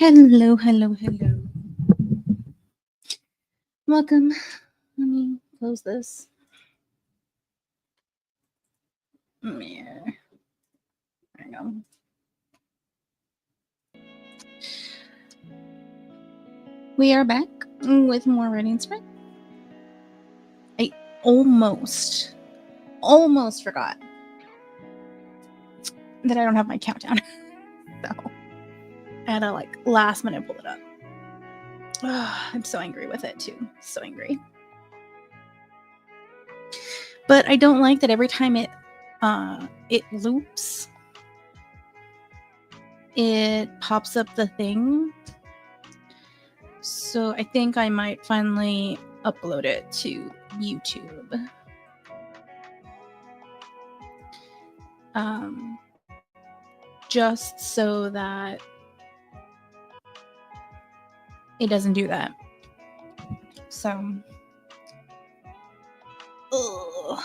Hello, hello, hello. Welcome. Let me close this. Yeah. There we go. We are back with more Writingsprints. I almost forgot that I don't have my countdown. So I had to last minute pull it up. I'm so angry with it too. So angry. But I don't like that every time it loops, it pops up the thing. So I think I might finally upload it to YouTube. Just so that it doesn't do that. So, ugh.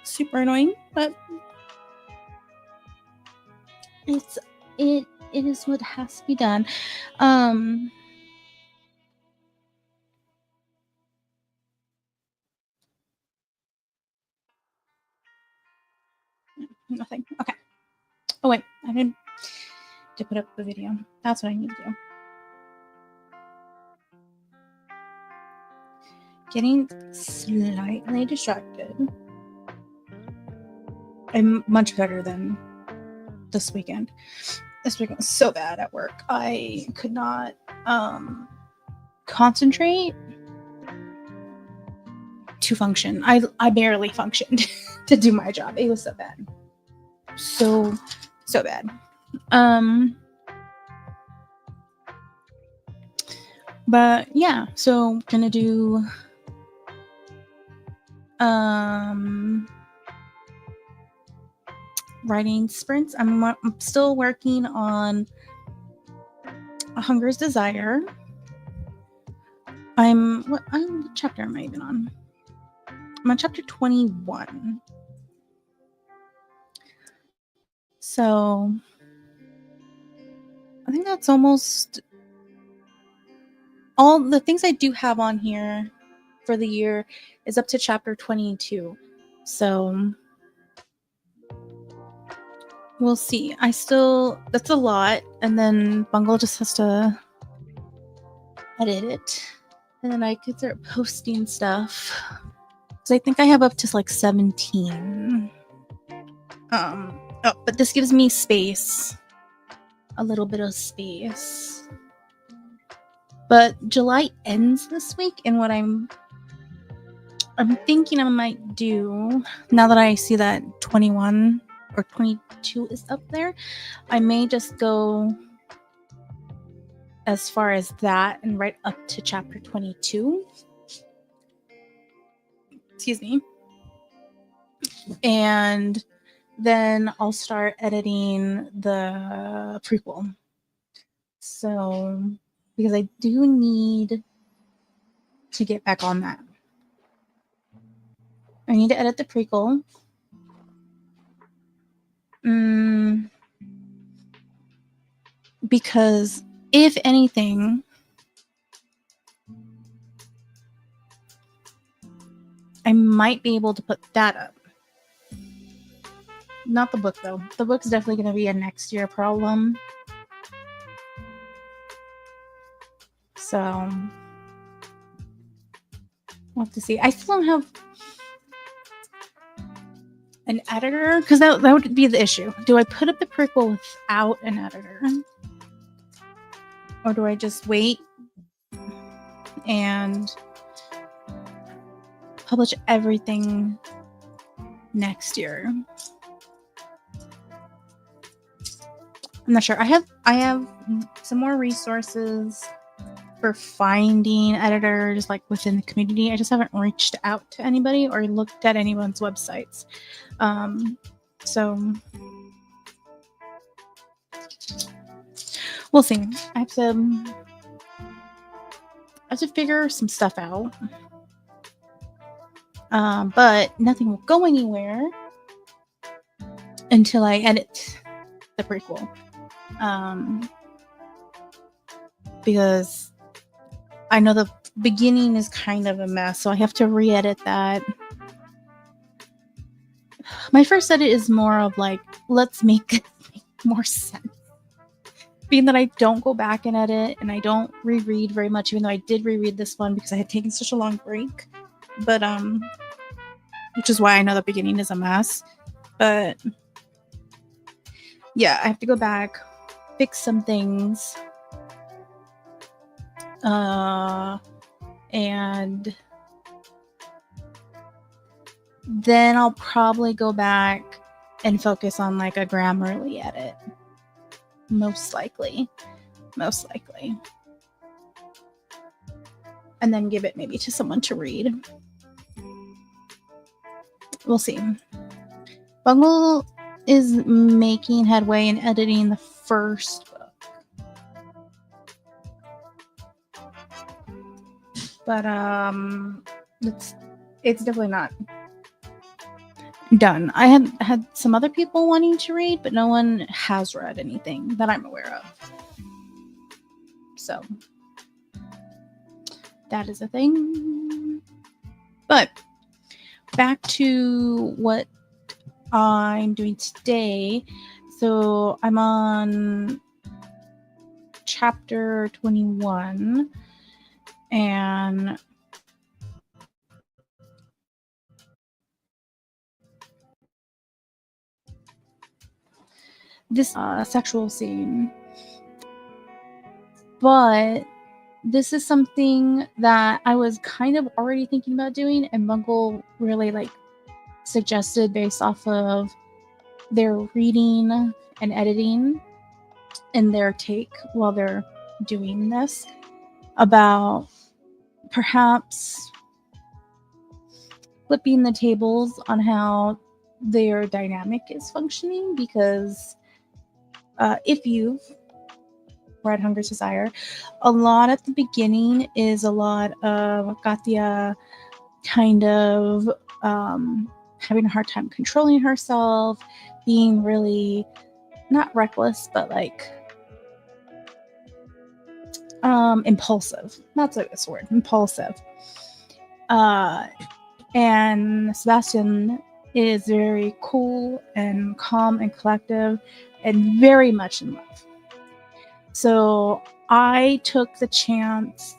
Super annoying, but it is what has to be done. Nothing. Okay. Oh wait, I need to put up the video. That's what I need to do. Getting slightly distracted. I'm much better than this weekend. This weekend was so bad at work. I could not concentrate to function. I barely functioned to do my job. It was so bad. So bad. But yeah, so gonna do writing sprints. I'm still working on A Hunger's Desire. What chapter am I even on? I'm on chapter 21. So I think that's almost all the things I do have on here for the year is up to chapter 22. So we'll see. That's a lot. And then Bungle just has to edit it. And then I could start posting stuff. So I think I have up to like 17. But this gives me space. A little bit of space. But July ends this week, and what I'm thinking I might do, now that I see that 21 or 22 is up there, I may just go as far as that and right up to chapter 22. Excuse me. And then I'll start editing the prequel. So, because I do need to get back on that. I need to edit the prequel. Because if anything, I might be able to put that up. Not the book, though. The book's definitely going to be a next year problem. So, we'll have to see. I still don't have an editor, because that would be the issue. Do I put up the prequel without an editor? Or do I just wait and publish everything next year? I'm not sure. I have some more resources for finding editors like within the community. I just haven't reached out to anybody or looked at anyone's websites. So we'll see. I have to figure some stuff out. But nothing will go anywhere until I edit the prequel. Because I know the beginning is kind of a mess, so I have to re-edit that. My first edit is more of like, let's make it make more sense. Being that I don't go back and edit and I don't reread very much, even though I did reread this one because I had taken such a long break. But which is why I know the beginning is a mess. But yeah, I have to go back, fix some things. And then I'll probably go back and focus on like a Grammarly edit, most likely. most likely. And then give it maybe to someone to read. We'll see. Bungle is making headway in editing the first book. But it's definitely not done. I had some other people wanting to read, but no one has read anything that I'm aware of. So that is a thing. But back to what I'm doing today. So I'm on chapter 21, and this sexual scene. But this is something that I was kind of already thinking about doing, and Bungle really like suggested based off of their reading and editing and their take while they're doing this about perhaps flipping the tables on how their dynamic is functioning, because if you've read Hunger's Desire, a lot at the beginning is a lot of Katya kind of having a hard time controlling herself, being really not reckless, but like impulsive. That's a good word. Impulsive. And Sebastian is very cool and calm and collective and very much in love. So I took the chance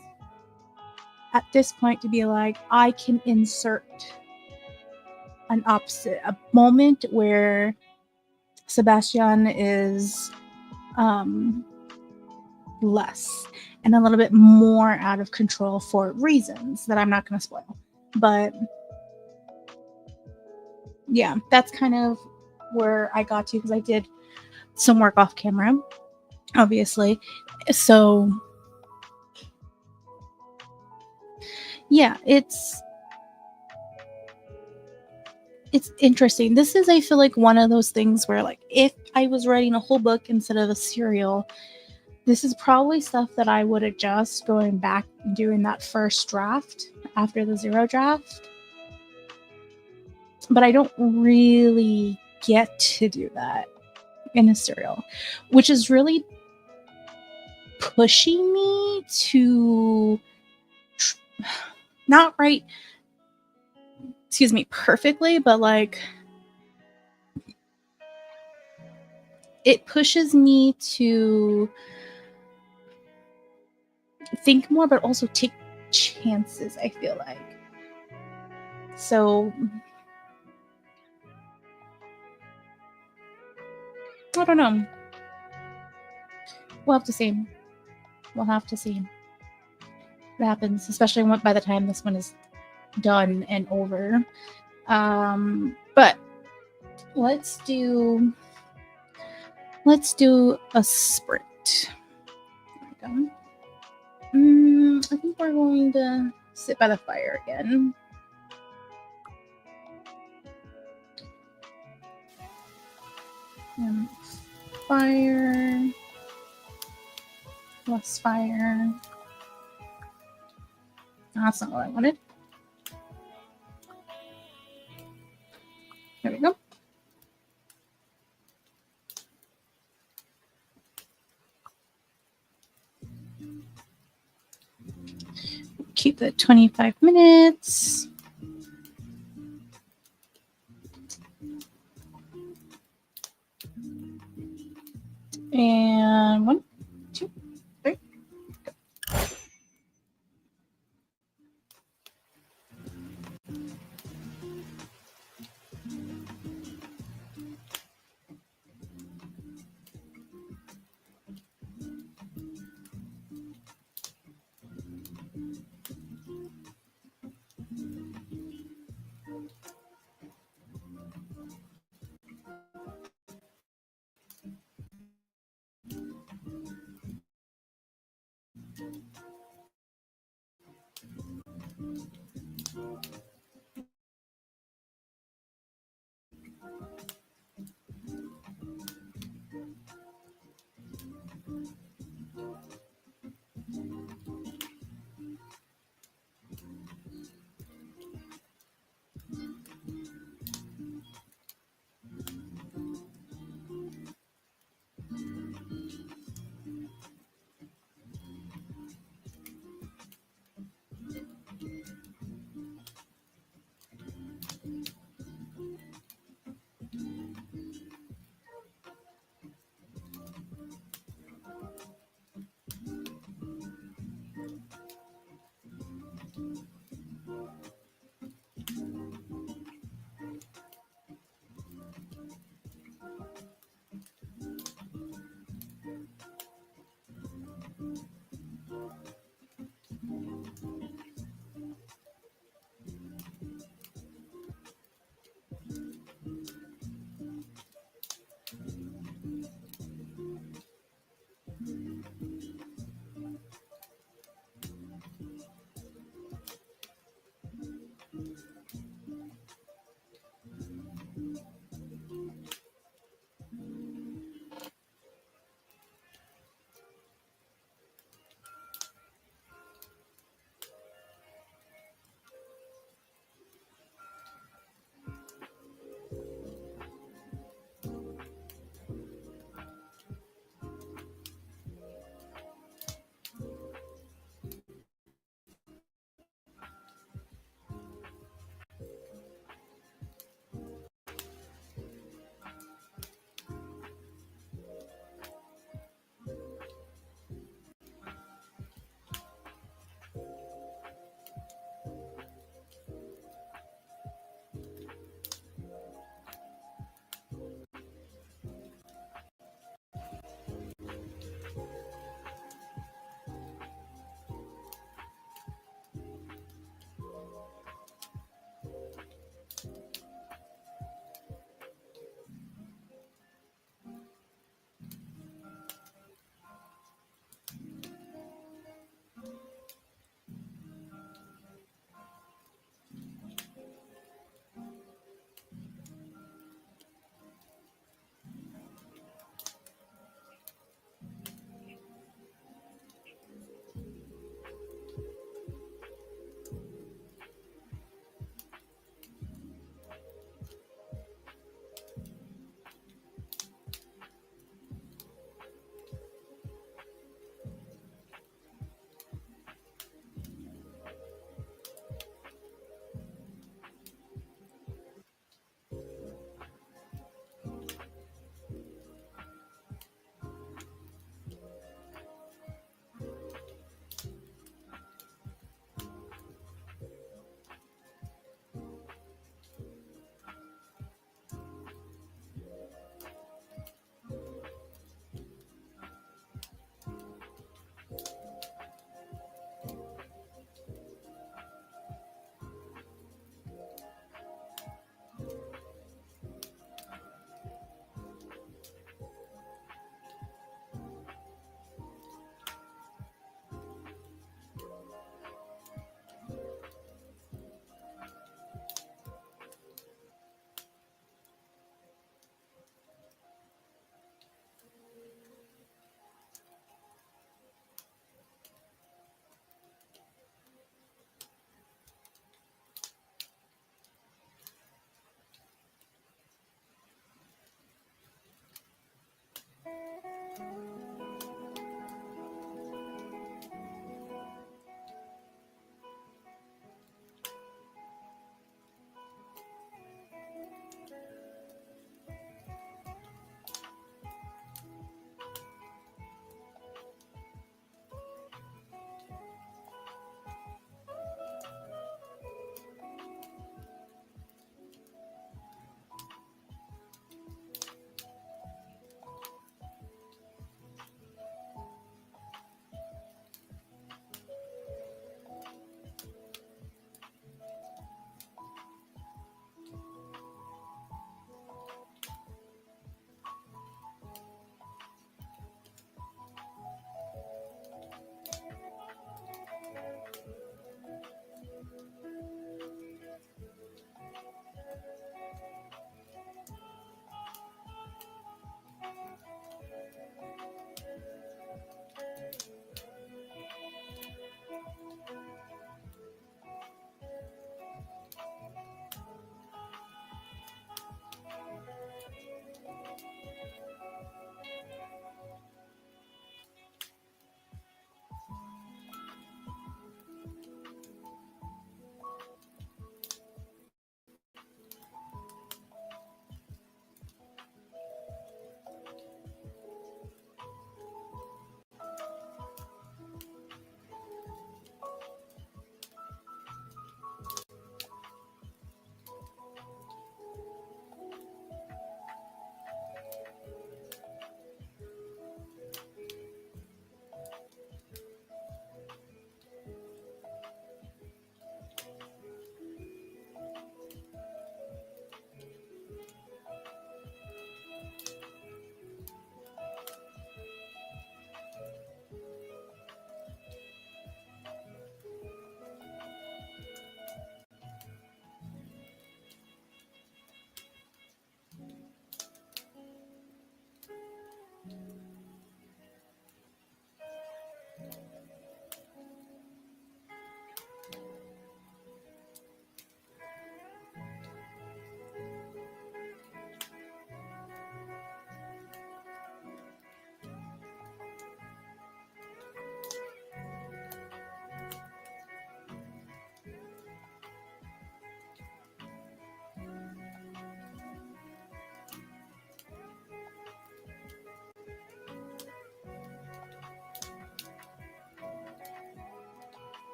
at this point to be like, I can insert an opposite, a moment where Sebastian is less and a little bit more out of control for reasons that I'm not going to spoil. But yeah, that's kind of where I got to, because I did some work off camera, obviously. So yeah, it's interesting. This is, I feel like, one of those things where, like, if I was writing a whole book instead of a serial, this is probably stuff that I would adjust going back and doing that first draft after the 0 draft. But I don't really get to do that in a serial, which is really pushing me to not write, perfectly, but like it pushes me to think more, but also take chances, I feel like. So I don't know. We'll have to see. We'll have to see what happens, especially by the time this one is done and over. But let's do a sprint. There we go. I think we're going to sit by the fire again. Fire. Less fire. That's not what I wanted. There we go. Keep it 25 minutes. And 1, 2, 3.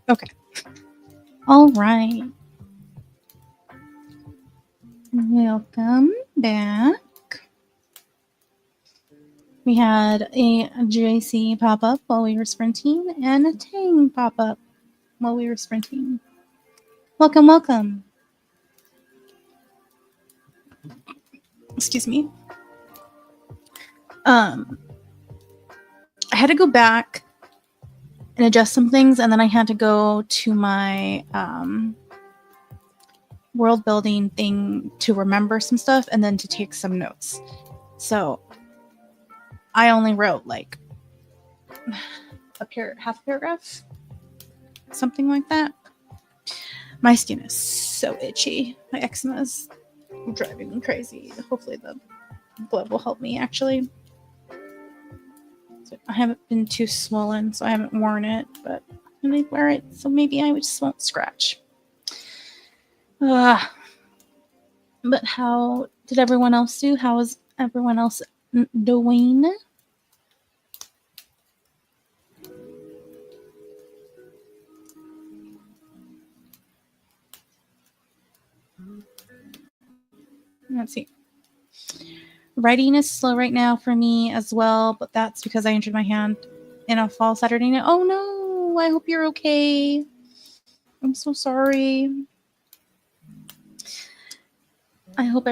Okay. All right. Welcome back. We had a JC pop up while we were sprinting and a Tang pop up while we were sprinting. Welcome, welcome. Excuse me. I had to go back and adjust some things, and then I had to go to my world building thing to remember some stuff and then to take some notes. So I only wrote like half a paragraph, something like that. My skin is so itchy. My eczema is driving me crazy. Hopefully the glove will help me, actually. So I haven't been too swollen, so I haven't worn it, but I'm going to wear it, so maybe I just won't scratch. But how did everyone else do? How is everyone else doing? Let's see. Writing is slow right now for me as well, but that's because I injured my hand in a fall Saturday night. Oh no, I hope you're okay. I'm so sorry. I hope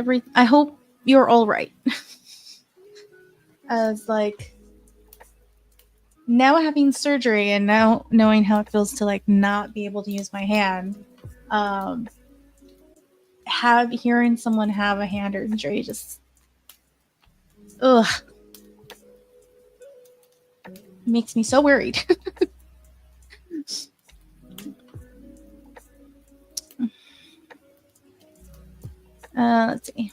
you're all right. As like now having surgery and now knowing how it feels to like not be able to use my hand, hearing someone have a hand injury just makes me so worried. Let's see.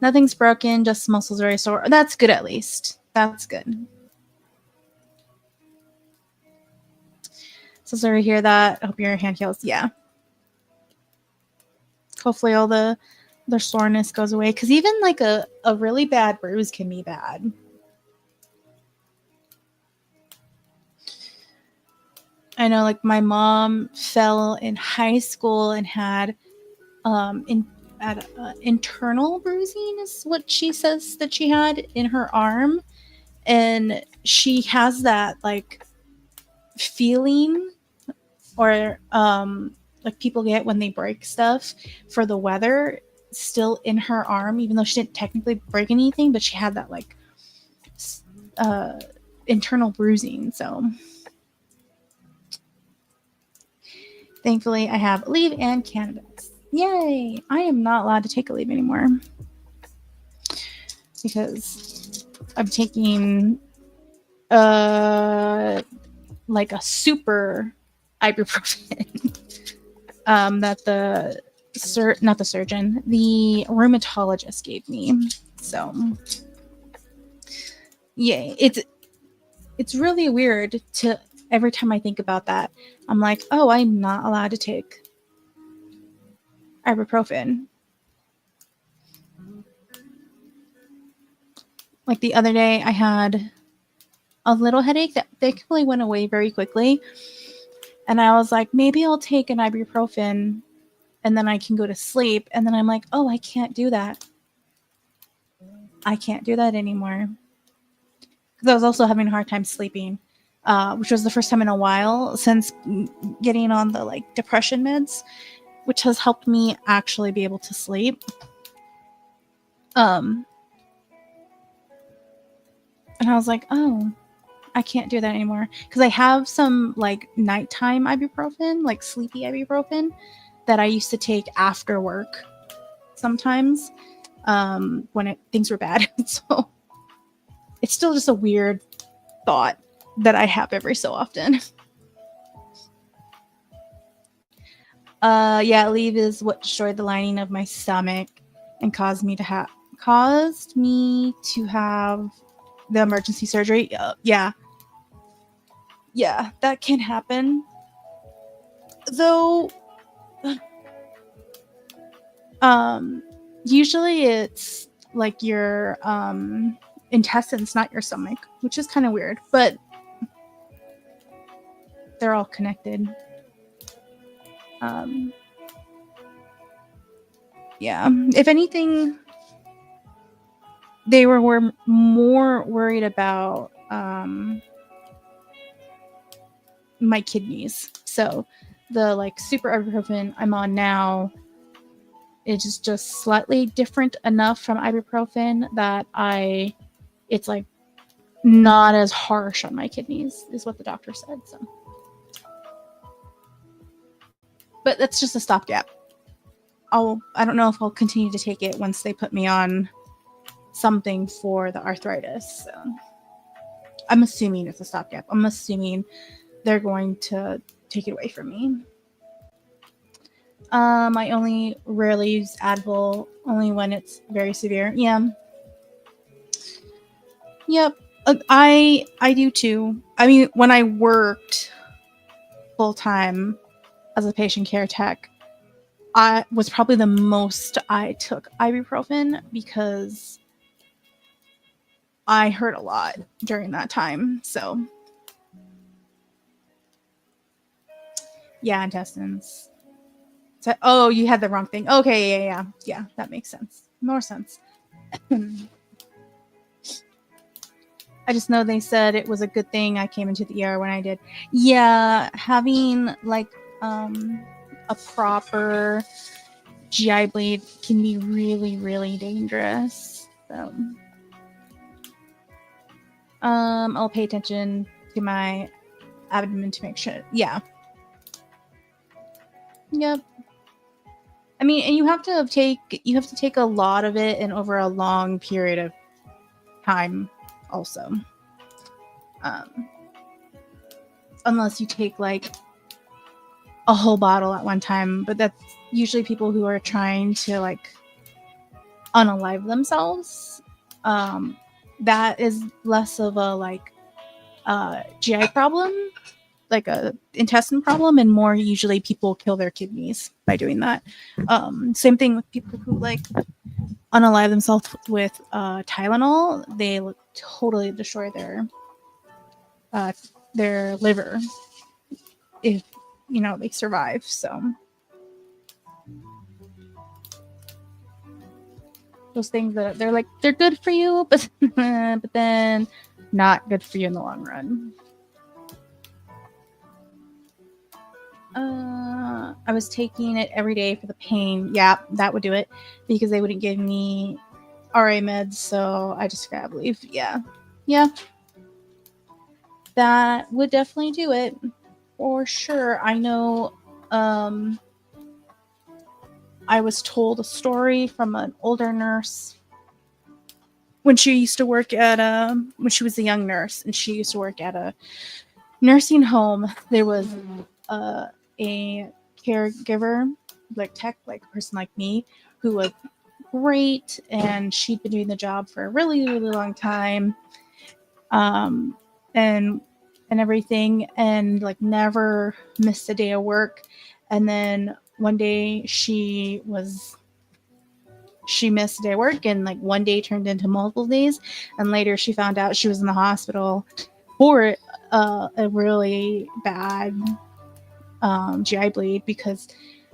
Nothing's broken, just muscles very sore. That's good, at least. That's good. So sorry to hear that. I hope your hand heals. Yeah. Hopefully all the soreness goes away. Because even like a really bad bruise can be bad. I know like my mom fell in high school and had internal bruising is what she says that she had in her arm, and she has that like feeling or like people get when they break stuff for the weather still in her arm, even though she didn't technically break anything, but she had that like internal bruising. So thankfully I have leave and cannabis. Yay! I am not allowed to take a leave anymore because I'm taking like a super ibuprofen that the rheumatologist gave me. So yay. It's really weird to every time I think about that, I'm like, oh, I'm not allowed to take ibuprofen. Like the other day I had a little headache that thankfully went away very quickly. And I was like, maybe I'll take an ibuprofen and then I can go to sleep. And then I'm like, oh, I can't do that. I can't do that anymore. Because I was also having a hard time sleeping, which was the first time in a while since getting on the like depression meds, which has helped me actually be able to sleep. And I was like, oh, I can't do that anymore. Because I have some like nighttime ibuprofen, like sleepy ibuprofen, that I used to take after work sometimes when things were bad. So it's still just a weird thought that I have every so often. Yeah, leave is what destroyed the lining of my stomach and caused me to have the emergency surgery. Yeah, that can happen. Though, usually it's like your intestines, not your stomach, which is kind of weird, but they're all connected. Yeah, if anything, they were more worried about my kidneys. So the like super ibuprofen I'm on now is just slightly different enough from ibuprofen that it's like not as harsh on my kidneys, is what the doctor said. So, but that's just a stopgap. I don't know if I'll continue to take it once they put me on something for the arthritis. So I'm assuming it's a stopgap. I'm assuming they're going to take it away from me. I only rarely use Advil, only when it's very severe. Yeah. Yep. I do too. I mean, when I worked full time as a patient care tech, I was probably the most I took ibuprofen because I hurt a lot during that time. So, yeah, intestines. So, oh, you had the wrong thing. Okay, yeah, that makes sense. More sense. I just know they said it was a good thing I came into the ER when I did. Yeah, having like a proper GI bleed can be really, really dangerous. So, I'll pay attention to my abdomen to make sure. Yeah. Yep. I mean, and you have to take a lot of it and over a long period of time also. Unless you take like a whole bottle at one time, but that's usually people who are trying to like unalive themselves. That is less of a like GI problem, like a intestine problem, and more usually people kill their kidneys by doing that. Same thing with people who like unalive themselves with Tylenol. They totally destroy their liver if they survive. So those things that they're good for you, but but then not good for you in the long run. I was taking it every day for the pain. Yeah, that would do it because they wouldn't give me RA meds, so I just grabbed leave. Yeah, that would definitely do it for sure. I know. I was told a story from an older nurse when she used to work at when she was a young nurse and she used to work at a nursing home. There was a caregiver, like tech, like a person like me, who was great, and she'd been doing the job for a really, really long time, and everything, and like never missed a day of work. And then one day she missed a day of work, and like one day turned into multiple days, and later she found out she was in the hospital for a really bad GI bleed because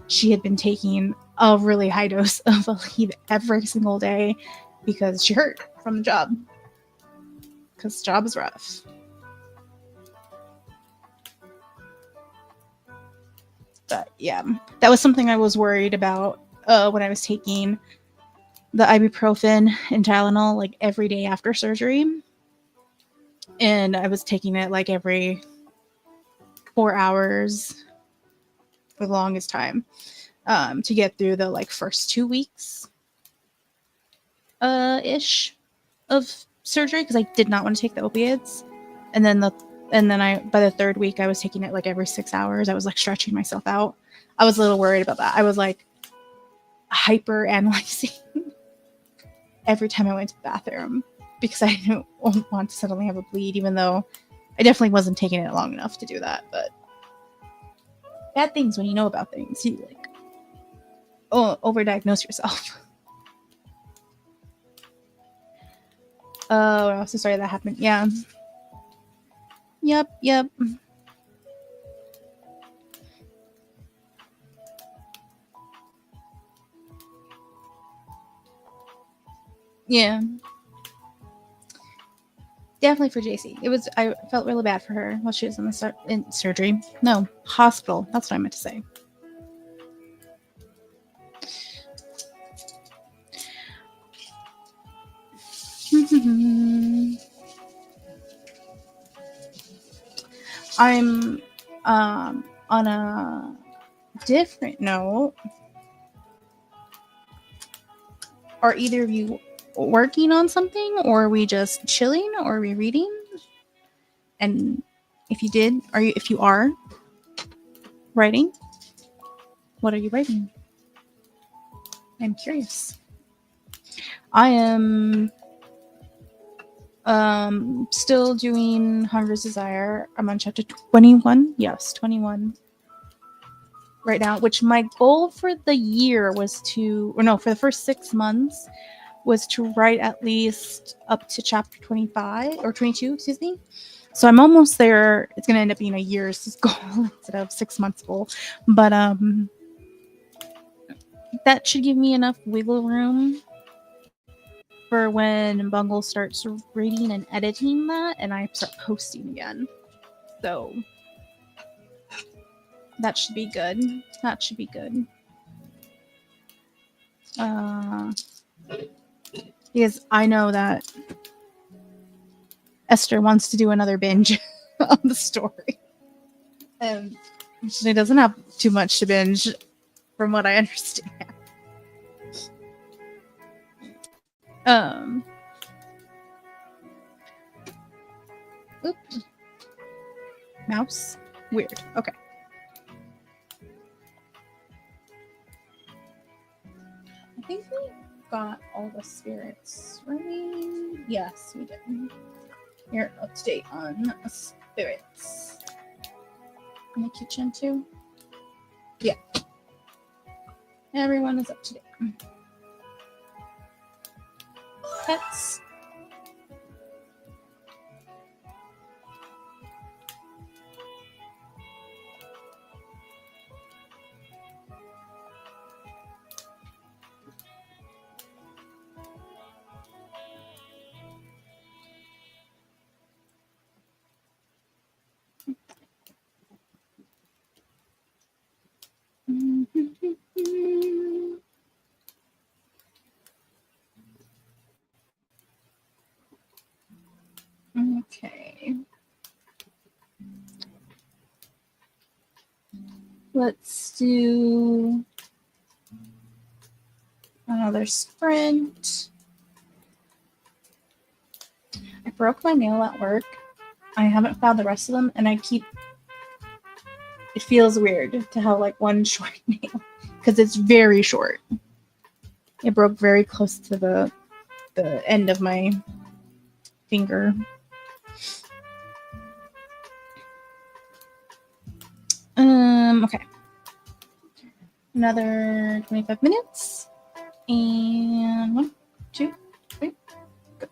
she had been taking a really high dose of Aleve every single day because she hurt from the job, because the job is rough. But yeah, that was something I was worried about when I was taking the ibuprofen and Tylenol like every day after surgery. And I was taking it like every 4 hours for the longest time to get through the like first 2 weeks ish of surgery, because I did not want to take the opiates. And then the And then by the third week, I was taking it like every 6 hours. I was like stretching myself out. I was a little worried about that. I was like hyper analyzing every time I went to the bathroom because I didn't want to suddenly have a bleed, even though I definitely wasn't taking it long enough to do that. But bad things when you know about things, you like overdiagnose yourself. Oh, I'm so sorry that happened. Yeah. Yep. Yeah. Definitely for JC. I felt really bad for her while she was in surgery. No, hospital. That's what I meant to say. I'm on a different note. Are either of you working on something, or are we just chilling, or are we reading? And if you are writing, what are you writing? I'm curious. I am still doing Hunger's Desire. I'm on chapter 21. Yes, 21 right now, which my goal for the year was for the first 6 months was to write at least up to chapter 25 or 22, excuse me. So I'm almost there. It's going to end up being a year's goal instead of 6 months goal. But that should give me enough wiggle room for when Bungle starts reading and editing that and I start posting again. So that should be good. Because I know that Esther wants to do another binge on the story. And she doesn't have too much to binge, from what I understand. Oops. Mouse? Weird. Okay. I think we got all the spirits, right? Yes, we did. You're up to date on spirits. In the kitchen, too? Yeah. Everyone is up to date. Pets. Okay. Let's do another sprint. I broke my nail at work. I haven't found the rest of them, and it feels weird to have like one short nail because it's very short. It broke very close to the end of my finger. Okay. Another 25 minutes. And 1, 2, 3, go.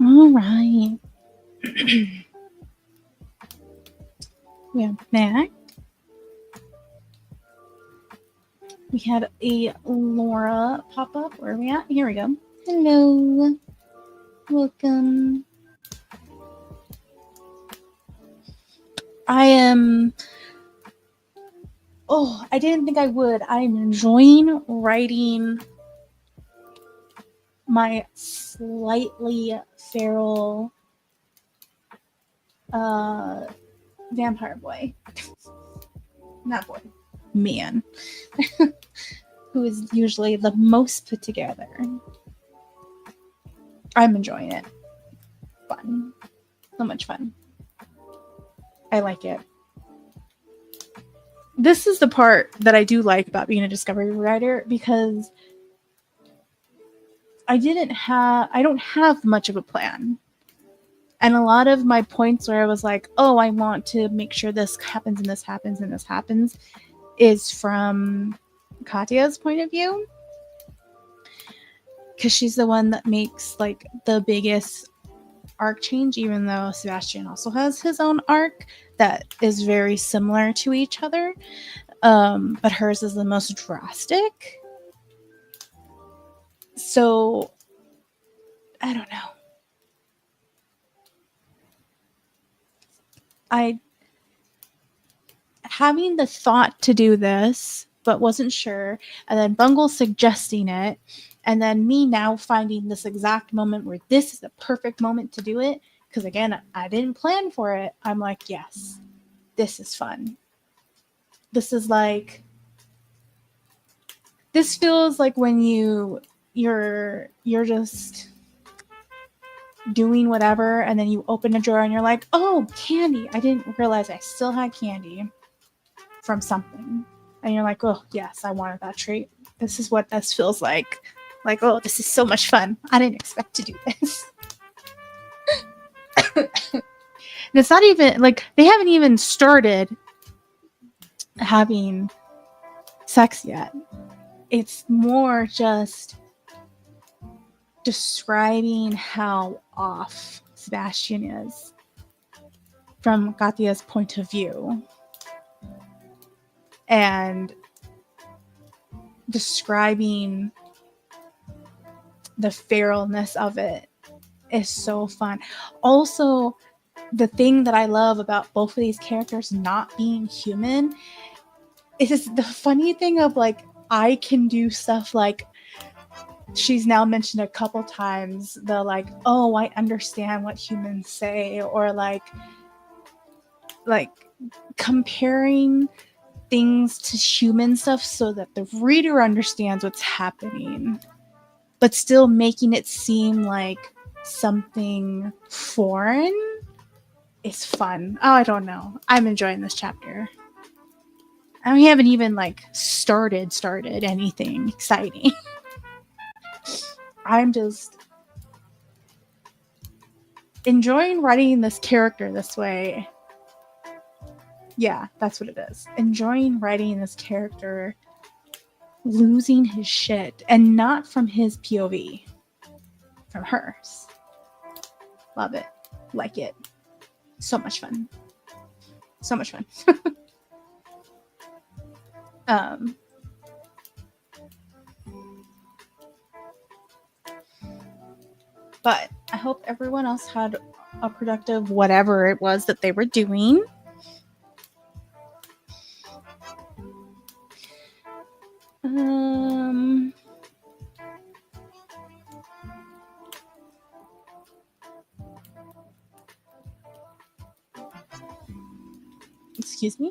All right. We have Mac. We had a Laura pop up. Where are we at? Here we go. Hello. Welcome. I am. Oh, I didn't think I would. I'm enjoying writing my slightly feral vampire boy. Not boy. Man. Who is usually the most put together. I'm enjoying it. Fun. So much fun. I like it. This is the part that I do like about being a discovery writer, because I don't have much of a plan. And a lot of my points where I was like, oh, I want to make sure this happens and this happens and this happens is from Katya's point of view. Because she's the one that makes like the biggest arc change, even though Sebastian also has his own arc that is very similar to each other. But hers is the most drastic. So, I don't know. having the thought to do this, but wasn't sure, and then Bungle suggesting it, and then me now finding this exact moment where this is the perfect moment to do it, because again, I didn't plan for it. I'm like, yes, this is fun. This is like, this feels like when you're just doing whatever, and then you open a drawer and you're like, oh, candy. I didn't realize I still had candy from something. And you're like, oh, yes, I wanted that treat. This is what this feels like. Like, oh, this is so much fun. I didn't expect to do this. And it's not even, like, they haven't even started having sex yet. It's more just describing how off Sebastian is from Katya's point of view. And describing the feralness of it is so fun. Also, the thing that I love about both of these characters not being human is the funny thing of, like, I can do stuff like, she's now mentioned a couple times the, like, oh, I understand what humans say, or like comparing things to human stuff so that the reader understands what's happening, but still making it seem like something foreign is fun. Oh, I don't know. I'm enjoying this chapter. And we haven't even like started anything exciting. I'm just enjoying writing this character this way. Yeah, that's what it is. Enjoying writing this character losing his shit, and not from his POV, from hers. Love it. Like it. So much fun. So much fun. But I hope everyone else had a productive whatever it was that they were doing. Excuse me.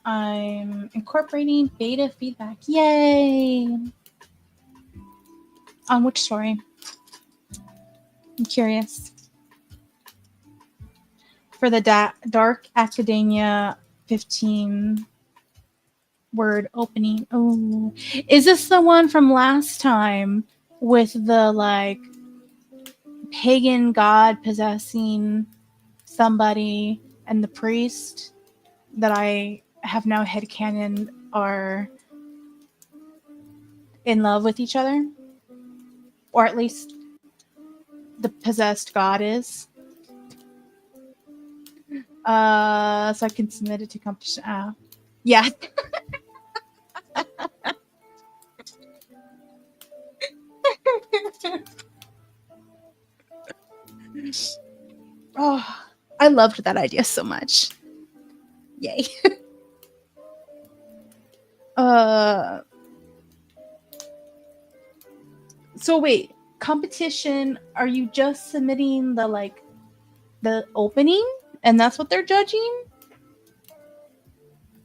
I'm incorporating beta feedback. Yay! On which story? I'm curious. For the Dark Academia 15 word opening. Oh, is this the one from last time with the like pagan god possessing somebody and the priest that I have now headcanon are in love with each other? Or at least the possessed god is. So I can submit it to competition. Yeah. Oh, I loved that idea so much. Yay. So wait, competition, are you just submitting the opening and that's what they're judging?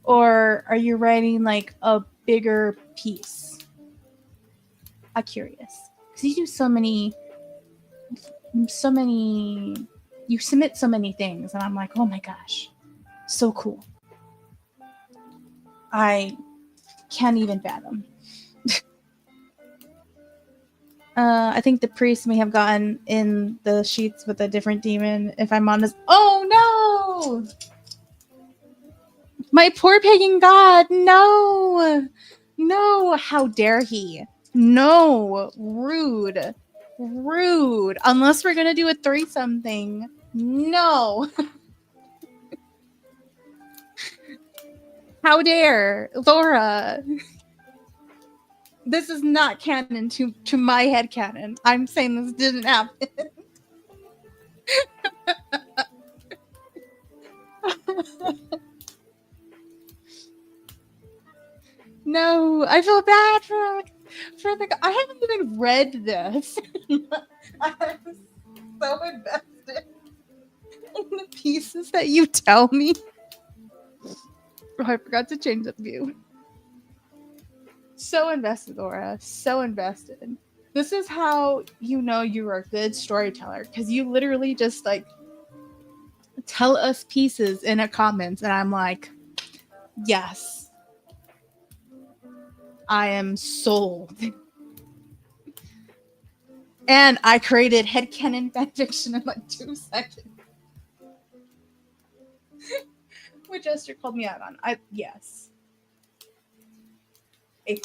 Or are you writing like a bigger piece? I'm curious. Because you do so many, you submit so many things, and I'm like, oh my gosh, so cool. I can't even fathom. I think the priest may have gotten in the sheets with a different demon, if I'm honest. Oh no! My poor pagan god! No! No! How dare he? No! Rude. Rude. Unless we're gonna do a threesome thing. No! How dare! Laura! This is not canon to my head canon. I'm saying this didn't happen. No, I feel bad for the. I haven't even read this. I'm so invested in the pieces that you tell me. Oh, I forgot to change the view. So invested, Laura. So invested. This is how you know you're a good storyteller, because you literally just like tell us pieces in a comments, and I'm like, yes, I am sold. And I created headcanon fanfiction in like 2 seconds. Which Esther called me out on. Yes. A+.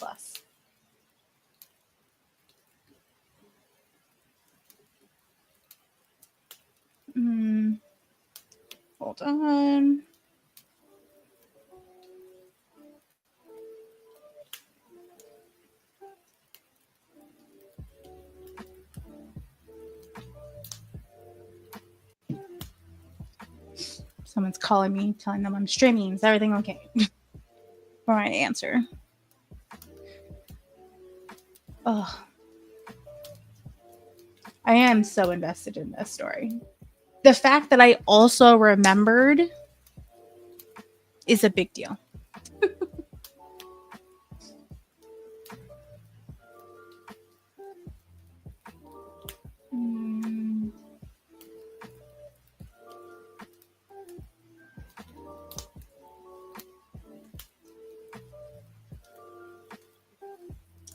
Hold on. Someone's calling me, telling them I'm streaming. Is everything okay? Before I answer. Oh, I am so invested in this story. The fact that I also remembered is a big deal.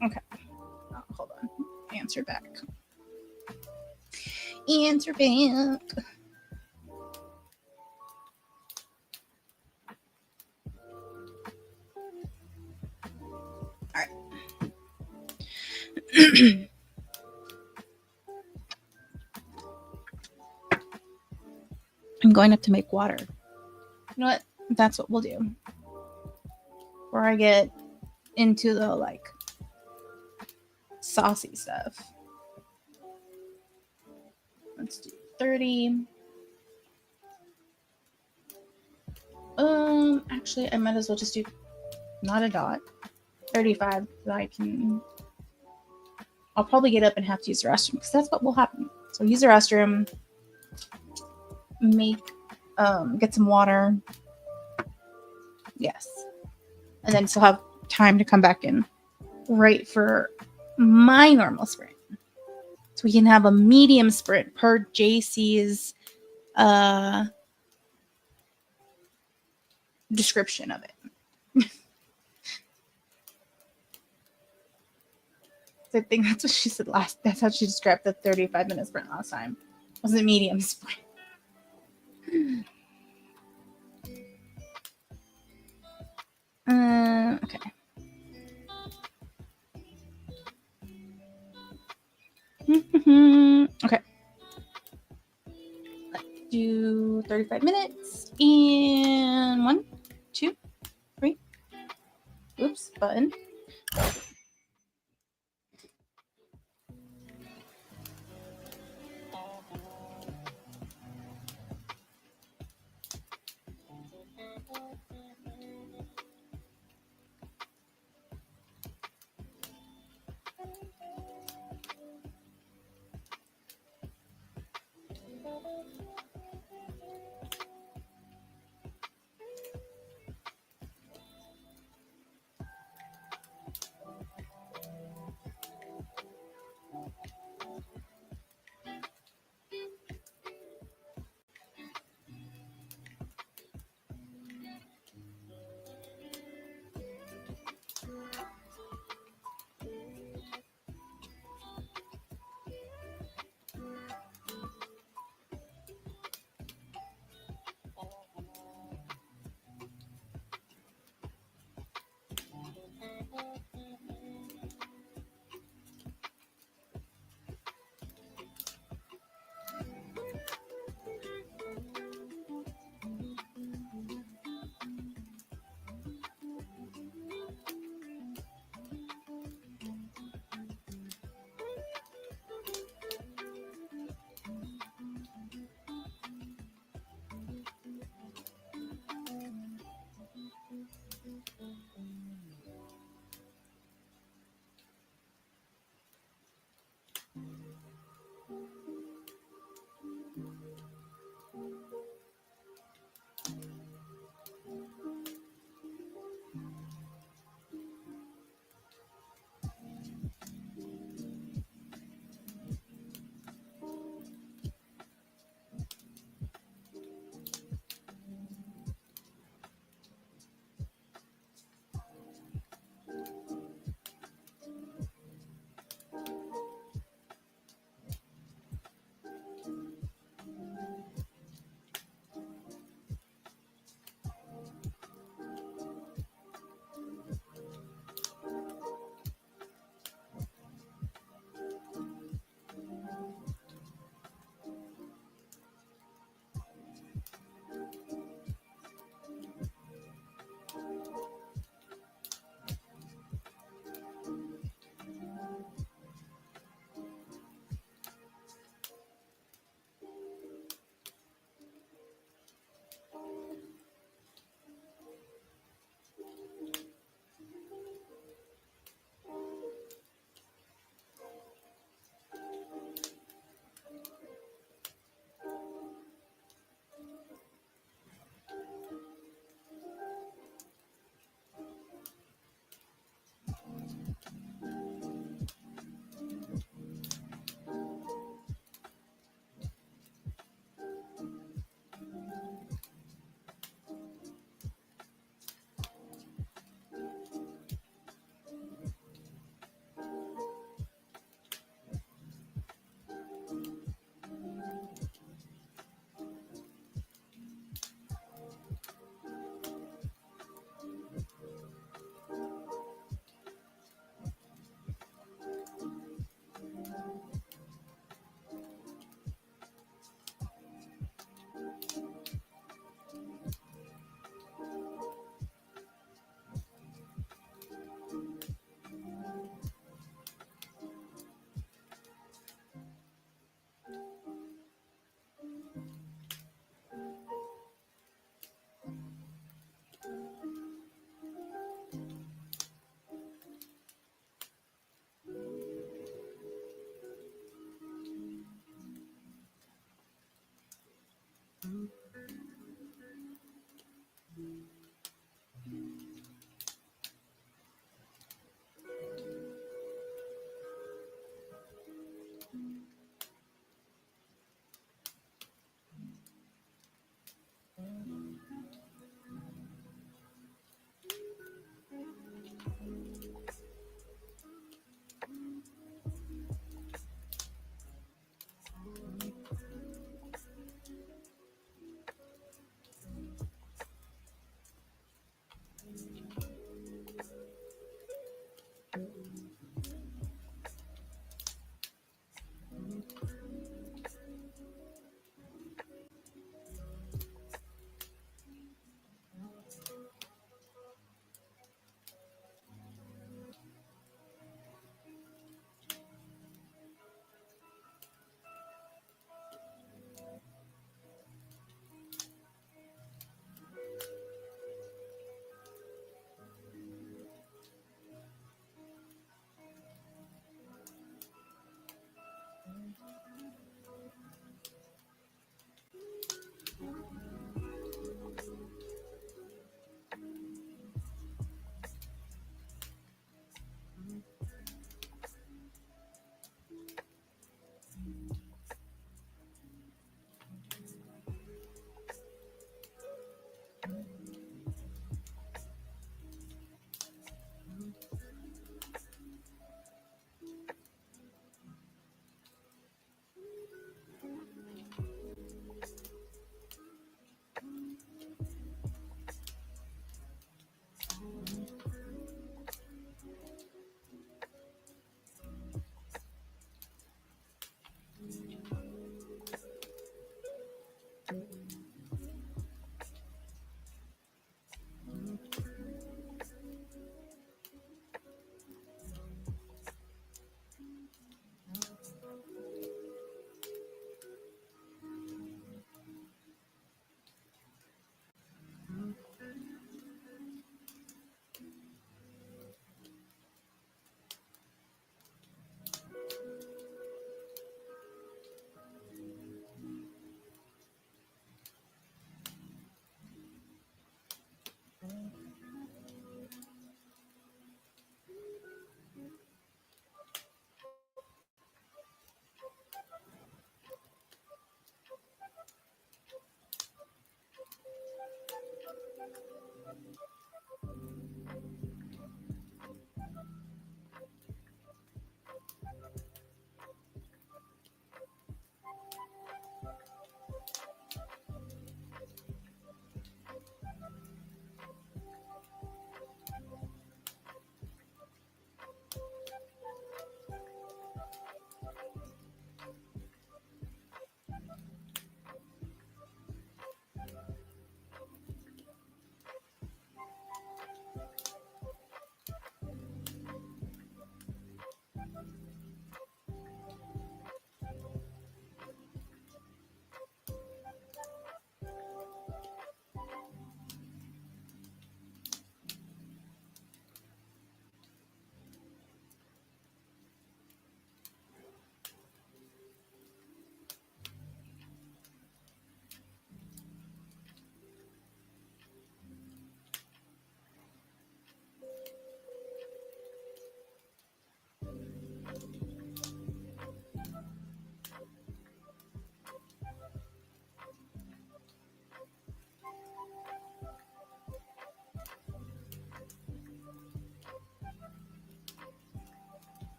Okay. Oh, hold on. Answer back. Answer back. All right. I'm going up to make water. You know what? That's what we'll do. Before I get into the like saucy stuff. Let's do 30. Actually, I might as well just do not a dot. 35. So I'll probably get up and have to use the restroom, because that's what will happen. So use the restroom, get some water. Yes. And then still have time to come back in right for my normal sprint. So we can have a medium sprint per JC's description of it. I think that's what she said last. That's how she described the 35-minute sprint last time. It was a medium sprint. Okay. Okay. Let's do 35 minutes and 1, 2, 3. Oops, button.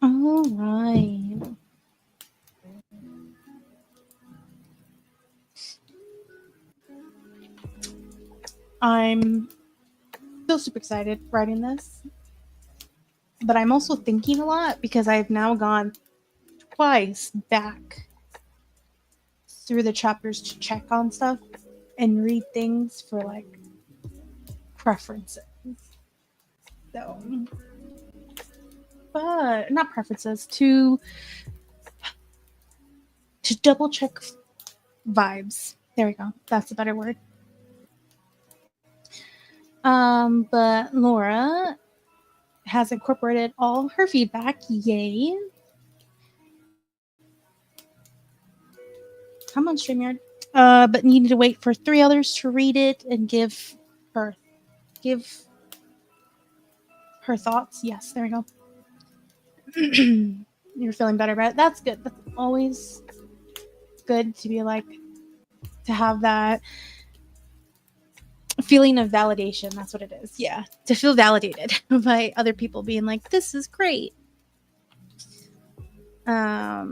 All right. I'm still super excited writing this, but I'm also thinking a lot because I've now gone twice back through the chapters to check on stuff and read things for like preferences. So, but not preferences, to double check vibes. There we go. That's a better word. But Laura has incorporated all her feedback. Yay. Come on, StreamYard. But needed to wait for 3 others to read it and give her thoughts. Yes, there we go. You're feeling better about it. That's good. That's always good to be like, to have that feeling of validation. That's what it is. Yeah. To feel validated by other people being like, this is great. Yeah,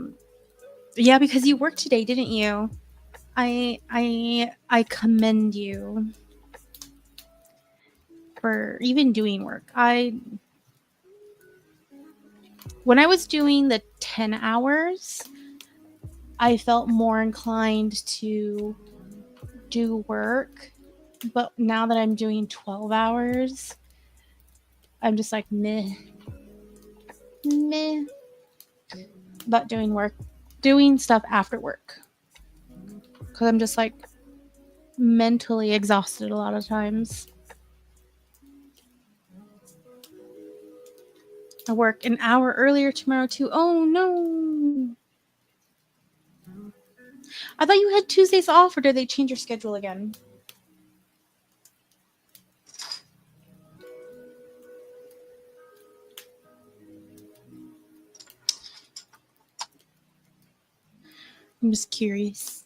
because you worked today, didn't you? I commend you for even doing work. When I was doing the 10 hours, I felt more inclined to do work, but now that I'm doing 12 hours, I'm just like meh about doing work, doing stuff after work, because I'm just like mentally exhausted a lot of times. I work an hour earlier tomorrow too. Oh no. I thought you had Tuesdays off, or did they change your schedule again? I'm just curious.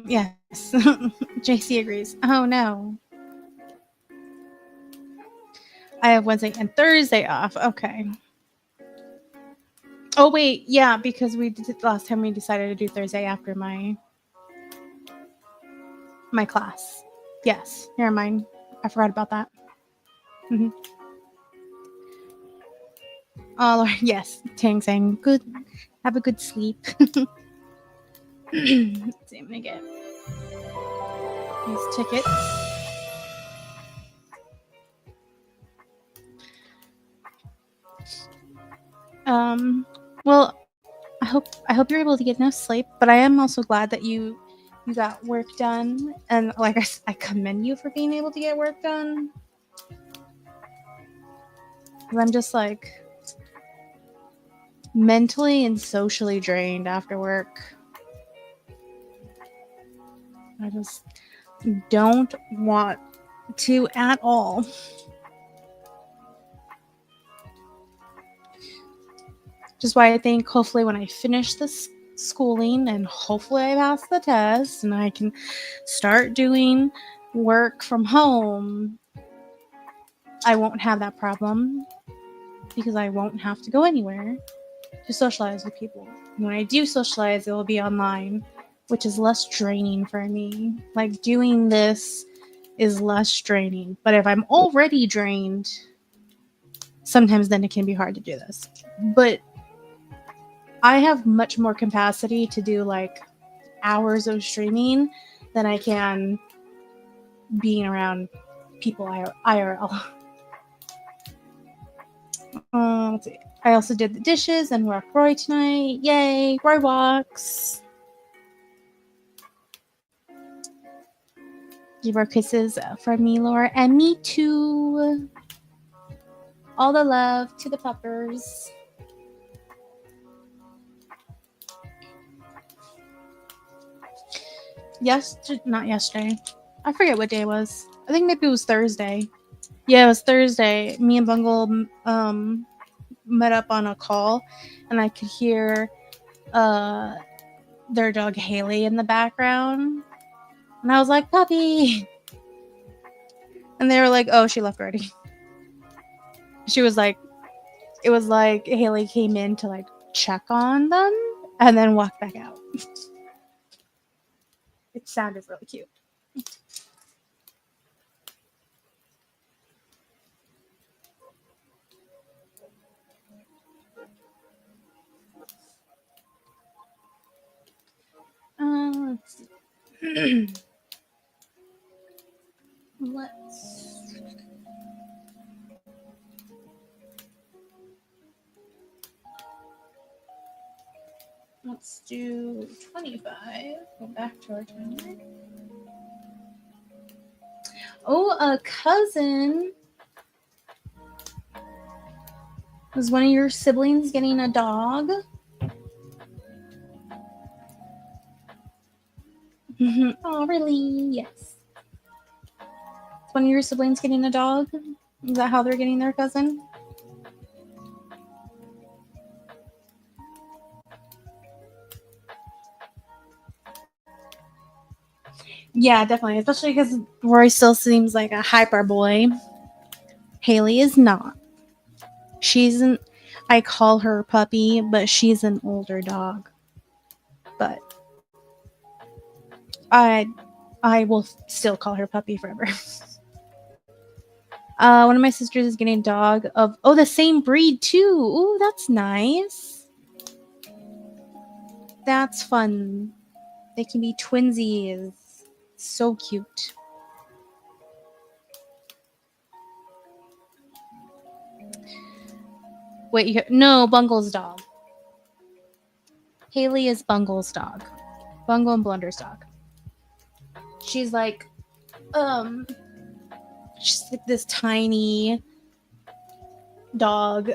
Yes. JC agrees. Oh no. I have Wednesday and Thursday off. Okay. Oh wait, yeah, because we did last time we decided to do Thursday after my class. Yes, never mind. I forgot about that. Mm-hmm. Oh, Lord, yes. Tang saying, good. Have a good sleep. Let's see, I'm gonna get these tickets. Well, I hope you're able to get enough sleep, but I am also glad that you got work done, and like I commend you for being able to get work done. I'm just like mentally and socially drained after work. I just don't want to at all. Just why I think hopefully when I finish this schooling and hopefully I pass the test and I can start doing work from home, I won't have that problem because I won't have to go anywhere to socialize with people. And when I do socialize, it will be online, which is less draining for me. Like doing this is less draining. But if I'm already drained, sometimes then it can be hard to do this. But I have much more capacity to do like hours of streaming than I can being around people IRL. Let's see. I also did the dishes and walked Roy tonight. Yay, Roy walks. Give our kisses from me, Laura, and me too. All the love to the puppers. Not yesterday. I forget what day it was. I think maybe it was Thursday. Yeah, it was Thursday. Me and Bungle met up on a call, and I could hear their dog Haley in the background, and I was like, "Puppy," and they were like, "Oh, she left already." She was like, it was like Haley came in to like check on them and then walked back out. It sounded really cute. Let's see. Let's do 25. Go back to our timer. Oh, a cousin. Was one of your siblings getting a dog? Oh, really? Yes. Is one of your siblings getting a dog? Is that how they're getting their cousin? Yeah, definitely. Especially because Roy still seems like a hyper boy. Haley is not. She's an. I call her puppy, but she's an older dog. But I will still call her puppy forever. One of my sisters is getting a dog of the same breed too. Ooh, that's nice. That's fun. They can be twinsies. So cute. Wait, no, Bungle's dog. Haley is Bungle's dog. Bungle and Blunder's dog. She's like, she's like this tiny dog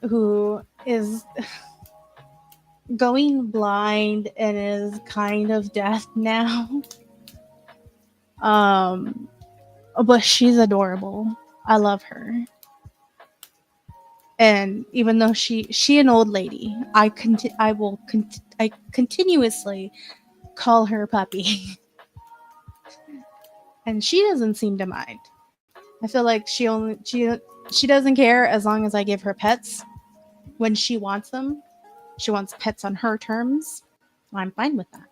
who is going blind and is kind of deaf now. But she's adorable. I love her. And even though she an old lady, I continuously call her puppy. And she doesn't seem to mind. I feel like she doesn't care as long as I give her pets when she wants them. She wants pets on her terms. I'm fine with that.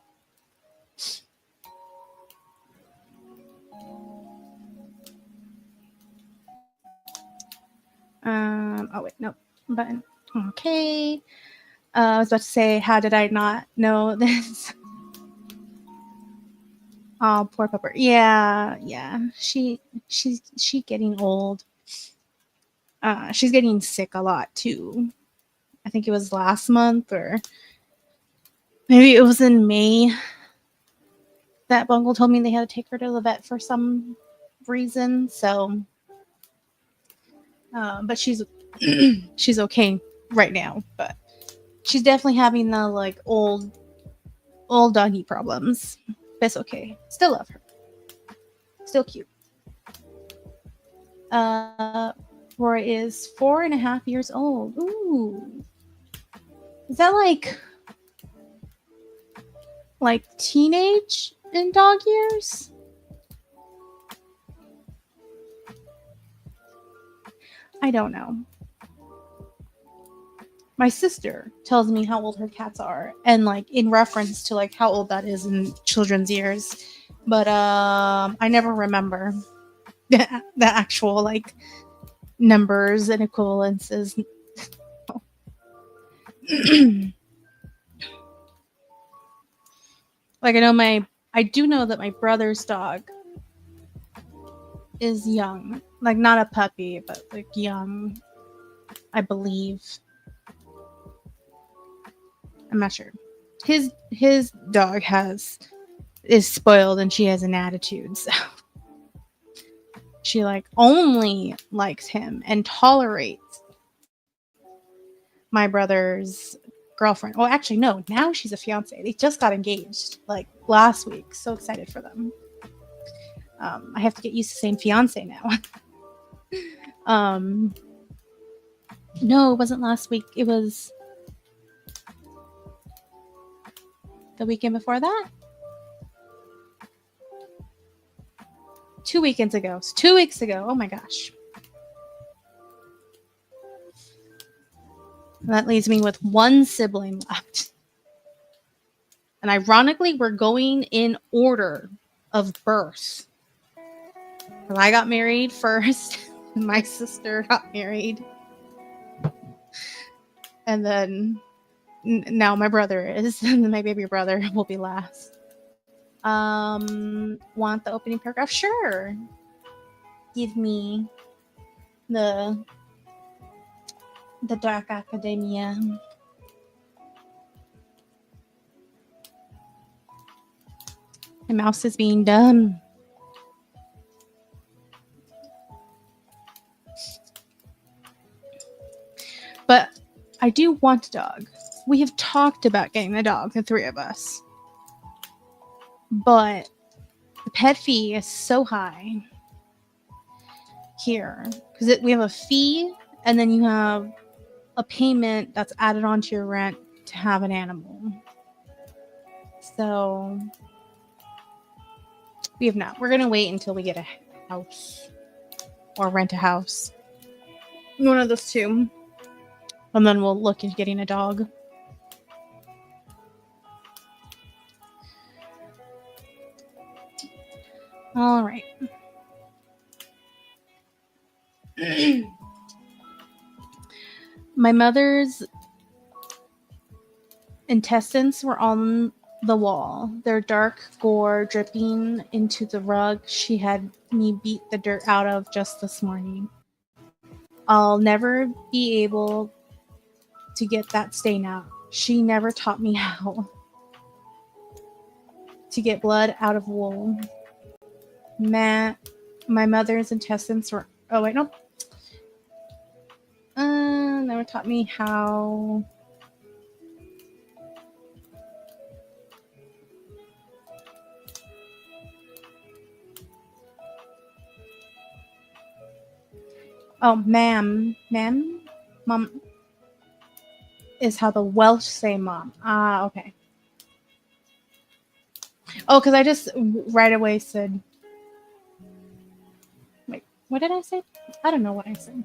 Oh wait, no button. Okay. I was about to say, how did I not know this? Oh, poor Pepper. Yeah. She's getting old. She's getting sick a lot too. I think it was last month, or maybe it was in May that Bungle told me they had to take her to the vet for some reason. So, but she's she's okay right now. But she's definitely having the like old doggy problems. But it's okay. Still love her. Still cute. Roy is 4.5 years old. Ooh. Is that like teenage in dog years? I don't know. My sister tells me how old her cats are, and like in reference to like how old that is in children's years. But I never remember the actual like numbers and equivalences. Like I do know that my brother's dog is young. Like not a puppy, but like young, I believe. I'm not sure. His dog is spoiled and she has an attitude, so she like only likes him and tolerates my brother's girlfriend. Oh, actually no, now she's a fiance. They just got engaged like last week. So excited for them. I have to get used to saying fiance now. No, it wasn't last week. It was the weekend before that. 2 weekends ago. It's 2 weeks ago. Oh my gosh. And that leaves me with one sibling left. And ironically, we're going in order of birth. Well, I got married first. My sister got married. And then now my brother is. And my baby brother will be last. Want the opening paragraph? Sure. Give me the Dark Academia. My mouse is being dumb. But I do want a dog. We have talked about getting a dog, the three of us. But the pet fee is so high here. Because we have a fee, and then you have a payment that's added onto your rent to have an animal. So we have not. We're going to wait until we get a house or rent a house. One of those two. And then we'll look into getting a dog. All right. My mother's intestines were on the wall, their dark gore dripping into the rug she had me beat the dirt out of just this morning. I'll never be able to get that stain out. She never taught me how to get blood out of wool. My mother's intestines were... Oh, wait, no. Never taught me how... Oh, ma'am, mom is how the Welsh say mom. Ah, okay. Oh, because I just right away said... Wait, what did I say? I don't know what I said.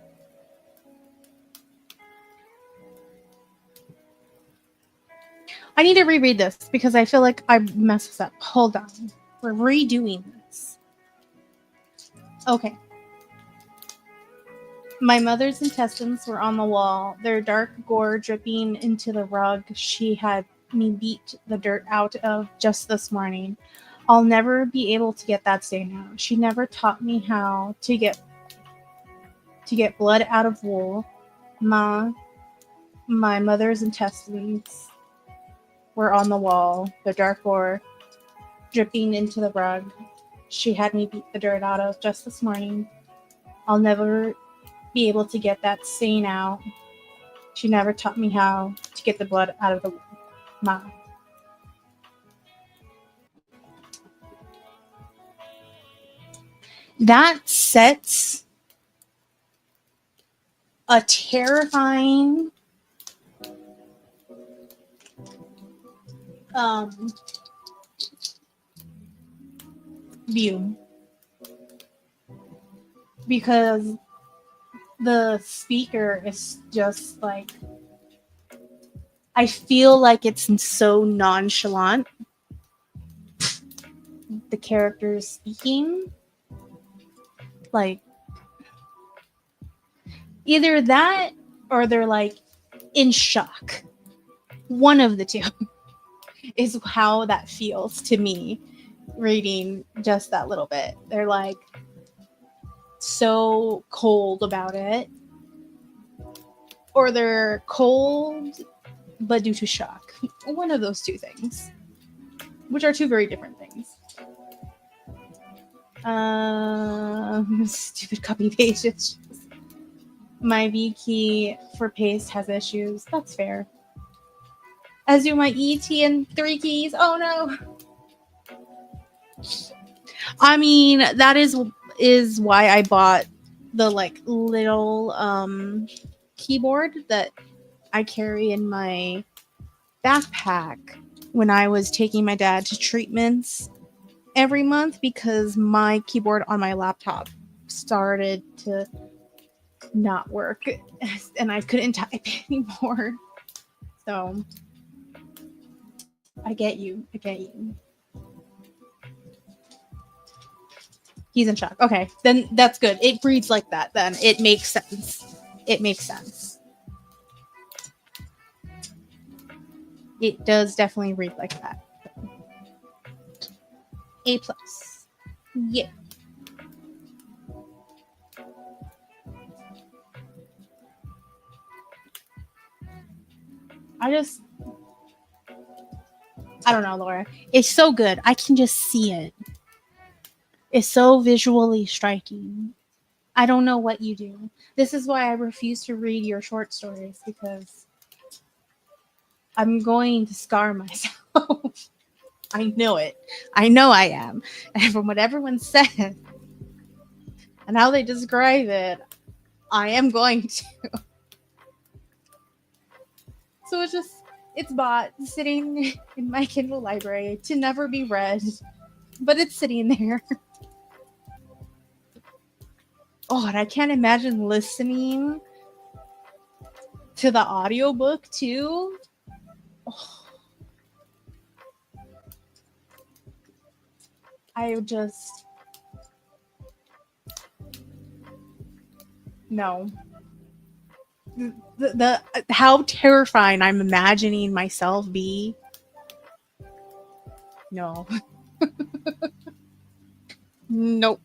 I need to reread this because I feel like I messed this up. Hold on. We're redoing this. Okay. My mother's intestines were on the wall, their dark gore dripping into the rug she had me beat the dirt out of just this morning. I'll never be able to get that stain out. She never taught me how to get blood out of wool. My mother's intestines were on the wall, their dark gore dripping into the rug she had me beat the dirt out of just this morning. I'll never be able to get that stain out. She never taught me how to get the blood out of the mouth. That sets a terrifying view, because the speaker is just like, I feel like it's so nonchalant, the characters speaking, like either that or they're like in shock. One of the two is how that feels to me reading just that little bit. They're like so cold about it, or they're cold but due to shock. One of those two things, which are two very different things. Stupid copy pages. My V key for paste has issues. That's fair. As do my ET and 3 keys. Oh no. I mean, that is why I bought the like little keyboard that I carry in my backpack when I was taking my dad to treatments every month, because my keyboard on my laptop started to not work and I couldn't type anymore. So I get you. He's in shock. Okay, then that's good. It reads like that. Then it makes sense. It does definitely read like that. A+. Yeah. I don't know, Laura. It's so good. I can just see it. It's so visually striking. I don't know what you do. This is why I refuse to read your short stories, because I'm going to scar myself. I know it. I know I am. And from what everyone said and how they describe it, I am going to. So it's bought, sitting in my Kindle library to never be read, but it's sitting there. Oh, and I can't imagine listening to the audiobook too. Oh. I just no. The how terrifying I'm imagining myself be. No. Nope.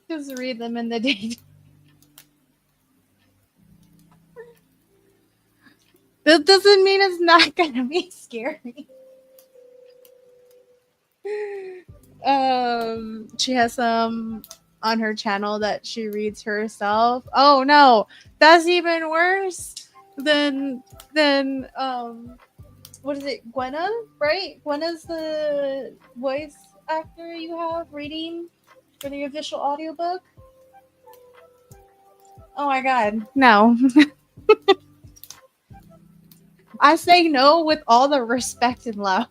Just read them in the day. That doesn't mean it's not gonna be scary. She has some on her channel that she reads herself. Oh no, that's even worse than what is it, Gwenna, right? Gwenna's the voice actor you have reading for the official audiobook. Oh my god, no. I say no with all the respect and love.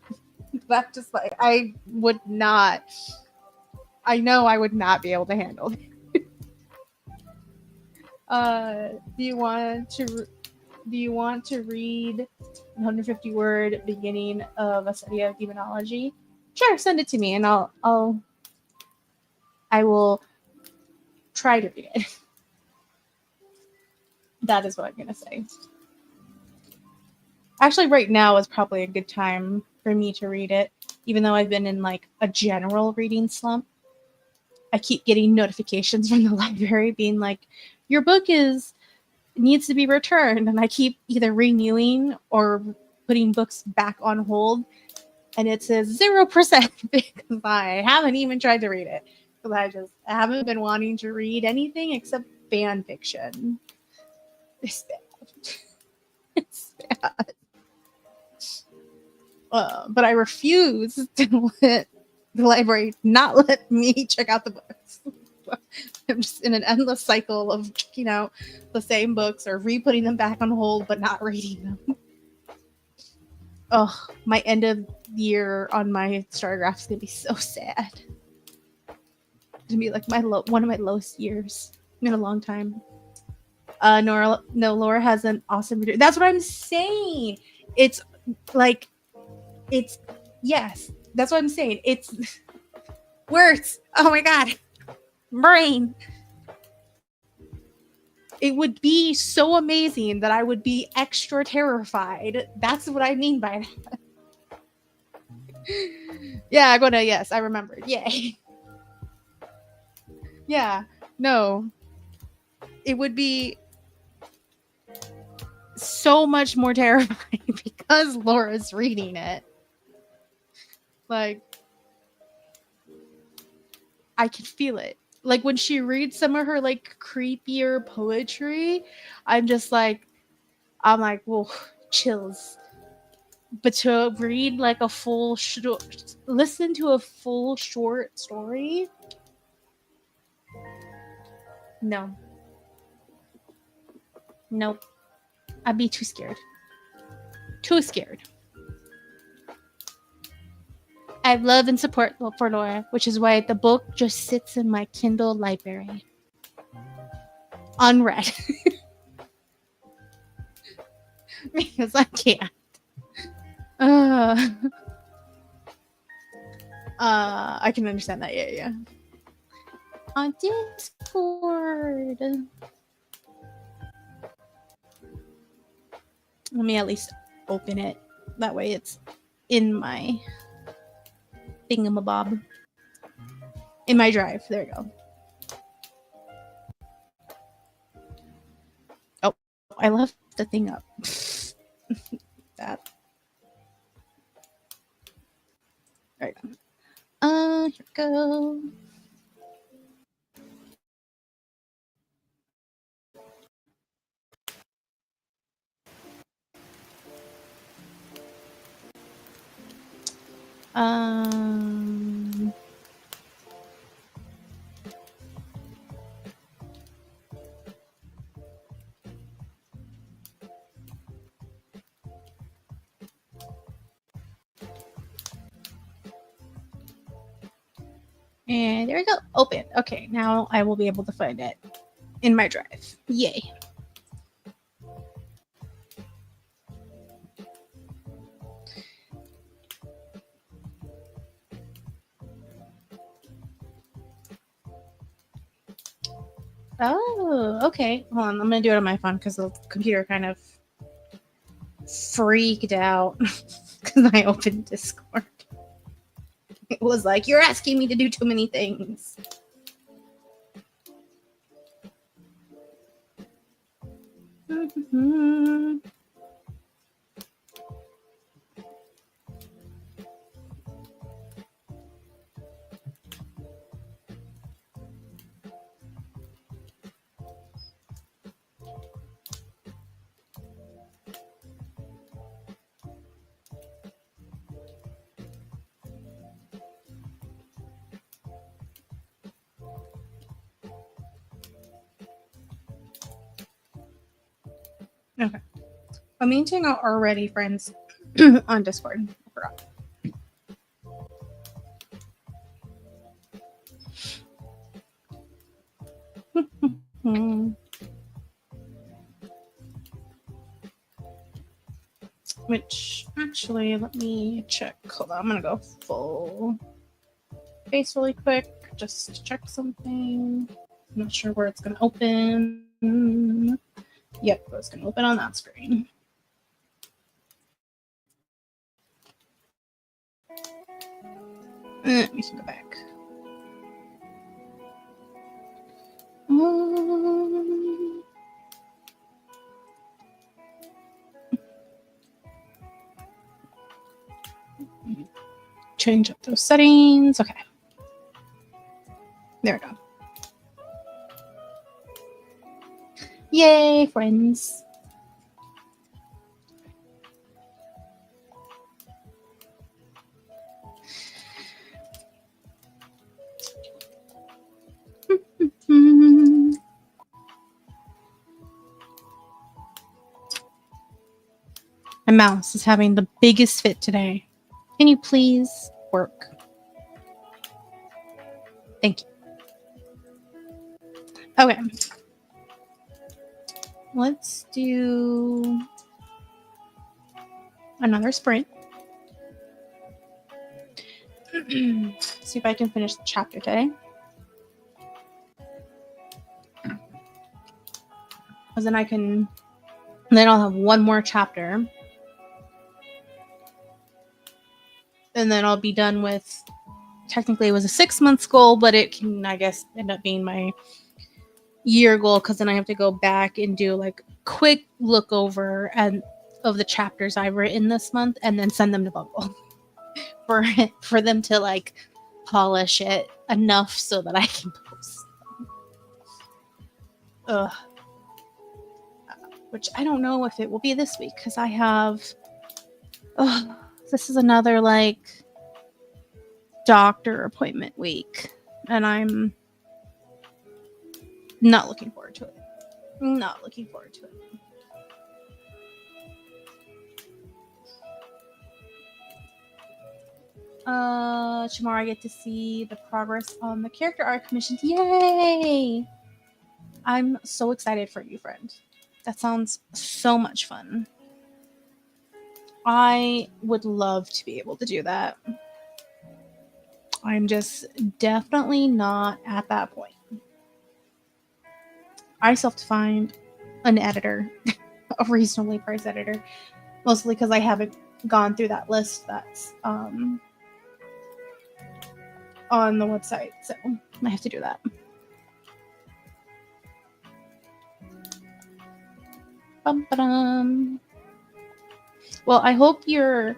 That's just like, I would not. I know I would not be able to handle it. Do you want to read 150 word beginning of a study of demonology? Sure, send it to me and I will try to read it. That is what I'm gonna say. Actually, right now is probably a good time for me to read it, even though I've been in like a general reading slump. I keep getting notifications from the library being like, your book needs to be returned, and I keep either renewing or putting books back on hold, and it says 0% because I haven't even tried to read it, because I haven't been wanting to read anything except fan fiction. It's bad. It's bad. But I refuse to let the library not let me check out the books. I'm just in an endless cycle of checking out the same books or re-putting them back on hold but not reading them. Oh, my end of year on my star graph is gonna be so sad. It's gonna be like one of my lowest years in a long time. Laura has an awesome reader. That's what I'm saying. It's like, yes, that's what I'm saying. It's words. Oh my god, brain. It would be so amazing that I would be extra terrified. That's what I mean by that. Yeah, I'm gonna, yes, I remembered. Yay. Yeah, no. It would be so much more terrifying because Laura's reading it. Like, I can feel it. Like when she reads some of her like creepier poetry, I'm like, whoa, chills. But to read like a full listen to a full short story, no, nope, I'd be too scared. I have love and support for Laura, which is why the book just sits in my Kindle library unread. Because I can't. I can understand that. Yeah. On Discord. Let me at least open it. That way it's in my thingamabob. In my drive. There we go. Oh, I left the thing up. That. There we go. Here we go. And there we go. Open. Okay, now I will be able to find it in my drive. Yay. Oh, okay. Hold on. I'm going to do it on my phone because the computer kind of freaked out because I opened Discord. It was like, you're asking me to do too many things. Mm-hmm. Okay. I'm meeting our already friends on Discord. I forgot. which actually, let me check. Hold on, I'm gonna go full face really quick just to check something. I'm not sure where it's gonna open. Yep, it's gonna open on that screen. We can go back. Change up those settings. Okay. There we go. Yay, friends. My mouse is having the biggest fit today. Can you please work? Thank you. Okay. Let's do another sprint. See if I can finish the chapter today. Because then I'll have one more chapter. And then I'll be done with, technically it was a 6 month goal, but it can, I guess, end up being my year goal, because then I have to go back and do like quick look over of the chapters I've written this month and then send them to Bumble for them to like polish it enough so that I can post them. Which I don't know if it will be this week, because I have this is another like doctor appointment week, and I'm not looking forward to it. Not looking forward to it. Tomorrow I get to see the progress on the character art commissions. Yay! I'm so excited for you, friend. That sounds so much fun. I would love to be able to do that. I'm just definitely not at that point. I still have to find an editor, a reasonably priced editor, mostly because I haven't gone through that list that's on the website, so I have to do that. Bum-ba-dum. Well, I hope your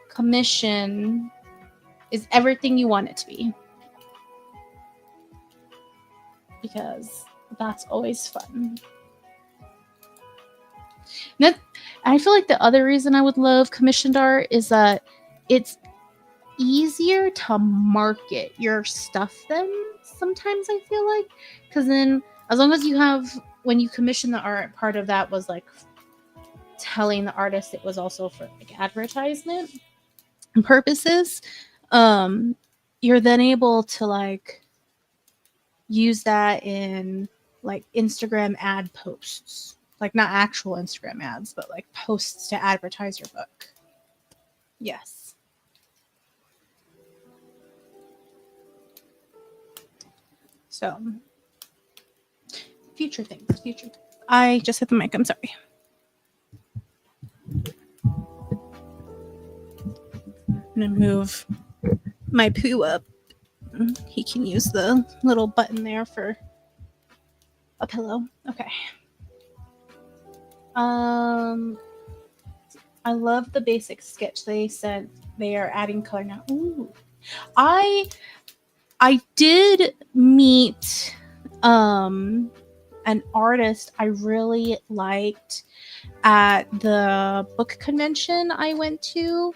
commission is everything you want it to be, because that's always fun. And I feel like the other reason I would love commissioned art is that it's easier to market your stuff then sometimes, I feel like, because then as long as you have, when you commission the art, part of that was like telling the artist it was also for like advertisement purposes, you're then able to like use that in like Instagram ad posts, like not actual Instagram ads, but like posts to advertise your book. Yes. So future things. I just hit the mic, I'm sorry. I'm gonna move my poo up. He can use the little button there for a pillow. Okay. I love the basic sketch they sent. They are adding color now. Ooh. I did meet an artist I really liked at the book convention I went to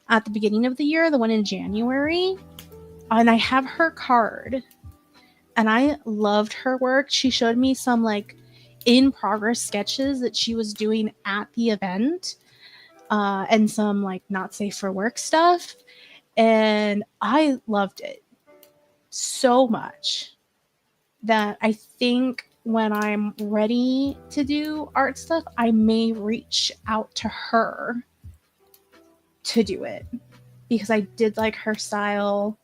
at the beginning of the year, the one in January. And I have her card. And I loved her work. She showed me some like in progress sketches that she was doing at the event, and some like not safe for work stuff. And I loved it so much that I think when I'm ready to do art stuff, I may reach out to her to do it because I did like her style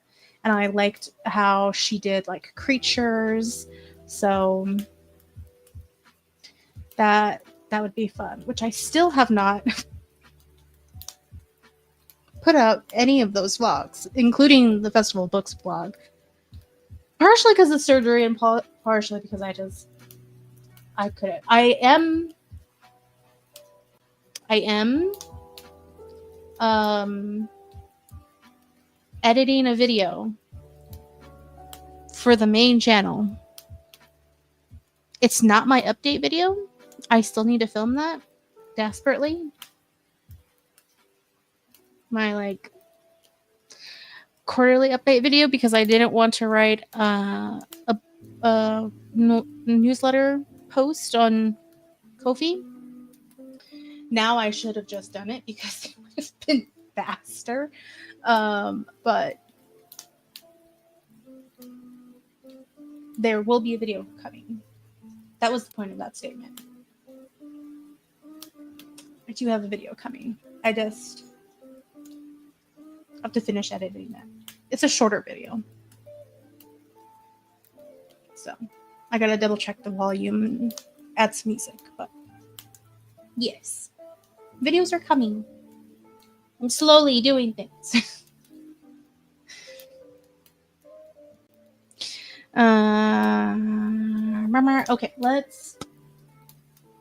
and I liked how she did like creatures. So that would be fun, which I still have not put out any of those vlogs, including the Festival of Books vlog. Partially because of surgery and partially because I couldn't. I am editing a video for the main channel. It's not my update video. I still need to film that desperately. My like quarterly update video because I didn't want to write a newsletter post on Ko-fi. Now I should have just done it because it would have been faster. But there will be a video coming. That was the point of that statement. I do have a video coming. I just have to finish editing it. It's a shorter video. So I gotta double check the volume and add some music. But yes, videos are coming. I'm slowly doing things. Okay, let's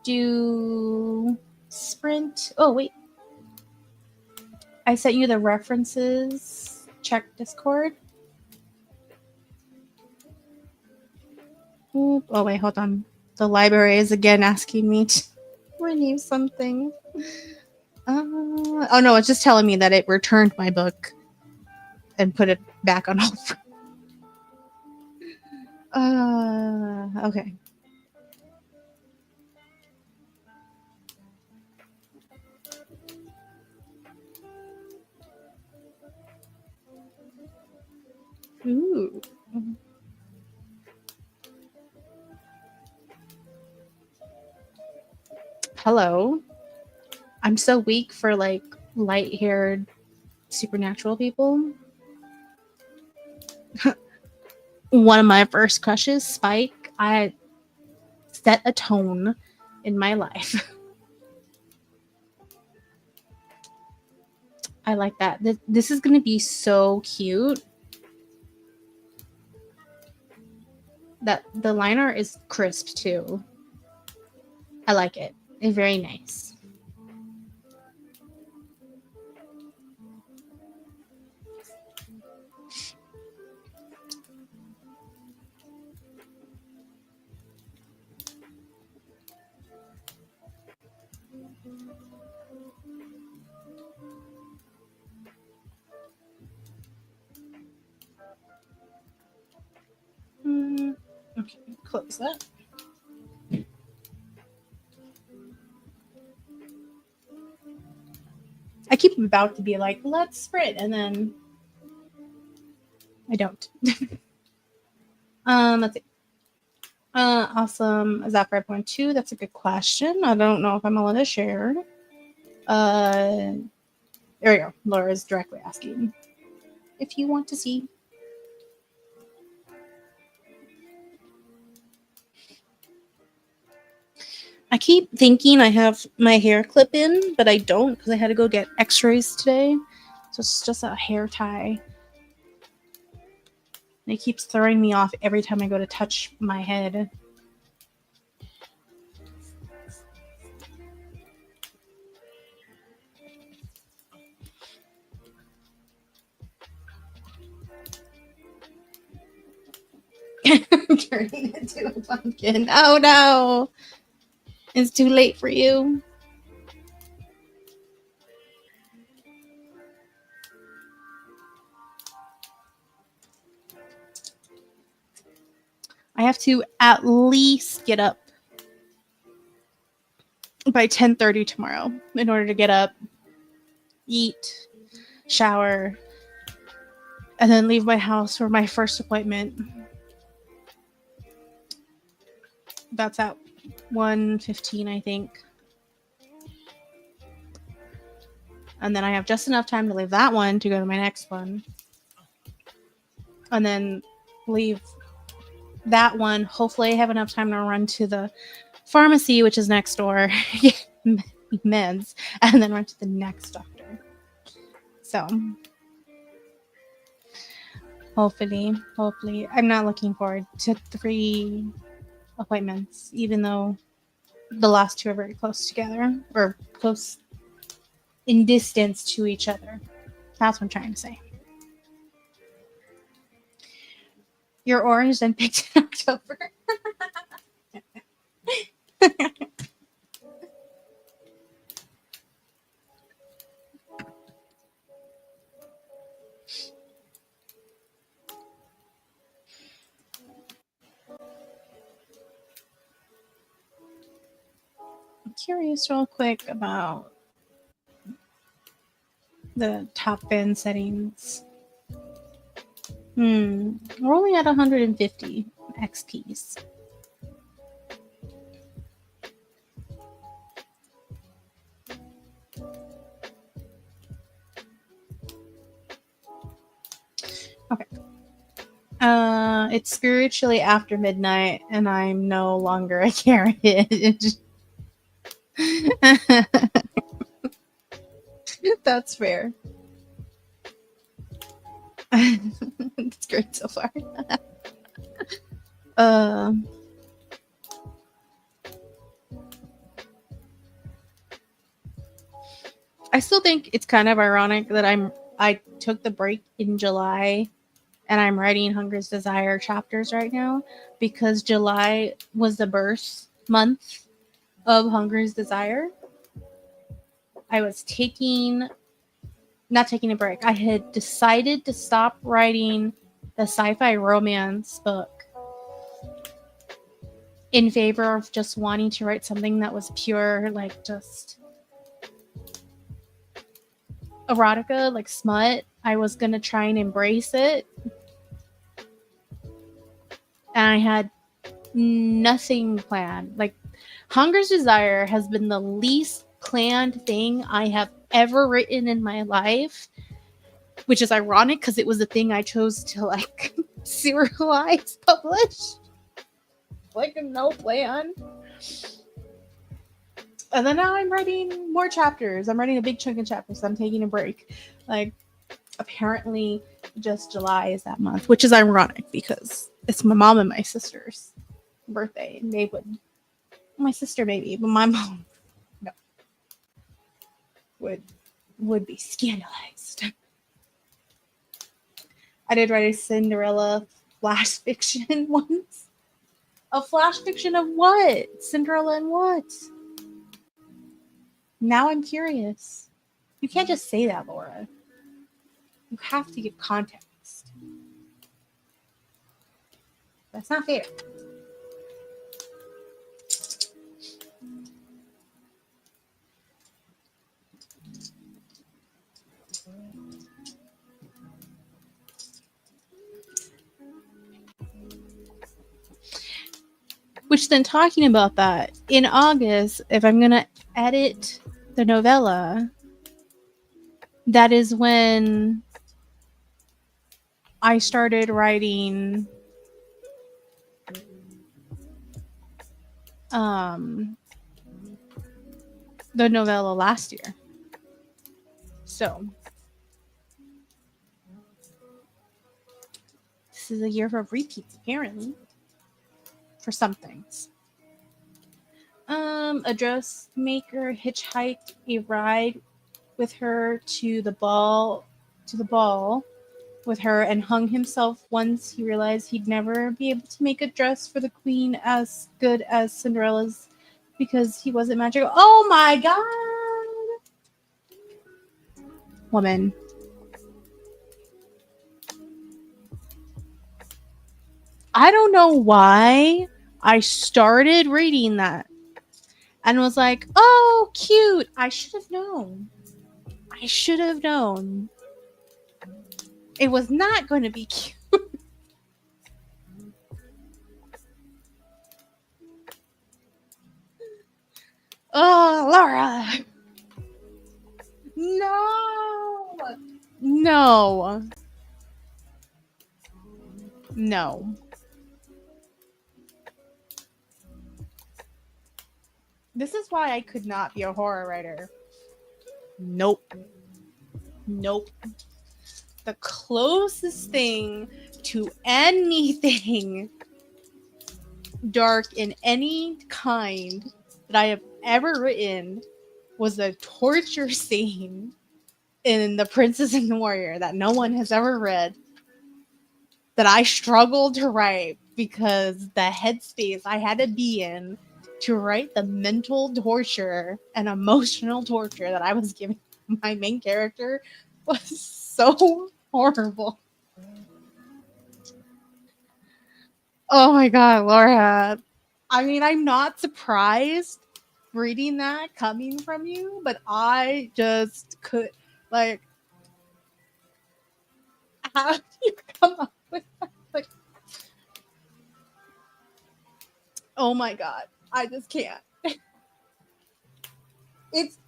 do sprint. Oh, wait. I sent you the references. Check Discord. Oh, wait, hold on. The library is again asking me to renew something. Oh, no, it's just telling me that it returned my book and put it back on hold. Okay. Ooh. Hello. I'm so weak for like light-haired supernatural people. One of my first crushes, Spike, I set a tone in my life. I like that. This is going to be so cute. That the line art is crisp too. I like it. It's very nice. Okay, close that. I keep about to be like, let's sprint, and then I don't. Let's see. Awesome. Is that 5.2? That's a good question. I don't know if I'm allowed to share. There we go. Laura's directly asking if you want to see. I keep thinking I have my hair clip in, but I don't because I had to go get x-rays today. So it's just a hair tie. And it keeps throwing me off every time I go to touch my head. Turning into a pumpkin. Oh no! It's too late for you. I have to at least get up by 10:30 tomorrow in order to get up, eat, shower, and then leave my house for my first appointment. That's at 1:15, I think. And then I have just enough time to leave that one to go to my next one. And then leave that one. Hopefully I have enough time to run to the pharmacy, which is next door, meds, and then run to the next doctor. So hopefully, I'm not looking forward to 3 appointments, even though the last 2 are very close together, or close in distance to each other. That's what I'm trying to say. Your orange then picked in October. I'm curious real quick about the top band settings. We're only at 150 XPs. Okay. It's spiritually after midnight, and I'm no longer a carrot. That's fair. It's great so far. I still think it's kind of ironic that I took the break in July and I'm writing Hunger's Desire chapters right now, because July was the birth month of Hunger's Desire. I was not taking a break. I had decided to stop writing the sci-fi romance book in favor of just wanting to write something that was pure, like just erotica, like smut. I was going to try and embrace it. And I had nothing planned. Like, Hunger's Desire has been the least planned thing I have ever written in my life, which is ironic because it was the thing I chose to like serialize, publish. Like, no plan. And then now I'm writing more chapters. I'm writing a big chunk of chapters. So I'm taking a break. Like, apparently just July is that month, which is ironic because it's my mom and my sister's birthday, and they would, my sister maybe, but my mom no, would be scandalized. I did write a Cinderella flash fiction once. A flash fiction of what? Cinderella and what? Now I'm curious. You can't just say that, Laura. You have to give context. That's not fair. Which then, talking about that, in August, if I'm going to edit the novella, that is when I started writing the novella last year. So this is a year of repeats, apparently, for some things. A dressmaker hitchhiked a ride with her to the ball with her and hung himself once he realized he'd never be able to make a dress for the queen as good as Cinderella's because he wasn't magical. Oh my god! Woman. I don't know why I started reading that and was like, oh, cute. I should have known. It was not going to be cute. Oh, Laura. No. No. No. This is why I could not be a horror writer. Nope. Nope. The closest thing to anything dark in any kind that I have ever written was a torture scene in The Princess and the Warrior that no one has ever read, that I struggled to write because the headspace I had to be in to write the mental torture and emotional torture that I was giving my main character was so horrible. Oh my god, Laura. I mean, I'm not surprised reading that coming from you, but I just could, like, how do you come up with that? Like, oh my god, I just can't. It's,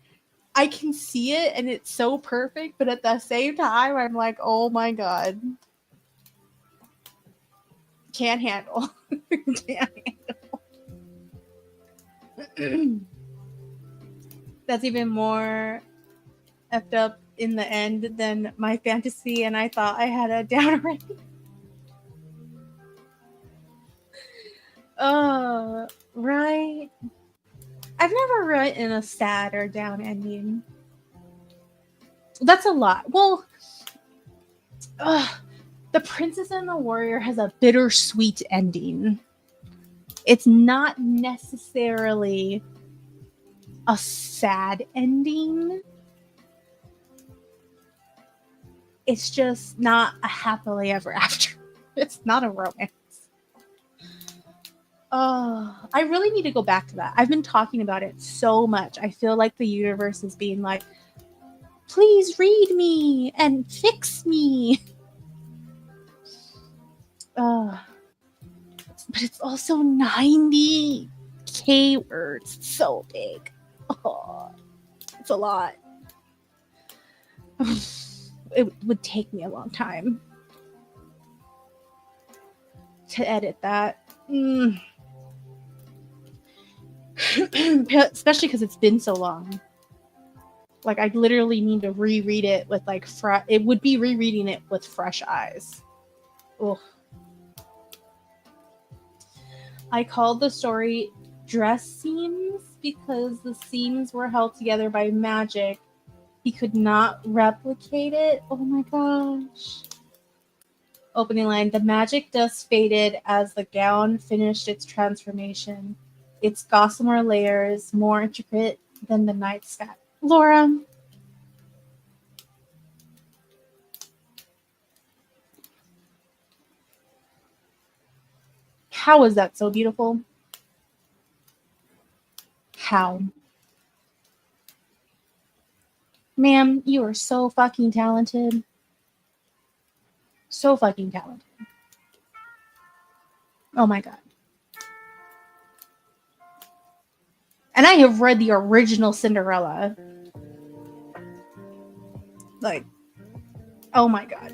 I can see it and it's so perfect, but at the same time, I'm like, oh my god, can't handle. Can't handle. That's even more effed up in the end than my fantasy, and I thought I had a down already. Right. I've never written a sad or down ending. That's a lot. Well, The Princess and the Warrior has a bittersweet ending. It's not necessarily a sad ending. It's just not a happily ever after. It's not a romance. I really need to go back to that. I've been talking about it so much. I feel like the universe is being like, please read me and fix me. But it's also 90K words. It's so big. Oh, it's a lot. It would take me a long time to edit that. Especially because it's been so long. Like, I literally need to reread it with like it would be rereading it with fresh eyes. Ugh. I called the story Dress Seams because the seams were held together by magic. He could not replicate it. Oh my gosh. Opening line, the magic dust faded as the gown finished its transformation. Its gossamer layers more intricate than the night sky. Laura. How is that so beautiful? How? Ma'am, you are so fucking talented. So fucking talented. Oh my god. And I have read the original Cinderella. Like, oh my god.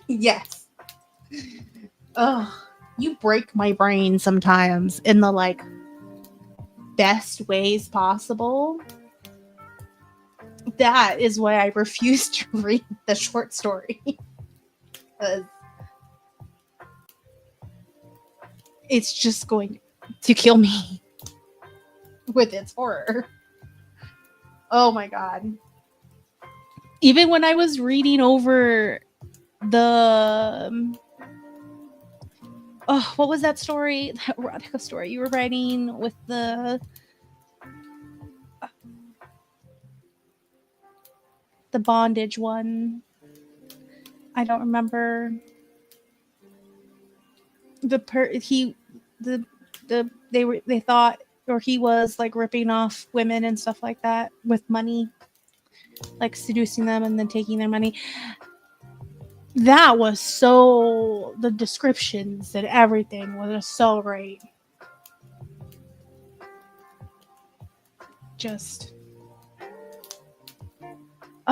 Yes. Ugh. You break my brain sometimes in the like best ways possible. That is why I refuse to read the short story. It's just going to kill me with its horror. Oh my god. Even when I was reading over the what was that story? That erotica story you were writing with the bondage one. I don't remember. They thought, or he was like ripping off women and stuff like that with money, like seducing them and then taking their money. That was so, the descriptions and everything was so great. Just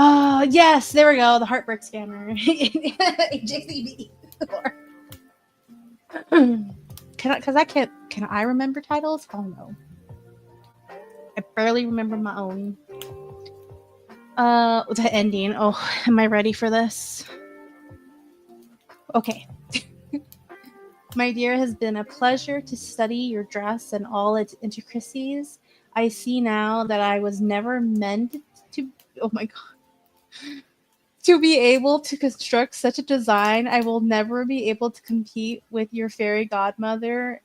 Oh, yes, there we go. The heartbreak scammer. JCB. Can I remember titles? Oh no. I barely remember my own. The ending. Oh, am I ready for this? Okay. My dear, it has been a pleasure to study your dress and all its intricacies. I see now that I was never meant to. Oh my god. To be able to construct such a design, I will never be able to compete with your fairy godmother.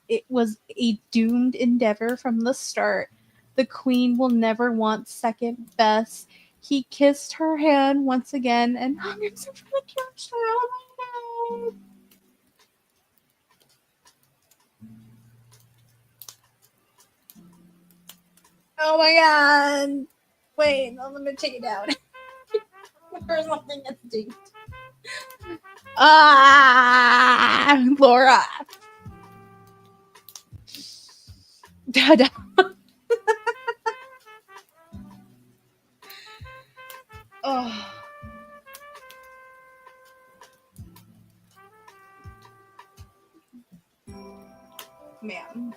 It was a doomed endeavor from the start. The queen will never want second best. He kissed her hand once again and hung himself from the couch. Oh my god. Oh my god. Wait, no, let me take it down. There's something that's duped. Ah, Laura. Dada. Oh. Ma'am.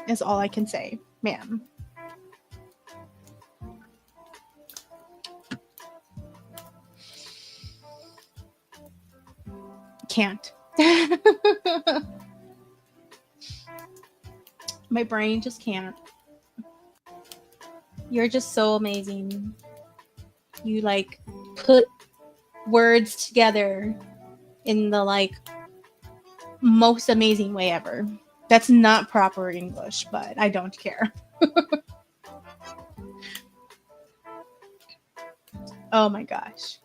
Is all I can say. Ma'am. Can't. My brain just can't. You're just so amazing. You like put words together in the like most amazing way ever. That's not proper English, but I don't care. Oh my gosh.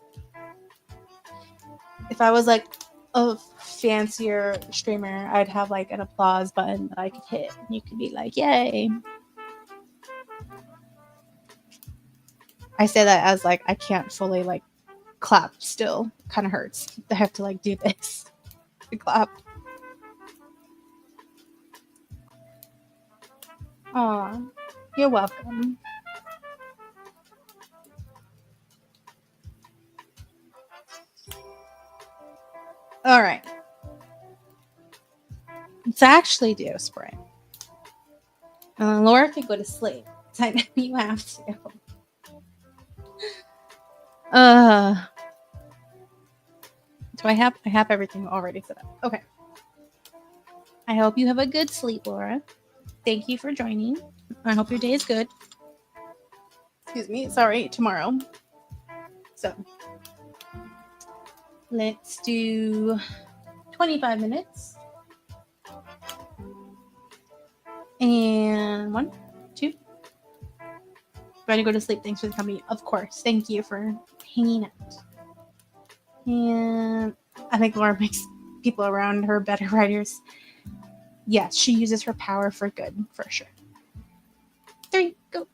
If I was like a fancier streamer, I'd have like an applause button that I could hit and you could be like, yay. I say that as like I can't fully like clap still. Kind of hurts. I have to like do this to clap. Aw, you're welcome. All right. Let's actually do a spray. Laura could go to sleep. I know you have to. Do I have everything already set up? Okay. I hope you have a good sleep, Laura. Thank you for joining. I hope your day is good. Excuse me. Sorry, tomorrow. So let's do 25 minutes. And 1, 2. Ready to go to sleep. Thanks for the company. Of course. Thank you for hanging out. And I think Laura makes people around her better writers. Yes, she uses her power for good, for sure. 3, go.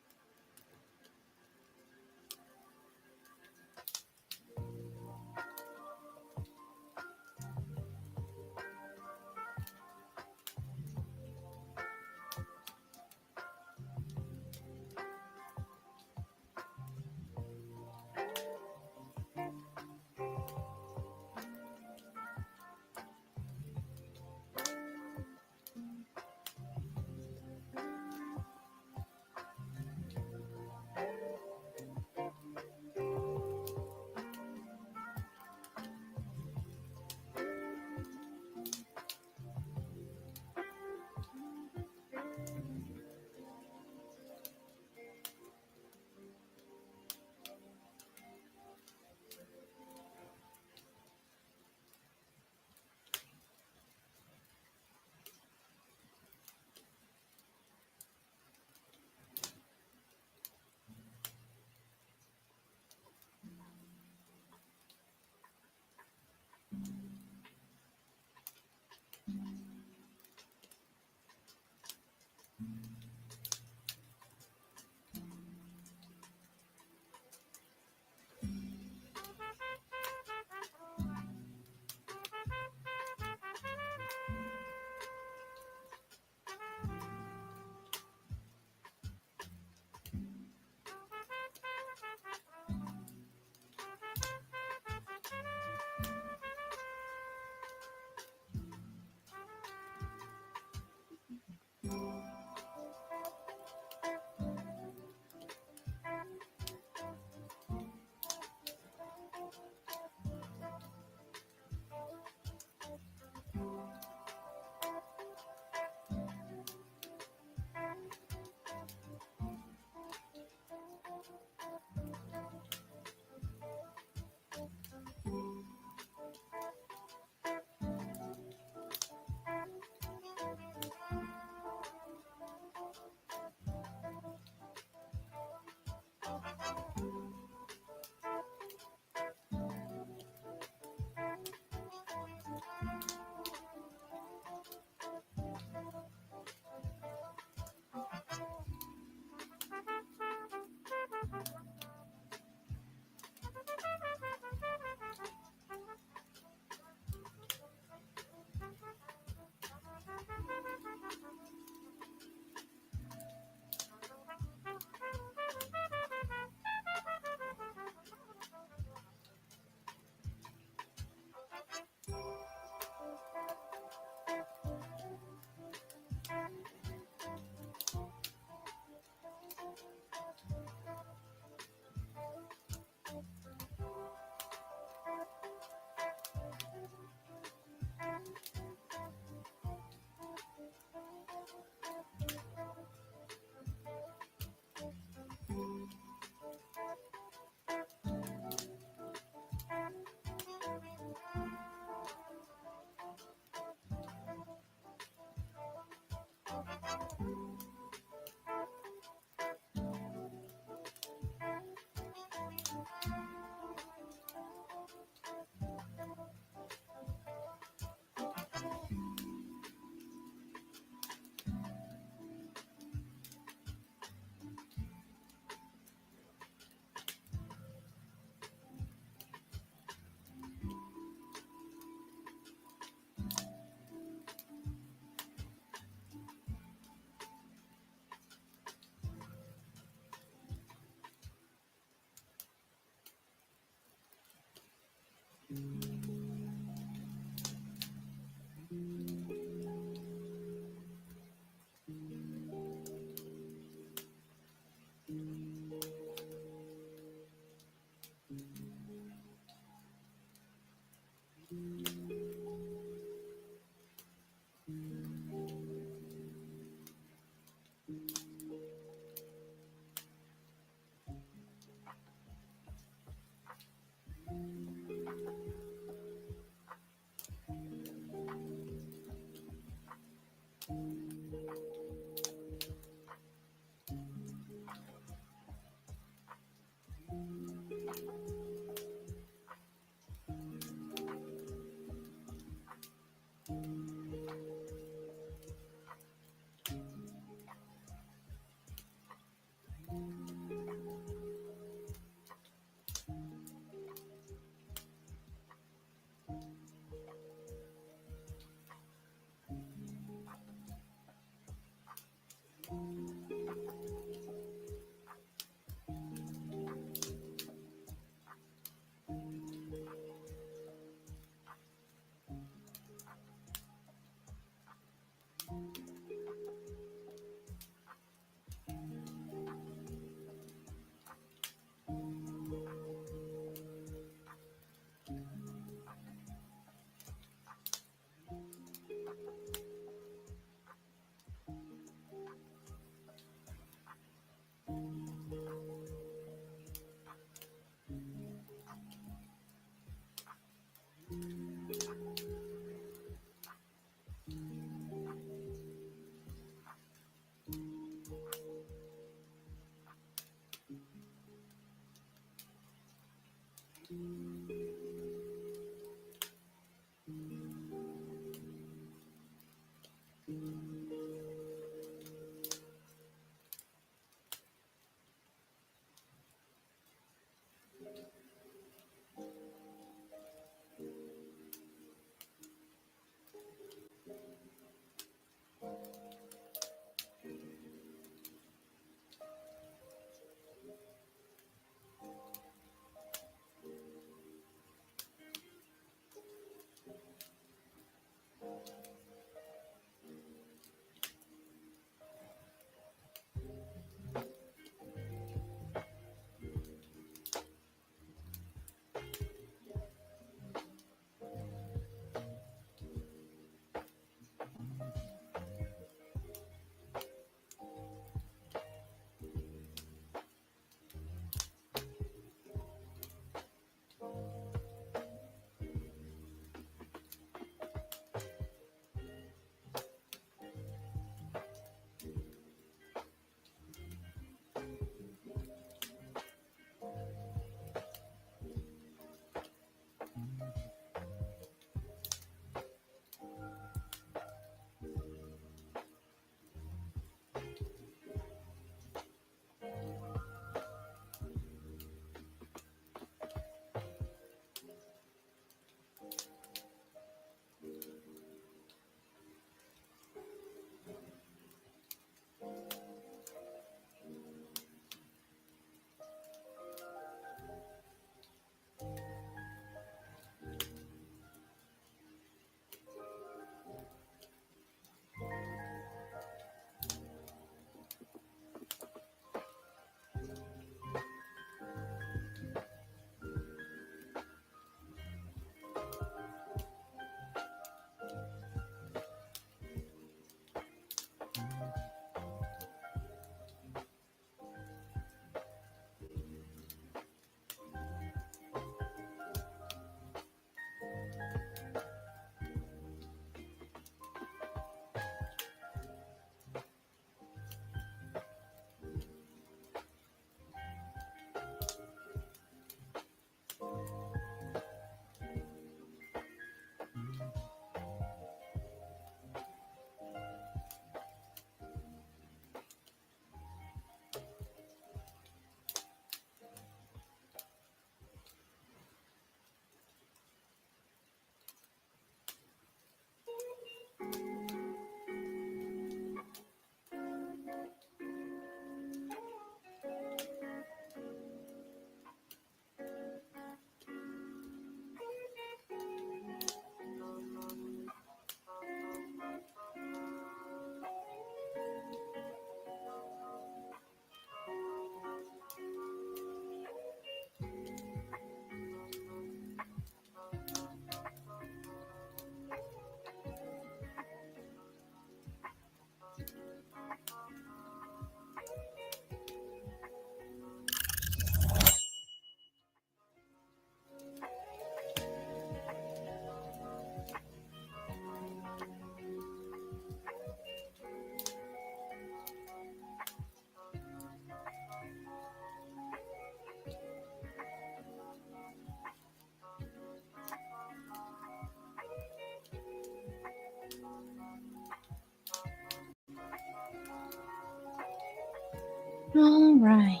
All right.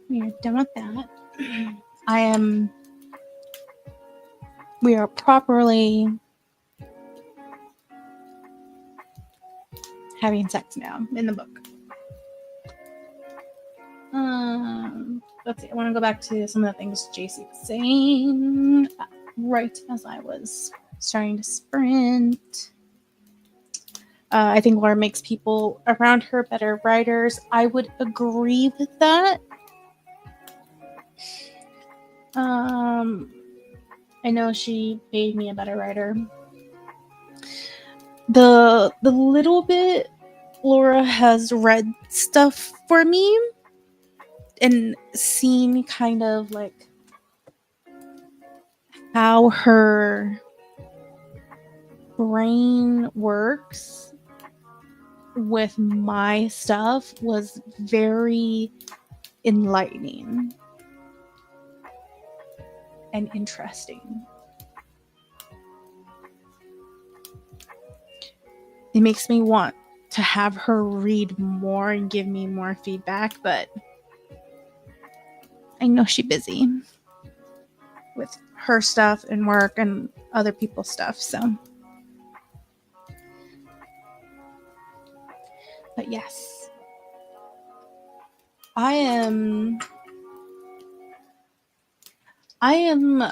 We are done with that. We are properly having sex now in the book. Let's see. I want to go back to some of the things JC was saying right as I was starting to sprint. I think Laura makes people around her better writers. I would agree with that. I know she made me a better writer. The little bit Laura has read stuff for me and seen kind of like how her brain works with my stuff was very enlightening and interesting. It makes me want to have her read more and give me more feedback, but I know she's busy with her stuff and work and other people's stuff, so. But yes, I am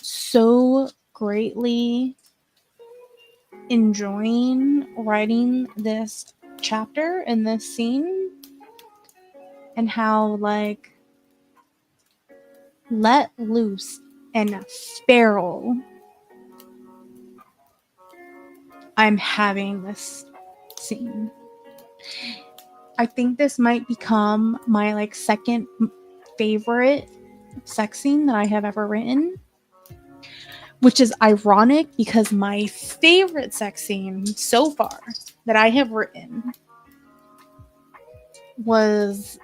so greatly enjoying writing this chapter and this scene, and how like let loose and feral I'm having this scene. I think this might become my like second favorite sex scene that I have ever written, which is ironic because my favorite sex scene so far that I have written was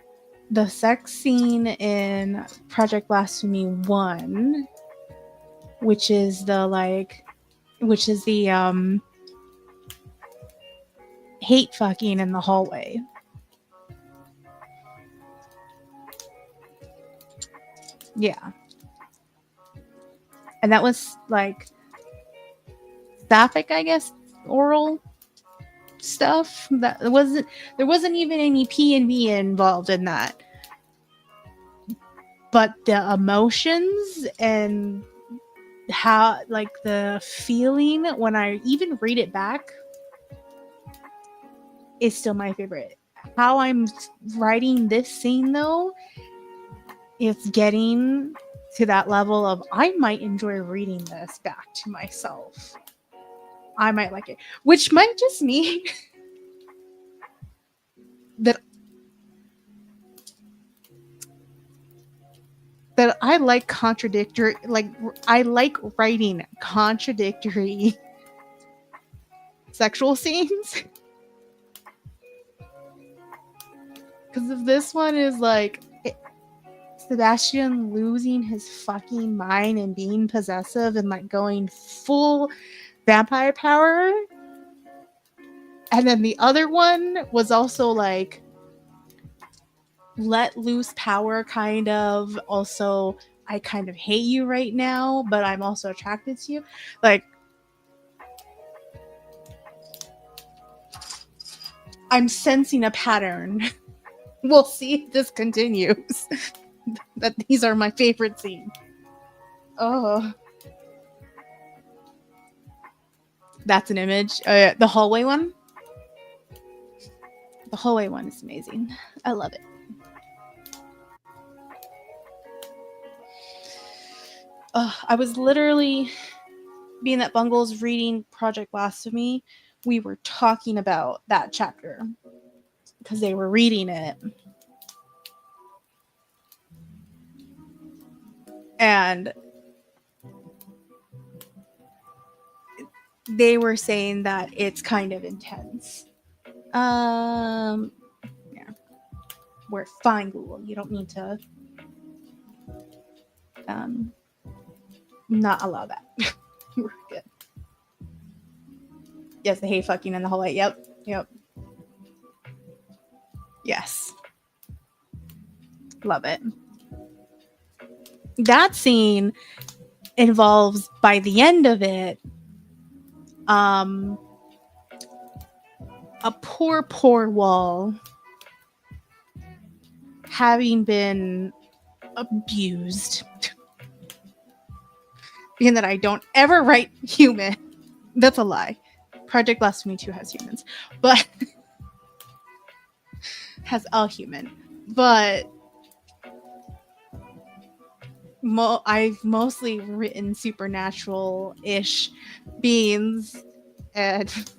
the sex scene in Project Blasphemy 1, which is the hate fucking in the hallway. Yeah. And that was like sapphic, I guess, oral stuff. There wasn't even any P&V involved in that. But the emotions and how like the feeling when I even read it back is still my favorite. How I'm writing this scene though, it's getting to that level of I might enjoy reading this back to myself. I might like it, which might just mean that I like contradictory, like I like writing contradictory sexual scenes. Because if this one is like Sebastian losing his fucking mind and being possessive and like going full vampire power, and then the other one was also like let loose power, kind of also I kind of hate you right now, but I'm also attracted to you. Like I'm sensing a pattern. We'll see if this continues. That these are my favorite scenes. Oh, that's an image. The hallway one. The hallway one is amazing. I love it. I was literally being that Bungles reading Project Blasphemy. We were talking about that chapter because they were reading it. And they were saying that it's kind of intense. Yeah. We're fine, Google. You don't need to not allow that. We're good. Yes, the hate fucking in the hallway. Yep. Yes. Love it. That scene involves, by the end of it, a poor wall having been abused. Being that I don't ever write human. That's a lie. Project Blasphemy 2 has humans, but has a human. But I've mostly written supernatural-ish beings, and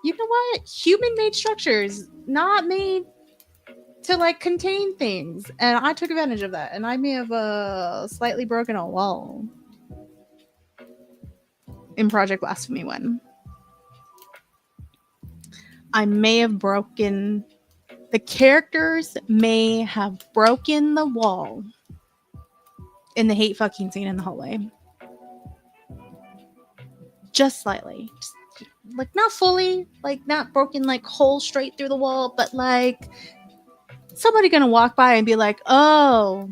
you know what? Human-made structures, not made to like contain things, and I took advantage of that, and I may have slightly broken a wall in Project Blasphemy 1. I may have broken, the characters may have broken the wall in the hate fucking scene in the hallway. Just slightly. Just, like, not fully, like, not broken, like, hole straight through the wall, but, like, somebody gonna walk by and be like, oh,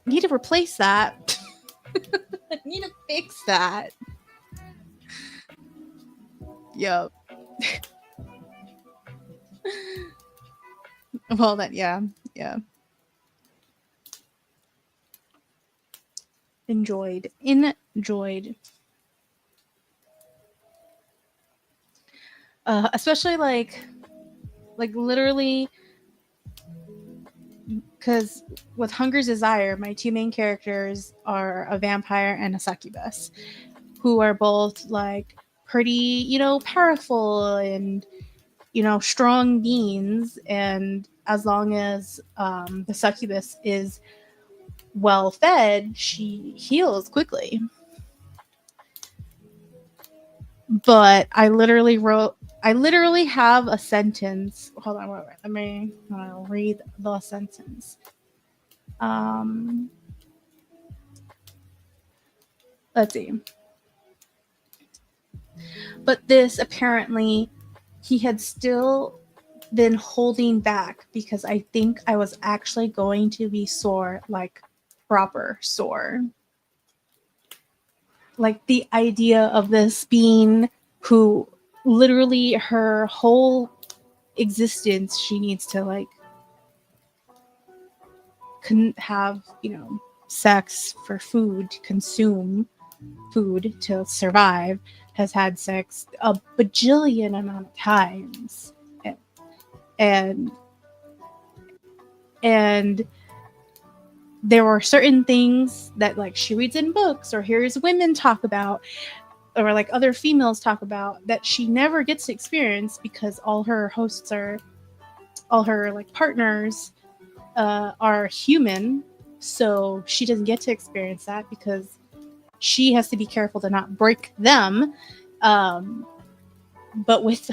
need to replace that. Need to fix that. Yup. Well, that, yeah. Enjoyed. Especially like literally, because with Hunger's Desire, my two main characters are a vampire and a succubus, who are both like pretty, powerful and, strong beings. And as long as the succubus is well fed, she heals quickly. But I literally have a sentence. Hold on, wait. Let me read the sentence. Let's see. But this, apparently, he had still been holding back because I think I was actually going to be sore, like proper sore. Like the idea of this being who literally her whole existence, she needs to like have, sex for food, consume food to survive, has had sex a bajillion amount of times. And there were certain things that like she reads in books or hears women talk about or like other females talk about that she never gets to experience because all her like partners are human, so she doesn't get to experience that because she has to be careful to not break them. But with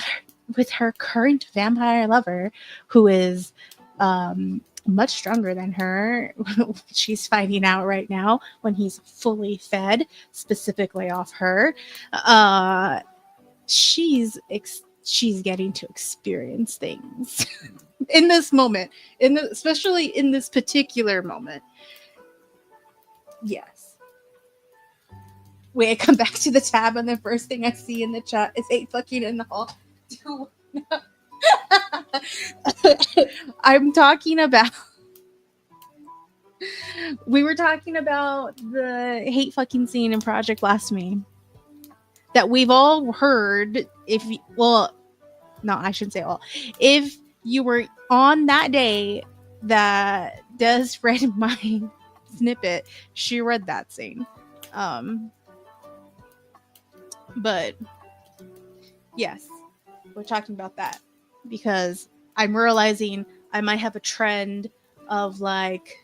her current vampire lover, who is much stronger than her, she's finding out right now when he's fully fed, specifically off her, she's getting to experience things in this moment, especially in this particular moment. Yes. Wait, I come back to the tab and the first thing I see in the chat is hate fucking in the hall. I'm talking about, we were talking about the hate fucking scene in Project Blasphemy that we've all heard. I shouldn't say all. If you were on that day that Des read my snippet, she read that scene. But yes, we're talking about that because I'm realizing I might have a trend of like,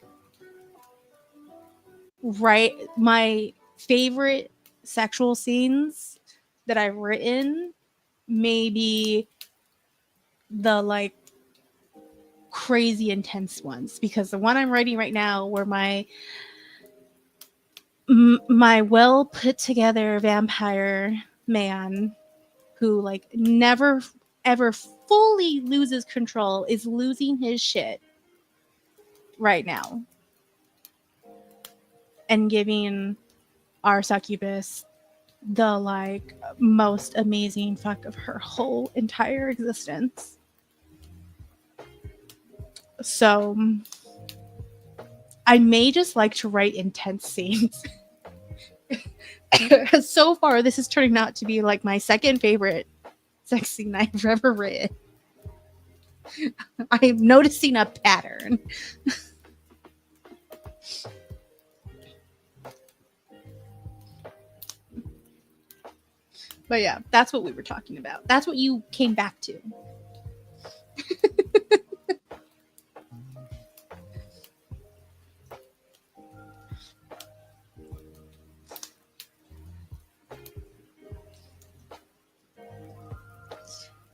my favorite sexual scenes that I've written, maybe the like crazy intense ones, because the one I'm writing right now where my well put together vampire man who like never ever fully loses control is losing his shit right now and giving our succubus the like most amazing fuck of her whole entire existence. So I may just like to write intense scenes. So far, this is turning out to be like my second favorite sex scene I've ever written. I'm noticing a pattern. But yeah, that's what we were talking about. That's what you came back to.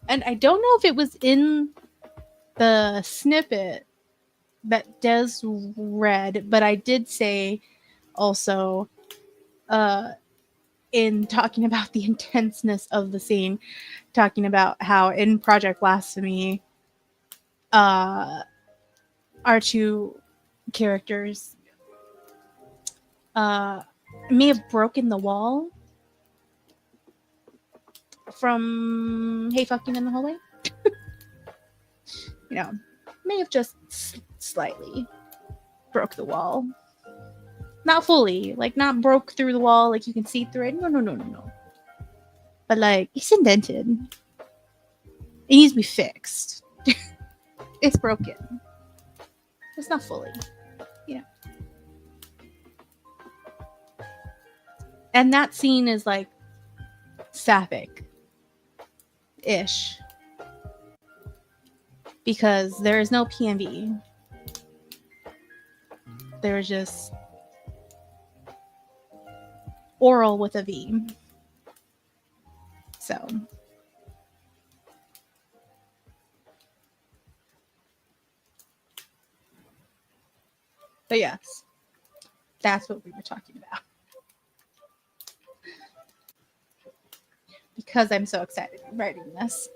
And I don't know if it was in the snippet that Des read, but I did say also in talking about the intenseness of the scene, talking about how in Project Blasphemy, our two characters may have broken the wall from Hey Fucking in the Hallway. You know, may have just slightly broke the wall. Not fully, like not broke through the wall, like you can see through it. No. But like it's indented. It needs to be fixed. It's broken. It's not fully. Yeah. And that scene is like sapphic-ish. Because there is no PMV. There's just oral with a V. So. But yes, that's what we were talking about. Because I'm so excited writing this.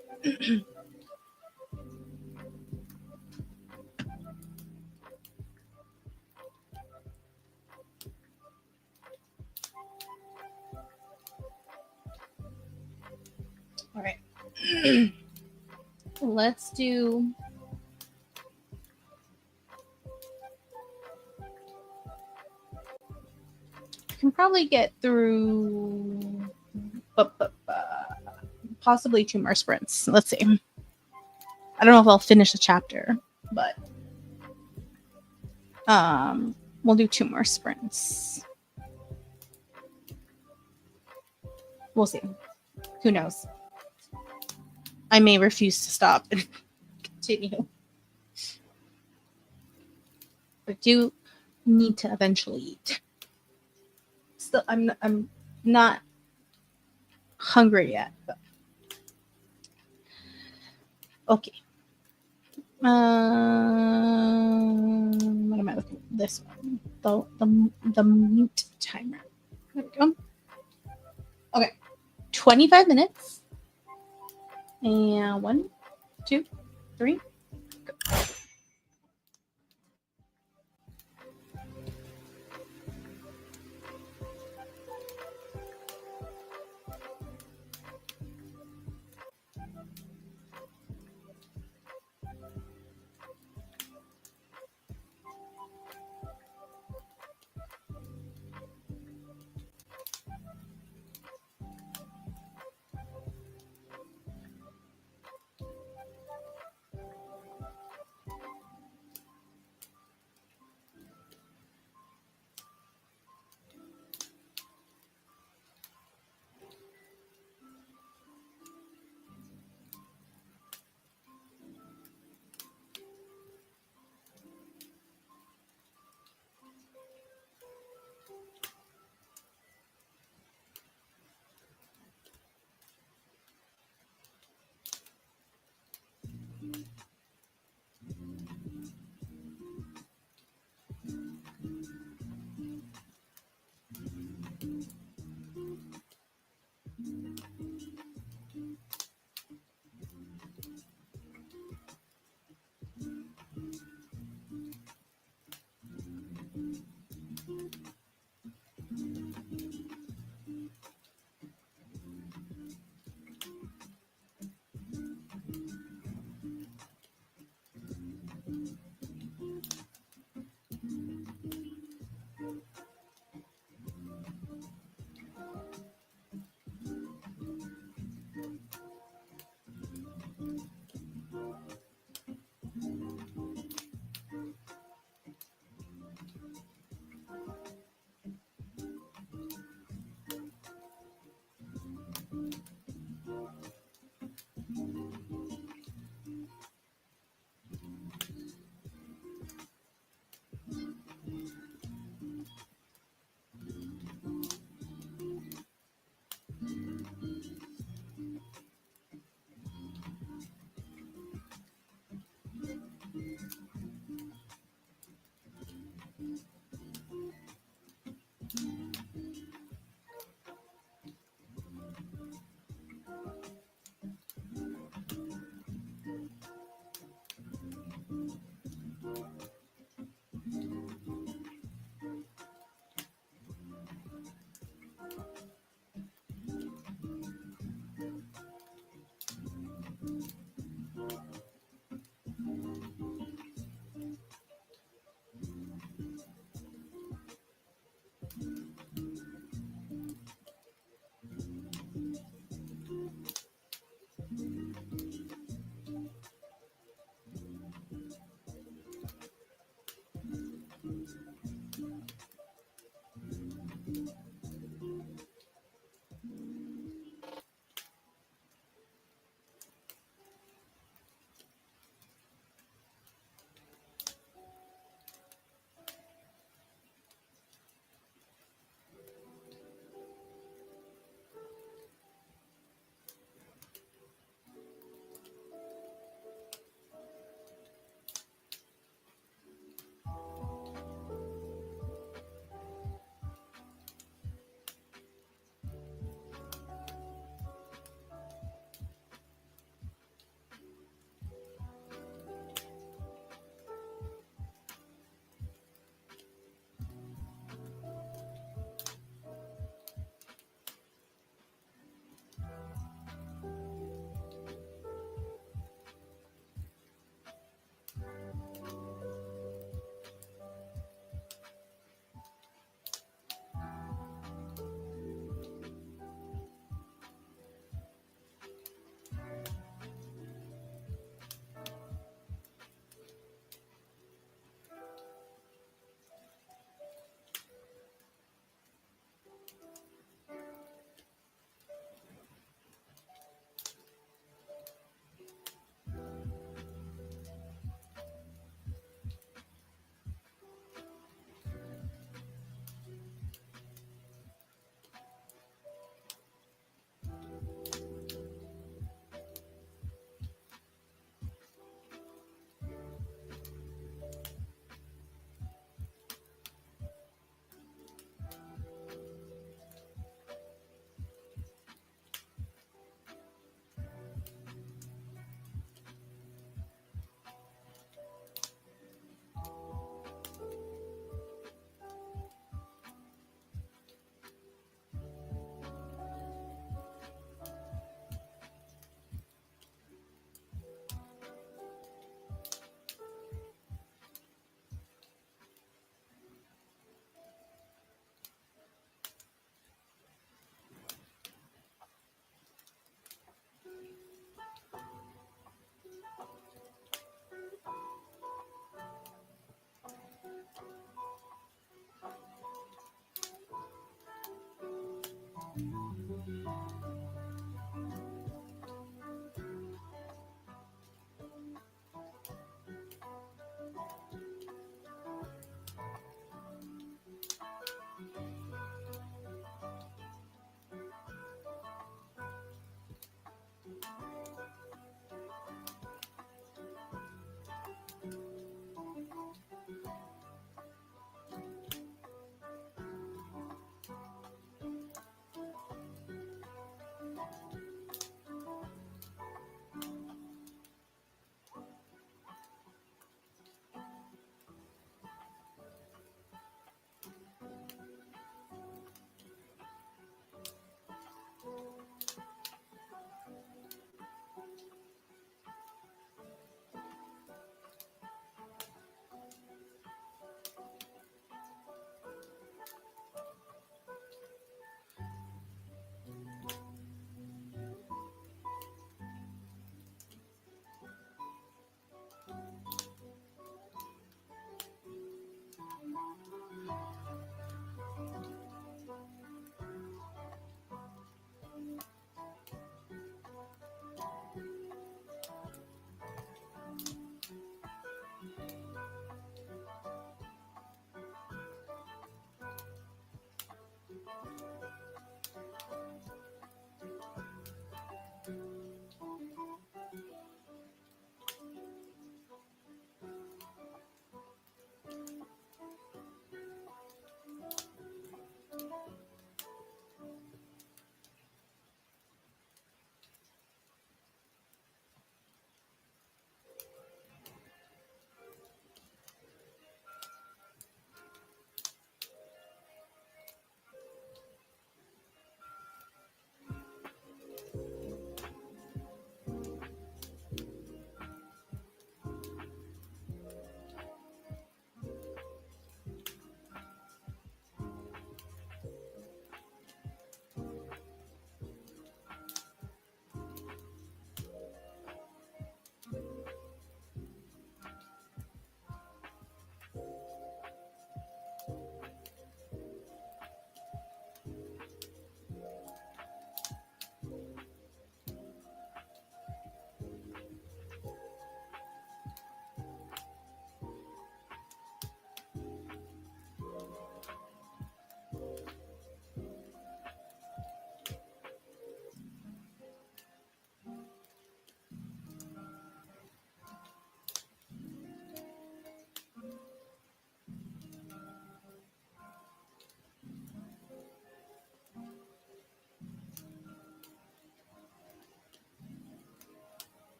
All right. Let's do I can probably get through possibly 2 more sprints. Let's see. I don't know if I'll finish the chapter, but we'll do 2 more sprints. We'll see. Who knows? I may refuse to stop and continue. But do need to eventually eat. Still, I'm not hungry yet. But. Okay. What am I looking at? This one. The mute timer. There we go. Okay. 25 minutes. And 1, 2, 3, go.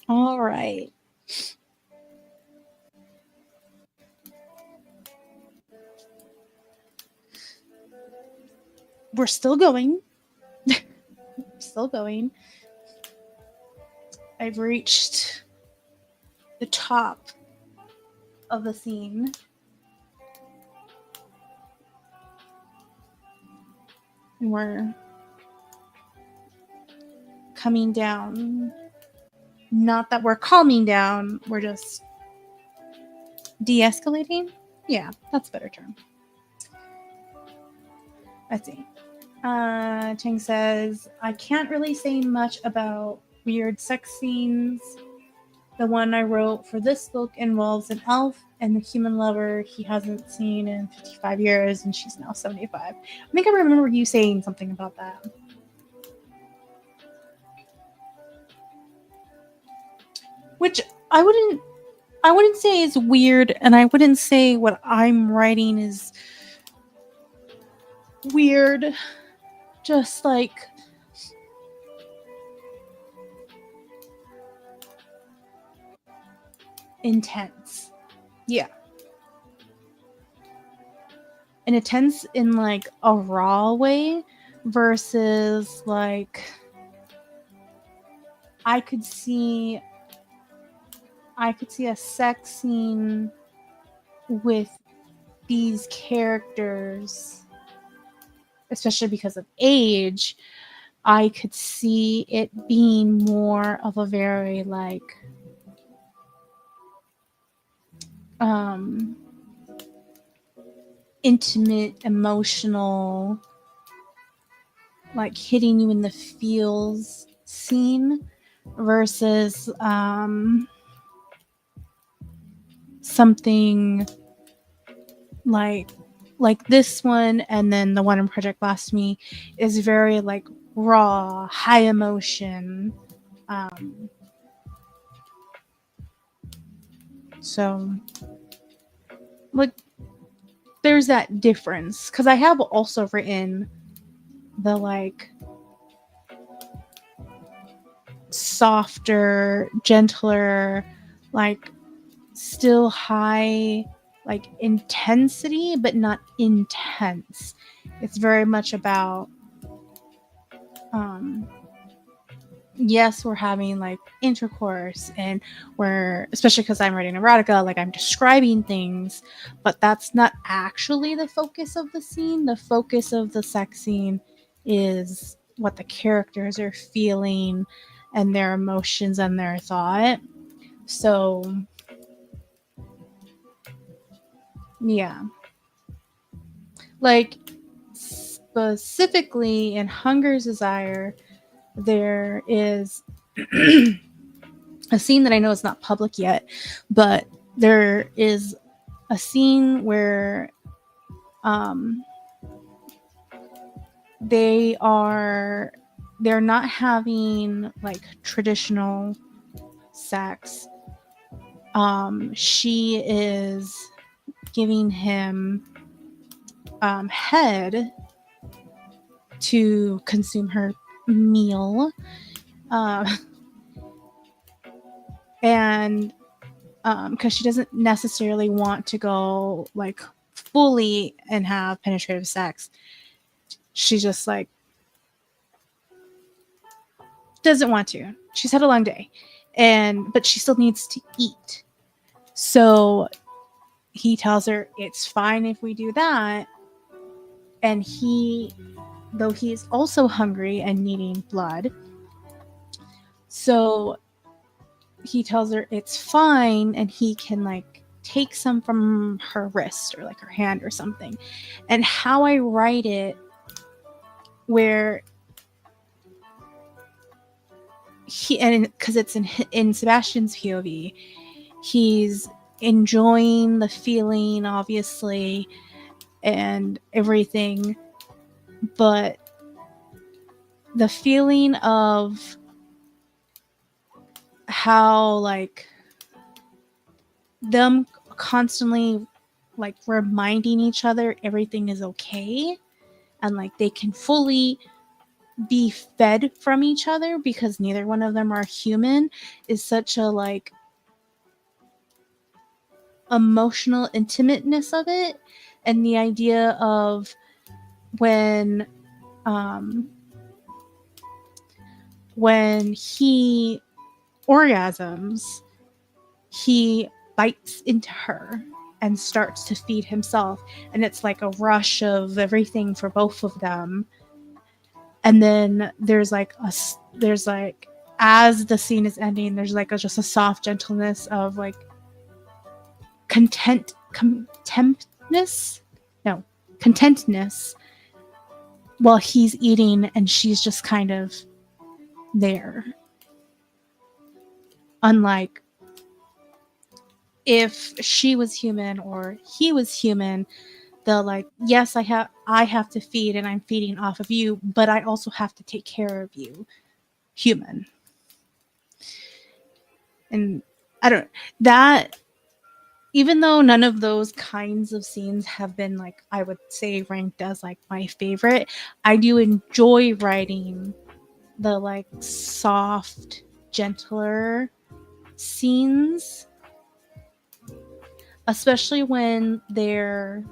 All right. We're still going. Still going. I've reached the top of the scene. And we're coming down. Not that we're calming down, we're just de-escalating. Yeah, that's a better term. Let's see. Chang says, I can't really say much about weird sex scenes. The one I wrote for this book involves an elf and the human lover he hasn't seen in 55 years, and she's now 75. I think I remember you saying something about that. Which I wouldn't say is weird, and I wouldn't say what I'm writing is weird. Just like intense. Yeah. And intense in like a raw way versus like I could see a sex scene with these characters, especially because of age. I could see it being more of a very like intimate, emotional, like hitting you in the feels scene versus something like this one, and then the one in Project Blasphemy is very like raw, high emotion. So like there's that difference, because I have also written the like softer, gentler, like still high like intensity but not intense. It's very much about yes, we're having like intercourse, and we're, especially because I'm writing erotica, like I'm describing things, but that's not actually the focus of the scene. The focus of the sex scene is what the characters are feeling and their emotions and their thought. So yeah, like specifically in Hunger's Desire, there is a scene that I know is not public yet, but there is a scene where they're not having like traditional sex. She is giving him head to consume her meal, and because she doesn't necessarily want to go like fully and have penetrative sex. She just like doesn't want to. She's had a long day, but she still needs to eat. So he tells her it's fine if we do that. And though he is also hungry and needing blood, so he tells her it's fine, and he can like take some from her wrist or like her hand or something. And how I write it, where and because it's in Sebastian's POV, he's enjoying the feeling, obviously, and everything, but the feeling of how like them constantly like reminding each other everything is okay, and like they can fully be fed from each other because neither one of them are human is such a like emotional intimateness of it, and the idea of um when he orgasms, he bites into her and starts to feed himself, and it's like a rush of everything for both of them. And then there's like as the scene is ending, there's like just a soft gentleness of like contentness while he's eating, and she's just kind of there. Unlike if she was human or he was human, they'll like, yes, I have to feed and I'm feeding off of you, but I also have to take care of you, human. And I don't that even though none of those kinds of scenes have been like, I would say, ranked as like my favorite, I do enjoy writing the like soft, gentler scenes, especially when they're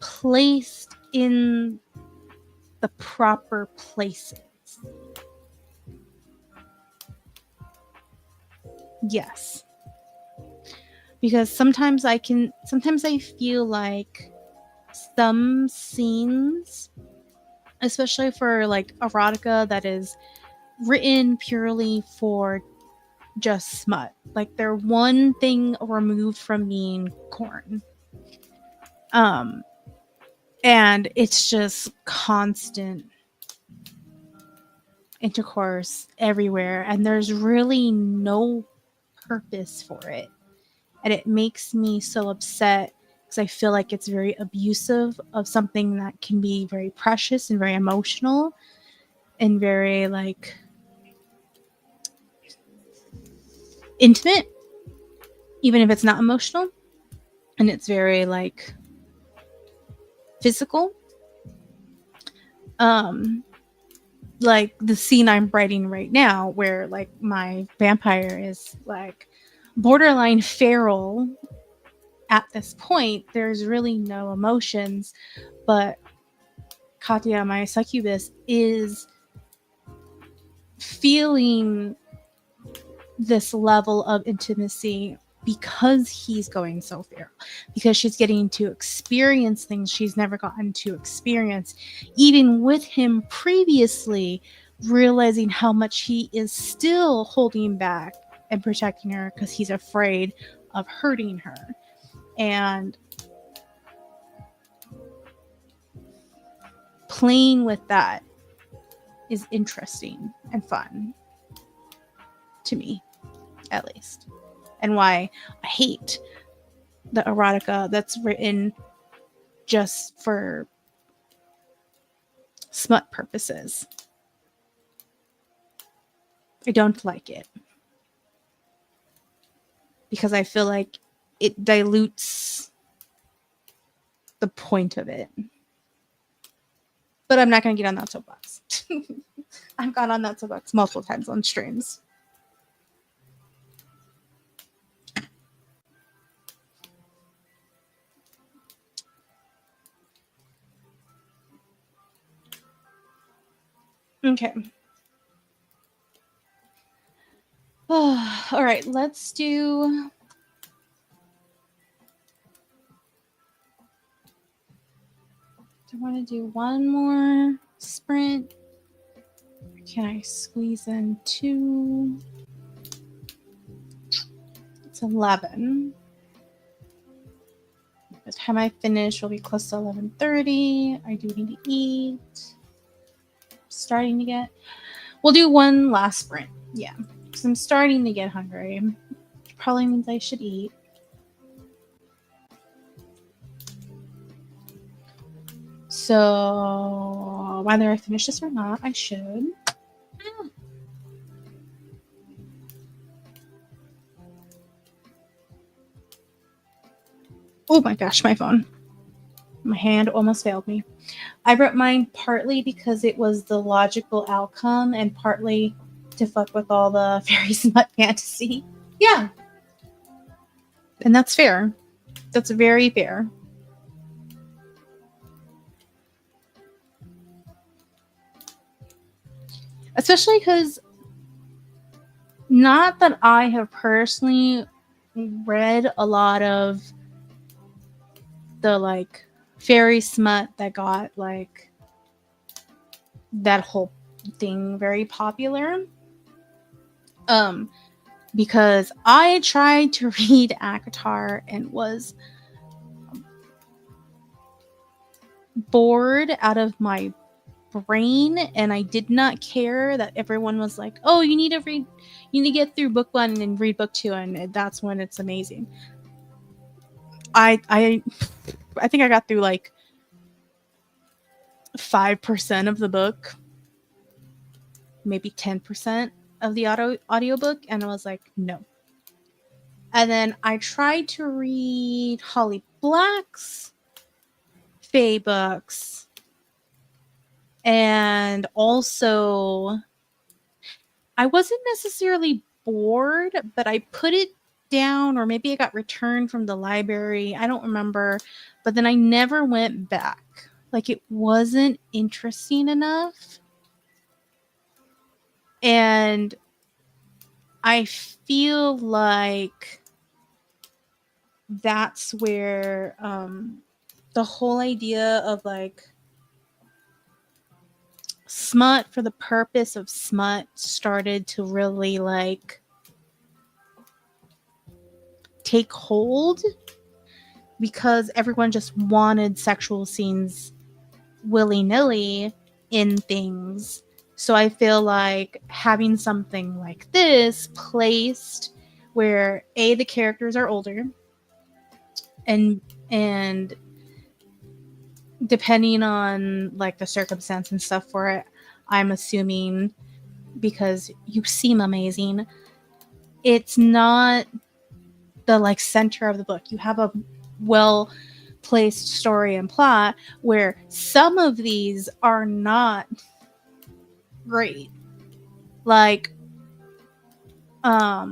placed in the proper places. Yes. Because sometimes I feel like some scenes, especially for like erotica that is written purely for just smut, like they're one thing removed from being corn. And it's just constant intercourse everywhere, and there's really no purpose for it. And it makes me so upset because I feel like it's very abusive of something that can be very precious and very emotional and very like intimate, even if it's not emotional, and it's very like physical. Like the scene I'm writing right now where like my vampire is like borderline feral. At this point, there's really no emotions, but Katya, my succubus, is feeling this level of intimacy because he's going so feral, because she's getting to experience things she's never gotten to experience, even with him previously realizing how much he is still holding back and protecting her because he's afraid of hurting her. And playing with that is interesting and fun to me, at least. And why I hate the erotica that's written just for smut purposes. I don't like it because I feel like it dilutes the point of it. But I'm not going to get on that soapbox. I've got on that soapbox multiple times on streams. Okay. All right, let's do... I want to do one more sprint. Can I squeeze in 2? It's 11. By the time I finish, we'll be close to 11:30. I do need to eat. Starting to get... We'll do one last sprint. Yeah, because I'm starting to get hungry. Which probably means I should eat. So whether I finish this or not, I should. Oh my gosh, my phone. My hand almost failed me. I wrote mine partly because it was the logical outcome and partly to fuck with all the fairy smut fantasy. Yeah. And that's fair. That's very fair. Especially because not that I have personally read a lot of the like fairy smut that got like that whole thing very popular. Because I tried to read ACOTAR and was bored out of my brain, and I did not care that everyone was like, "Oh, you need to get through book 1 and read book 2, and that's when it's amazing." I think I got through like 5% of the book, maybe 10% of the audiobook, and I was like, no. And then I tried to read Holly Black's Fae books, and also I wasn't necessarily bored, but I put it down, or maybe it got returned from the library. I don't remember. But then I never went back. Like, it wasn't interesting enough. And I feel like that's where the whole idea of like smut for the purpose of smut started to really like take hold, because everyone just wanted sexual scenes willy-nilly in things. So I feel like having something like this placed where the characters are older, and depending on like the circumstance and stuff for it, I'm assuming, because you seem amazing, it's not the like center of the book. You have a well placed story and plot where some of these are not great. Like I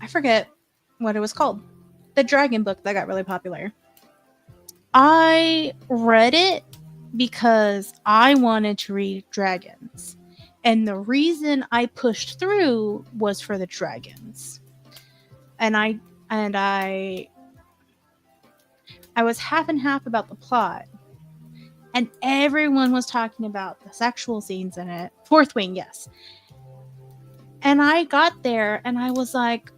forget what it was called. The dragon book that got really popular. I read it because I wanted to read dragons. And the reason I pushed through was for the dragons. And I was half and half about the plot. And everyone was talking about the sexual scenes in it. Fourth Wing, yes. And I got there and I was like,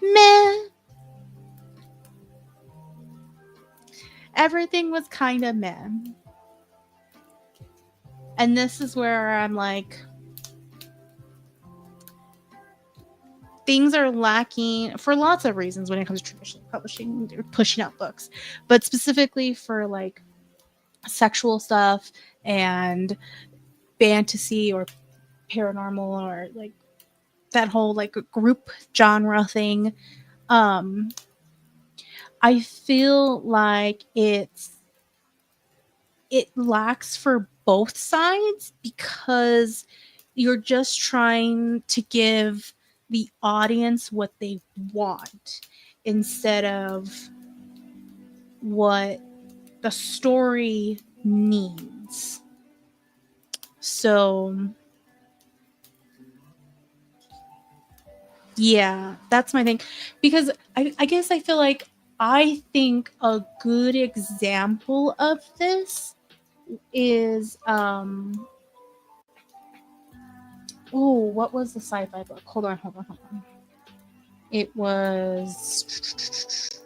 meh. Everything was kind of meh. And this is where I'm like, things are lacking for lots of reasons when it comes to traditional publishing or pushing out books, but specifically for like sexual stuff and fantasy or paranormal or like that whole like group genre thing. I feel like it lacks for both sides, because you're just trying to give the audience what they want instead of what the story needs. So yeah, that's my thing. Because I guess I feel like I think a good example of this is what was the sci-fi book? Hold on. It was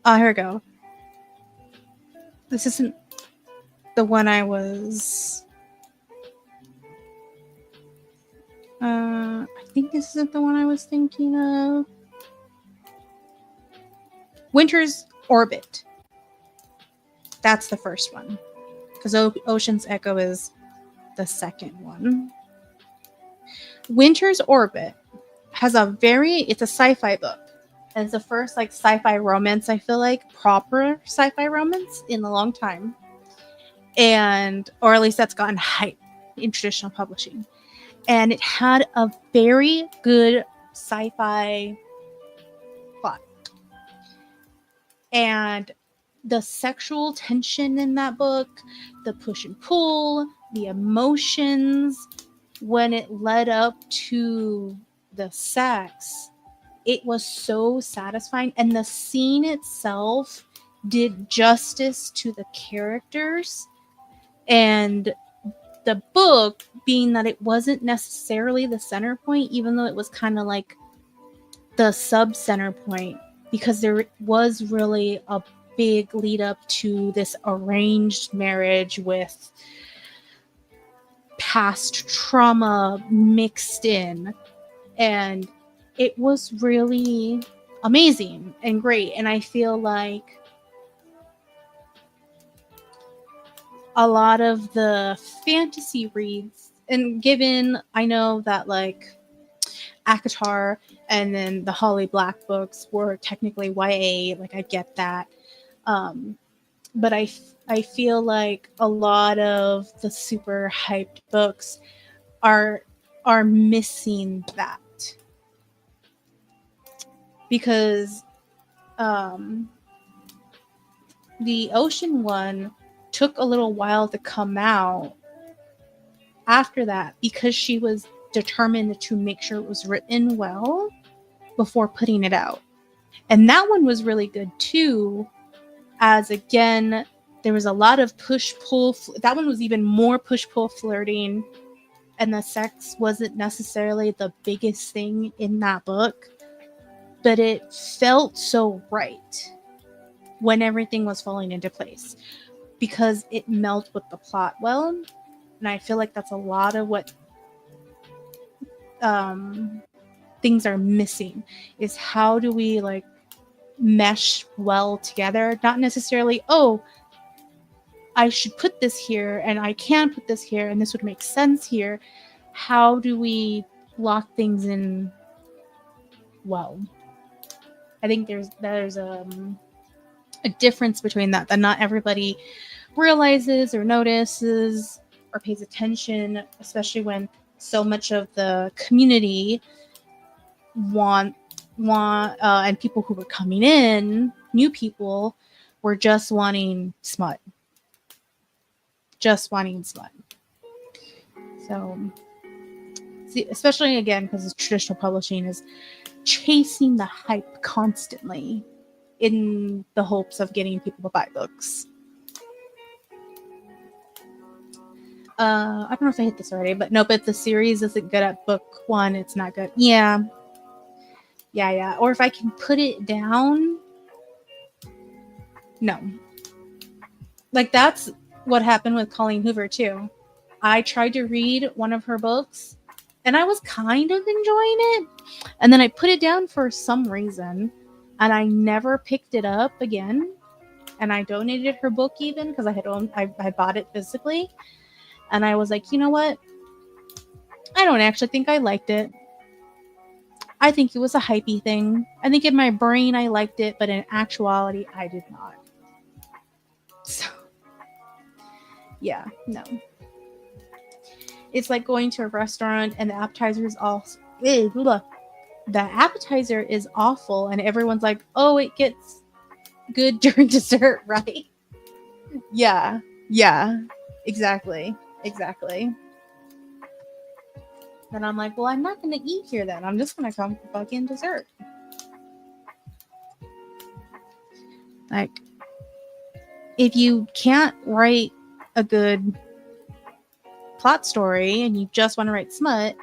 here we go. This isn't the one I was I think this isn't the one I was thinking of. Winter's Orbit. That's the first one. Because Ocean's Echo is the second one. Winter's Orbit has it's a sci-fi book. And it's the first like sci-fi romance, I feel like, proper sci-fi romance in a long time. Or at least that's gotten hype in traditional publishing. And it had a very good sci-fi plot. And the sexual tension in that book, the push and pull, the emotions, when it led up to the sex, it was so satisfying. And the scene itself did justice to the characters. And the book, being that it wasn't necessarily the center point, even though it was kind of like the sub-center point, because there was really a big lead up to this arranged marriage with past trauma mixed in. And it was really amazing and great. And I feel like a lot of the fantasy reads, and given I know that like ACOTAR and then the Holly Black books were technically YA, like I get that. But I feel like a lot of the super hyped books are missing that. Because the Ocean one took a little while to come out after that, because she was determined to make sure it was written well before putting it out. And that one was really good too, as again, there was a lot of push-pull. That one was even more push-pull flirting, and the sex wasn't necessarily the biggest thing in that book, but it felt so right when everything was falling into place, because it melded with the plot well. And I feel like that's a lot of what things are missing, is how do we like mesh well together? Not necessarily, oh, I should put this here and I can put this here and this would make sense here. How do we lock things in well? I think there's a difference between that not everybody realizes or notices or pays attention, especially when so much of the community and people who were coming in, new people, were just wanting smut. So, see, especially again, because traditional publishing is chasing the hype constantly in the hopes of getting people to buy books. I don't know if I hit this already, but no, but if the series isn't good at book 1, it's not good. Yeah. Or if I can put it down, no. Like, that's what happened with Colleen Hoover too. I tried to read one of her books and I was kind of enjoying it, and then I put it down for some reason and I never picked it up again. And I donated her book even, because I bought it physically, and I was like, you know what? I don't actually think I liked it. I think it was a hypey thing. I think in my brain I liked it, but in actuality I did not. So, yeah, no. It's like going to a restaurant and the appetizer is the appetizer is awful, and everyone's like, oh, it gets good during dessert, right? Yeah, exactly. Then I'm like, well, I'm not going to eat here then. I'm just going to come for fucking dessert. Like, if you can't write a good plot story and you just want to write smut,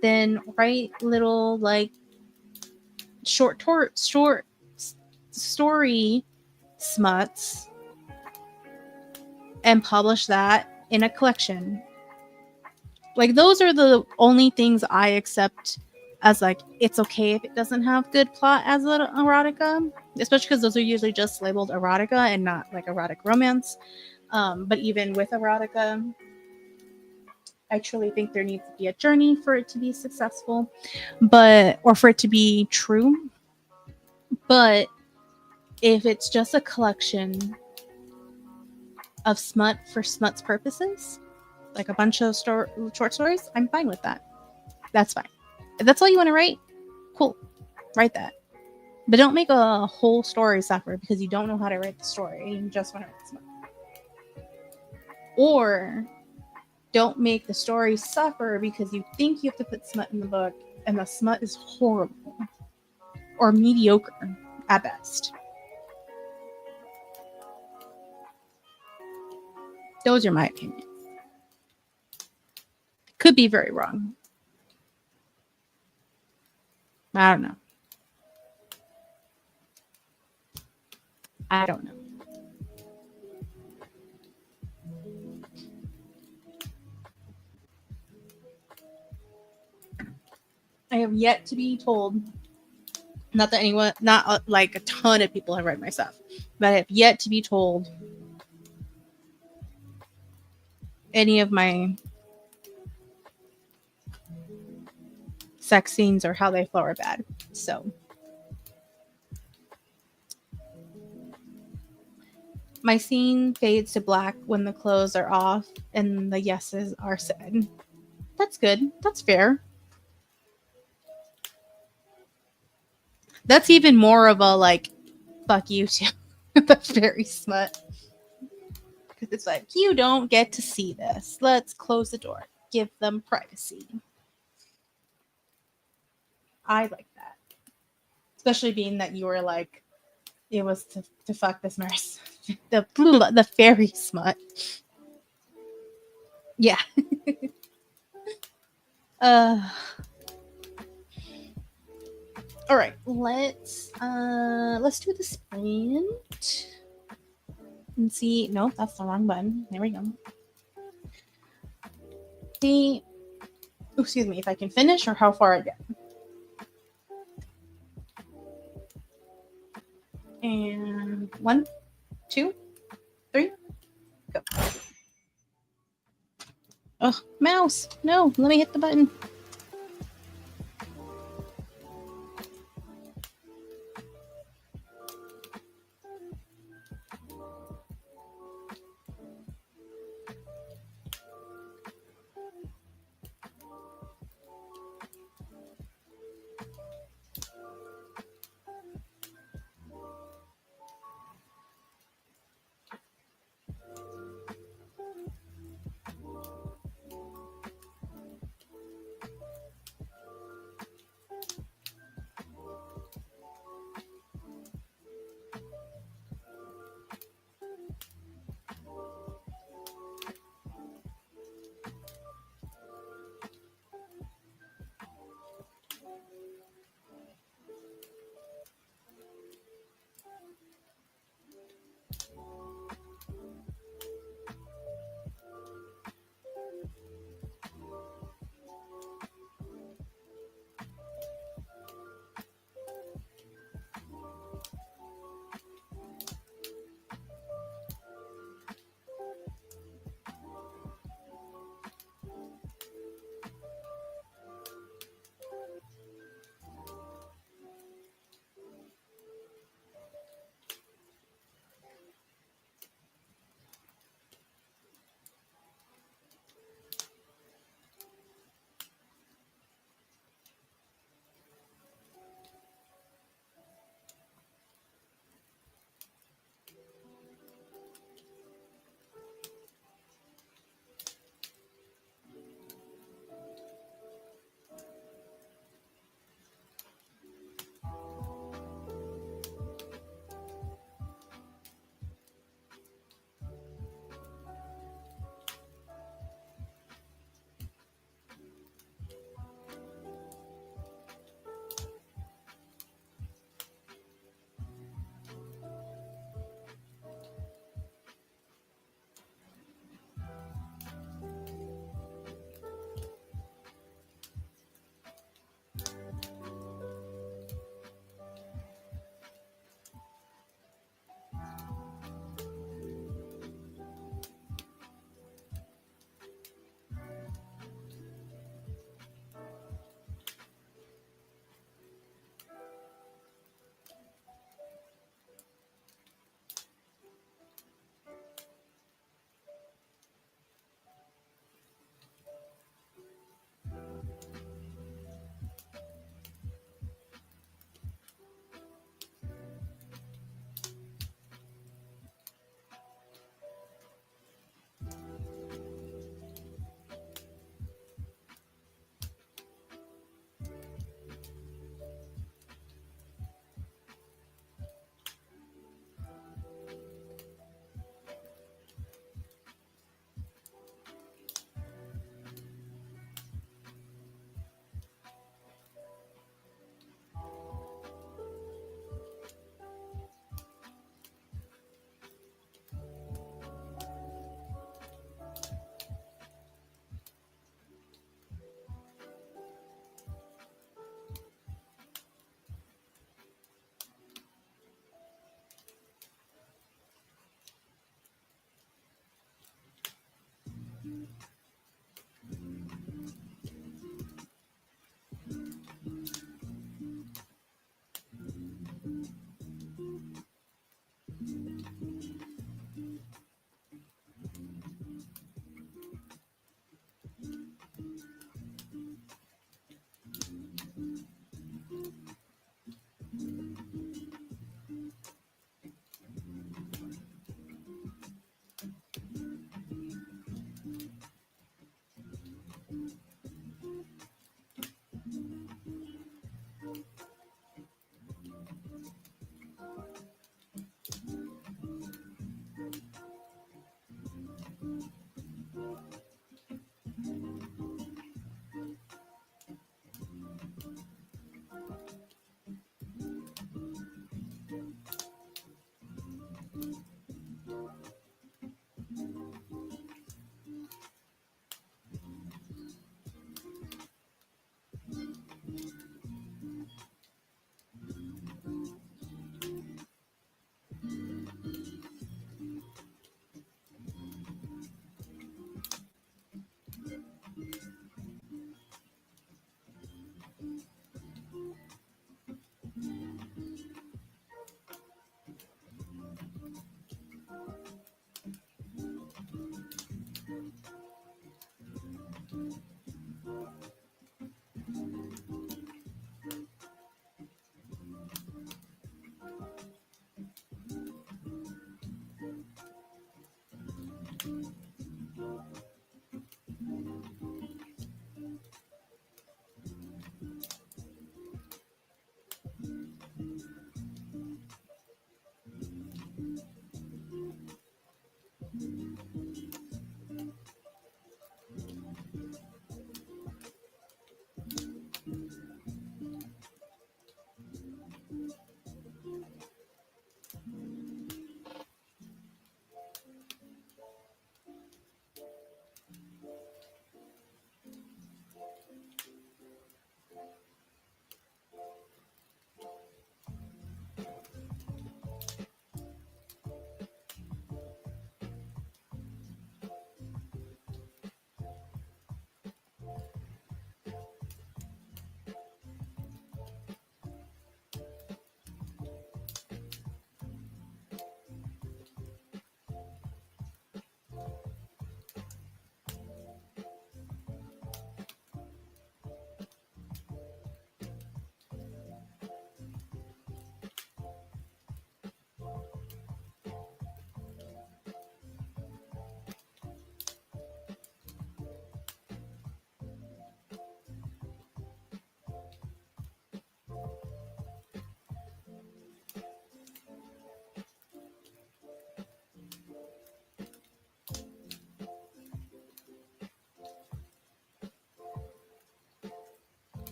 then write little, like, short story smuts and publish that in a collection. Like, those are the only things I accept as, like, it's okay if it doesn't have good plot as an erotica, especially because those are usually just labeled erotica and not like erotic romance. But even with erotica, I truly think there needs to be a journey for it to be successful, or for it to be true. But if it's just a collection of smut for smut's purposes, like a bunch of short stories, I'm fine with that. That's fine. If that's all you want to write, cool, write that. But don't make a whole story suffer because you don't know how to write the story and you just want to write smut. Or don't make the story suffer because you think you have to put smut in the book and the smut is horrible or mediocre at best. Those are my opinions. Could be very wrong. I don't know. I don't know. I have yet to be told, not that anyone, not like a ton of people have read my stuff, but I have yet to be told any of my sex scenes or how they flow are bad. So my scene fades to black when the clothes are off and the yeses are said. That's good. That's fair. That's even more of a like, fuck you too. That's very smut. Because it's like, you don't get to see this. Let's close the door. Give them privacy. I like that. Especially being that you were like, it was to fuck this nurse. The fairy smut. Yeah. All right, let's do the sprint and see. Nope, that's the wrong button. There we go. See, excuse me, if I can finish or how far I get. And 1, 2, 3, go. Oh, mouse! No, let me hit the button.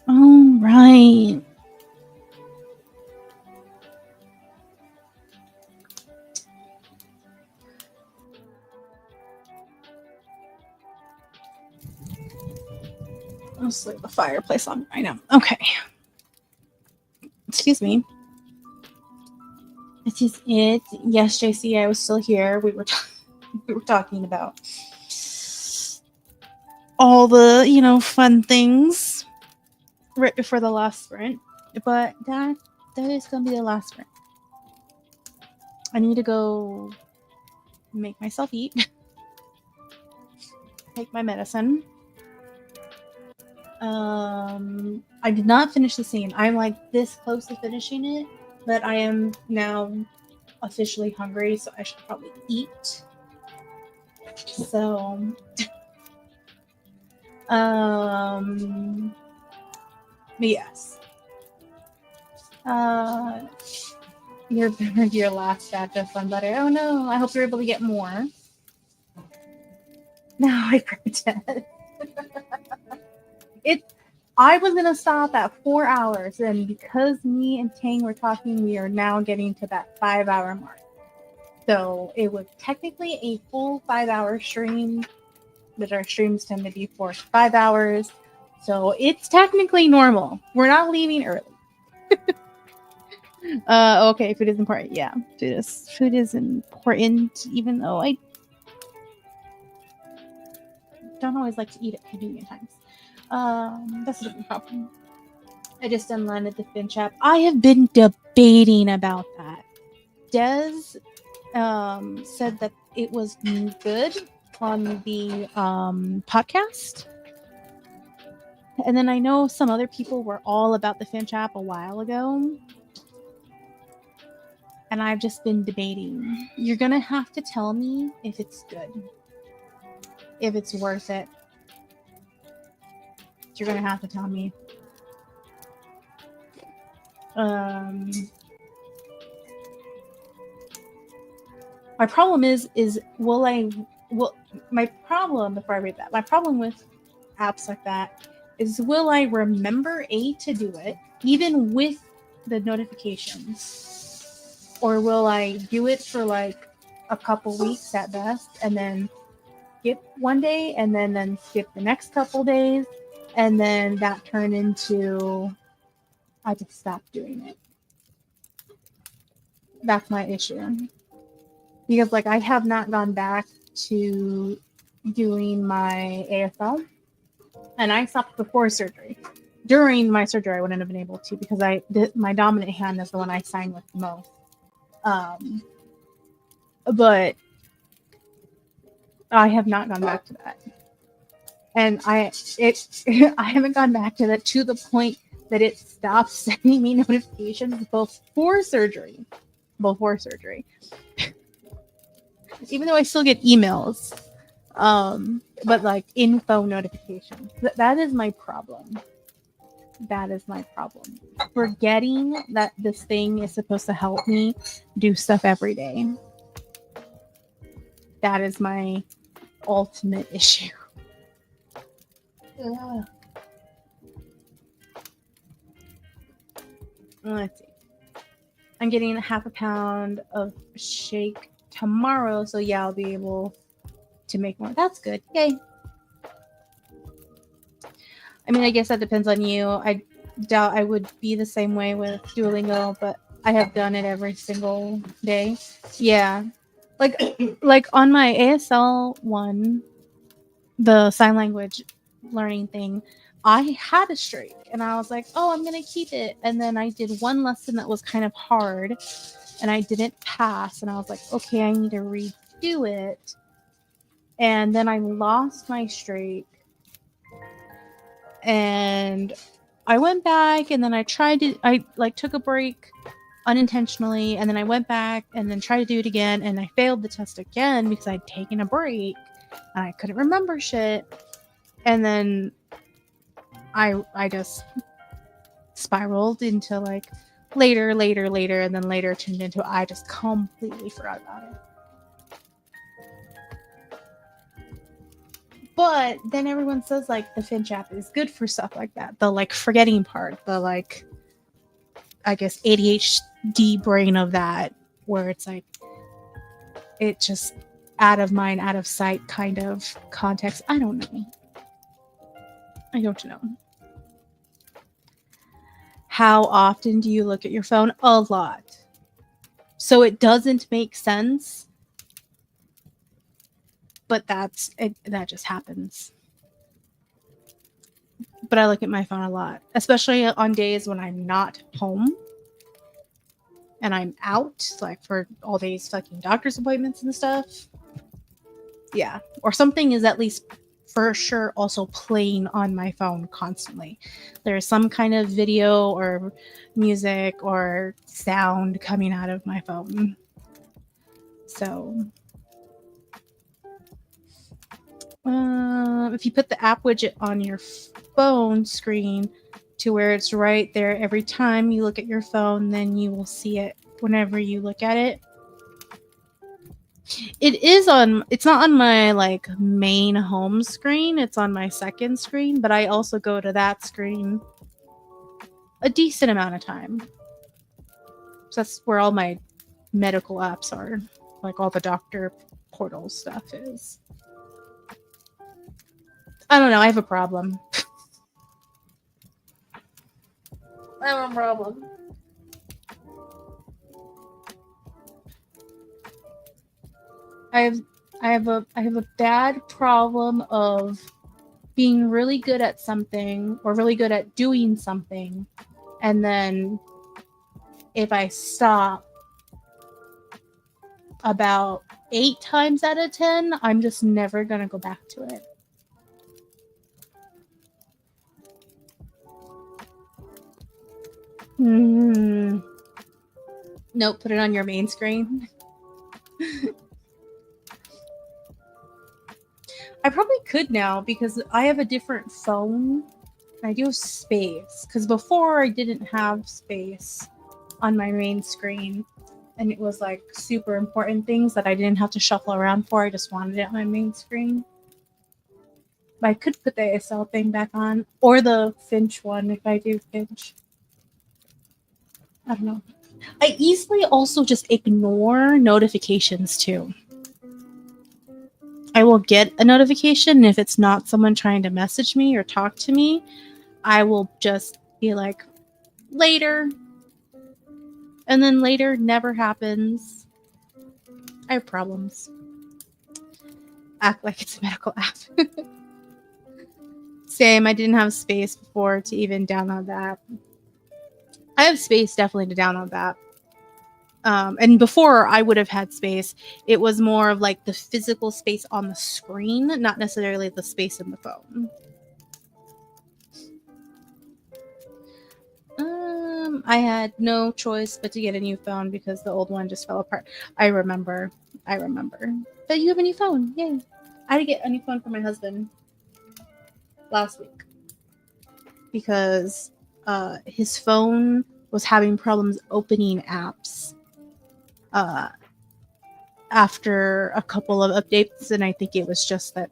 All right. I'll just leave the fireplace on right now. Okay. Excuse me. This is it. Yes, JC, I was still here. We were talking about all the fun things right before the last sprint, but that is gonna be the last sprint. I need to go make myself eat, take my medicine. I did not finish the scene. I'm like this close to finishing it, But I am now officially hungry, so I should probably eat. So, yes. Your last batch of fun butter. Oh no! I hope you're able to get more. No, I forget. I was gonna stop at 4 hours, and because me and Tang were talking, we are now getting to that 5-hour mark. So it was technically a full 5-hour stream, but our streams tend to be 4 to 5 hours. So it's technically normal. We're not leaving early. Okay, food is important. Yeah, food is important, even though I don't always like to eat at convenient times. That's a different problem. I just unlanded the Finch app. I have been debating about that. Des said that it was good on the podcast. And then I know some other people were all about the Finch app a while ago. And I've just been debating. You're going to have to tell me if it's good. If it's worth it. You're going to have to tell me. My problem is my problem before I read that, my problem with apps like that is, will I remember to do it even with the notifications, or will I do it for like a couple weeks at best and then skip one day and then skip the next couple days, and then that turn into I just stopped doing it. That's my issue. Because like I have not gone back to doing my ASL, and I stopped before surgery. During my surgery, I wouldn't have been able to, because my dominant hand is the one I sign with the most. But I have not gone back to that, and I haven't gone back to that to the point that it stopped sending me notifications before surgery. Even though I still get emails, but like info notifications. That is my problem. Forgetting that this thing is supposed to help me do stuff every day. That is my ultimate issue. Ugh. Let's see. I'm getting 1/2 pound of shake tomorrow, so yeah, I'll be able to make more. That's good. Yay. I mean, I guess that depends on you. I doubt I would be the same way with Duolingo, but I have done it every single day. Yeah. Like on my ASL one, the sign language learning thing, I had a streak and I was like, oh, I'm going to keep it. And then I did one lesson that was kind of hard and I didn't pass. And I was like, okay, I need to redo it. And then I lost my streak. And I went back and then I took a break unintentionally. And then I went back and then tried to do it again. And I failed the test again because I'd taken a break and I couldn't remember shit. And then I just spiraled into like later, and then later turned into I just completely forgot about it. But then everyone says like the Finch app is good for stuff like that. The like forgetting part, the like, I guess ADHD brain of that, where it's like, it just out of mind, out of sight kind of context. I don't know. How often do you look at your phone? A lot. So it doesn't make sense. But that just happens. But I look at my phone a lot, especially on days when I'm not home and I'm out, like for all these fucking doctor's appointments and stuff. Yeah. Or something is at least for sure also playing on my phone constantly. There's some kind of video or music or sound coming out of my phone. So if you put the app widget on your phone screen to where it's right there every time you look at your phone, then you will see it whenever you look at it. It's not on my like main home screen, it's on my second screen, but I also go to that screen a decent amount of time. So that's where all my medical apps are, like all the doctor portal stuff is. I don't know, I have a problem. I have a problem. I have a bad problem of being really good at something or really good at doing something, and then if I stop about 8 times out of 10, I'm just never gonna go back to it. Nope, put it on your main screen. I probably could now because I have a different phone. I do have space because before I didn't have space on my main screen, and it was like super important things that I didn't have to shuffle around for. I just wanted it on my main screen. But I could put the ASL thing back on, or the Finch one if I do Finch. I don't know. I easily also just ignore notifications too. I will get a notification, and if it's not someone trying to message me or talk to me, I will just be like, later. And then later never happens. I have problems. Act like it's a medical app. Same, I didn't have space before to even download that. I have space definitely to download that. And before I would have had space, it was more of like the physical space on the screen, not necessarily the space in the phone. I had no choice but to get a new phone because the old one just fell apart. I remember. But you have a new phone. Yay. I had to get a new phone for my husband last week because his phone was having problems opening apps after a couple of updates, and I think it was just that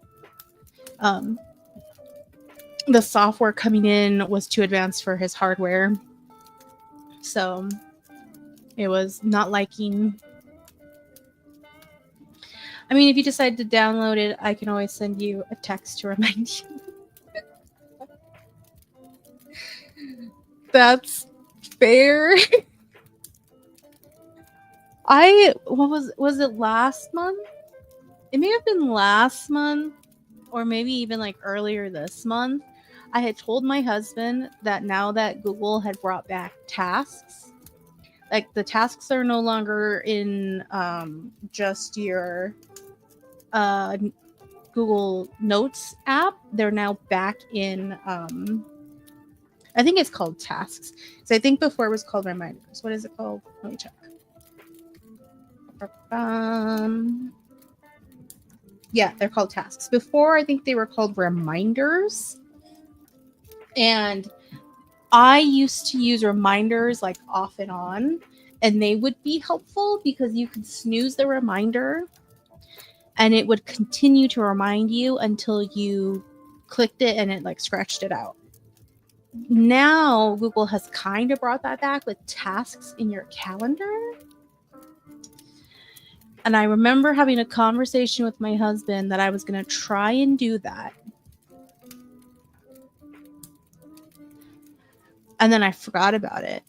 the software coming in was too advanced for his hardware, so it was not liking. I mean, if you decide to download it, I can always send you a text to remind you. That's fair. Was it last month? It may have been last month, or maybe even like earlier this month. I had told my husband that now that Google had brought back tasks, like the tasks are no longer in just your Google Notes app. They're now back in I think it's called tasks. So I think before it was called reminders. What is it called? Let me check. Yeah, they're called tasks. Before, I think they were called reminders. And I used to use reminders like off and on, and they would be helpful because you could snooze the reminder and it would continue to remind you until you clicked it and it like scratched it out. Now, Google has kind of brought that back with tasks in your calendar. And I remember having a conversation with my husband that I was going to try and do that. And then I forgot about it.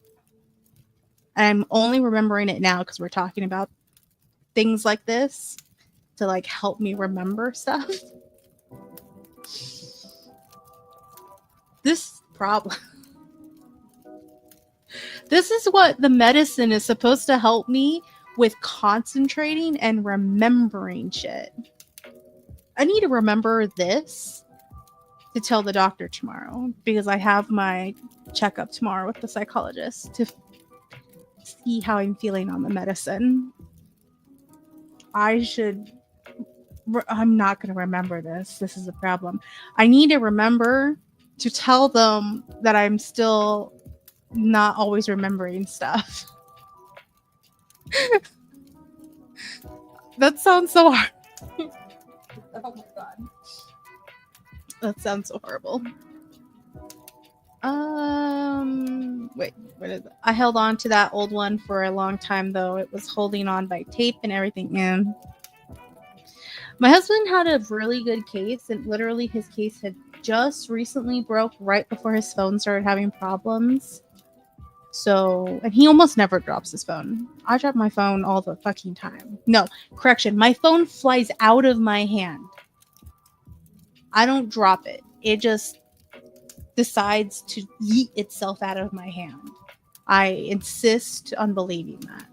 And I'm only remembering it now because we're talking about things like this to like help me remember stuff. This problem. This is what the medicine is supposed to help me with, concentrating and remembering shit. I need to remember this to tell the doctor tomorrow because I have my checkup tomorrow with the psychologist to see how I'm feeling on the medicine. I'm not going to remember this. This is a problem. I need to remember to tell them that I'm still not always remembering stuff. That sounds so hard. Oh my god. That sounds so horrible. Wait, what is it? I held on to that old one for a long time though. It was holding on by tape and everything. And my husband had a really good case, and literally his case had just recently broke right before his phone started having problems. So, and he almost never drops his phone. I drop my phone all the fucking time. No, correction. My phone flies out of my hand. I don't drop it. It just decides to yeet itself out of my hand. I insist on believing that.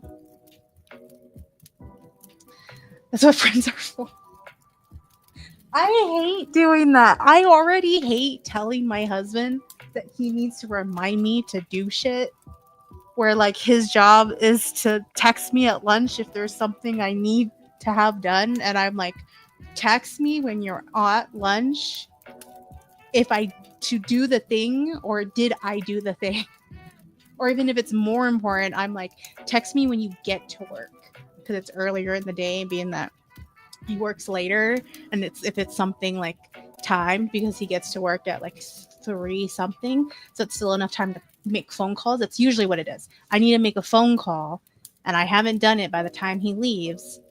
That's what friends are for. I hate doing that. I already hate telling my husband that he needs to remind me to do shit. Where like his job is to text me at lunch if there's something I need to have done. And I'm like, text me when you're at lunch if I to do the thing or did I do the thing. Or even if it's more important, I'm like, text me when you get to work. Because it's earlier in the day, being that he works later, and if it's something like timed because he gets to work at like 3 something, so it's still enough time to make phone calls. That's usually what it is. I need to make a phone call and I haven't done it by the time he leaves.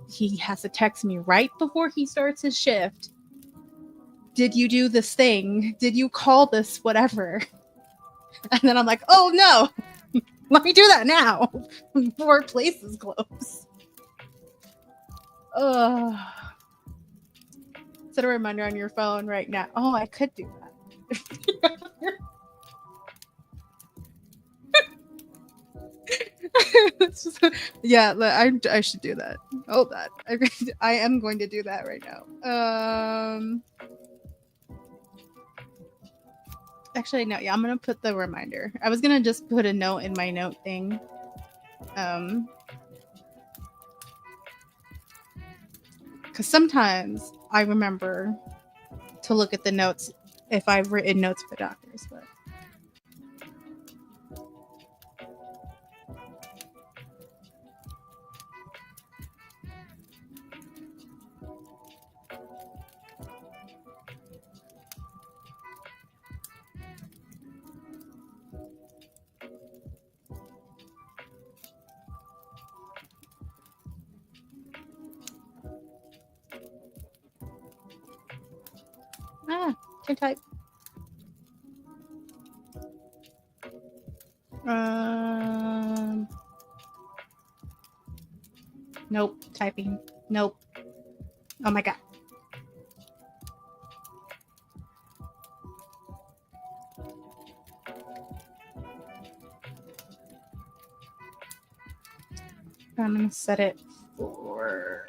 He has to text me right before he starts his shift. Did you do this thing? Did you call this whatever? And then I'm like, oh no, let me do that now before places close. Set a reminder on your phone right now. Oh, I could do that. Yeah, I should do that. Oh, that I am going to do that right now. Actually, no. Yeah, I'm gonna put the reminder. I was gonna just put a note in my note thing. Because sometimes I remember to look at the notes if I've written notes for doctors, but. Can't type. Nope. Typing. Nope. Oh my god. I'm gonna set it for.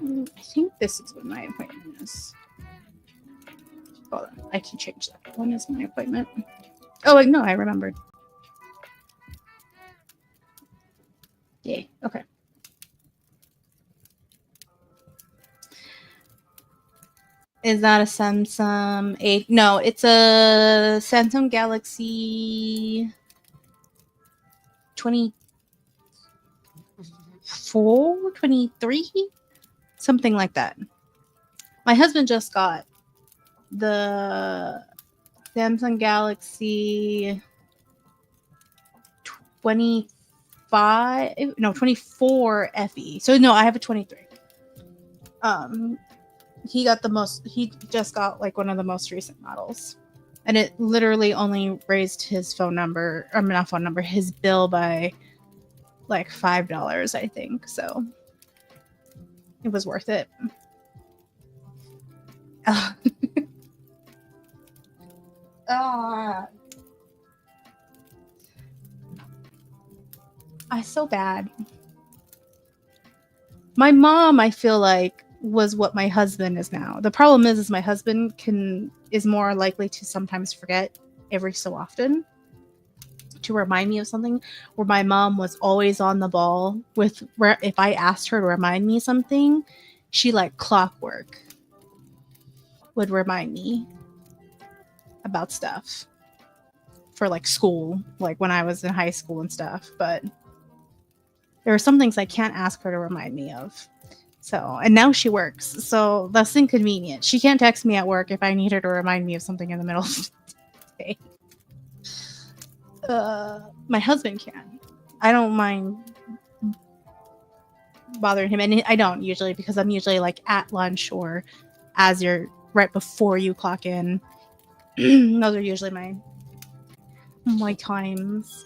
I think this is what my appointment is. Hold on, I can change that. When is my appointment? Oh, wait, no, I remembered. Yeah, okay. Is that a Samsung 8? No, it's a Samsung Galaxy 24, 23? Something like that. My husband just got the Samsung Galaxy 24 FE. So no, I have a 23. He just got like one of the most recent models. And it literally only raised his his bill by like $5, I think. So it was worth it. I so bad. My mom, I feel like, was what my husband is now. The problem is my husband is more likely to sometimes forget every so often to remind me of something, where my mom was always on the ball with where if I asked her to remind me something, she like clockwork would remind me about stuff for like school, like when I was in high school and stuff. But there are some things I can't ask her to remind me of. So, and now she works. So that's inconvenient. She can't text me at work if I need her to remind me of something in the middle of the day. My husband can. I don't mind bothering him. And I don't usually, because I'm usually like at lunch or as you're right before you clock in. Those are usually my times.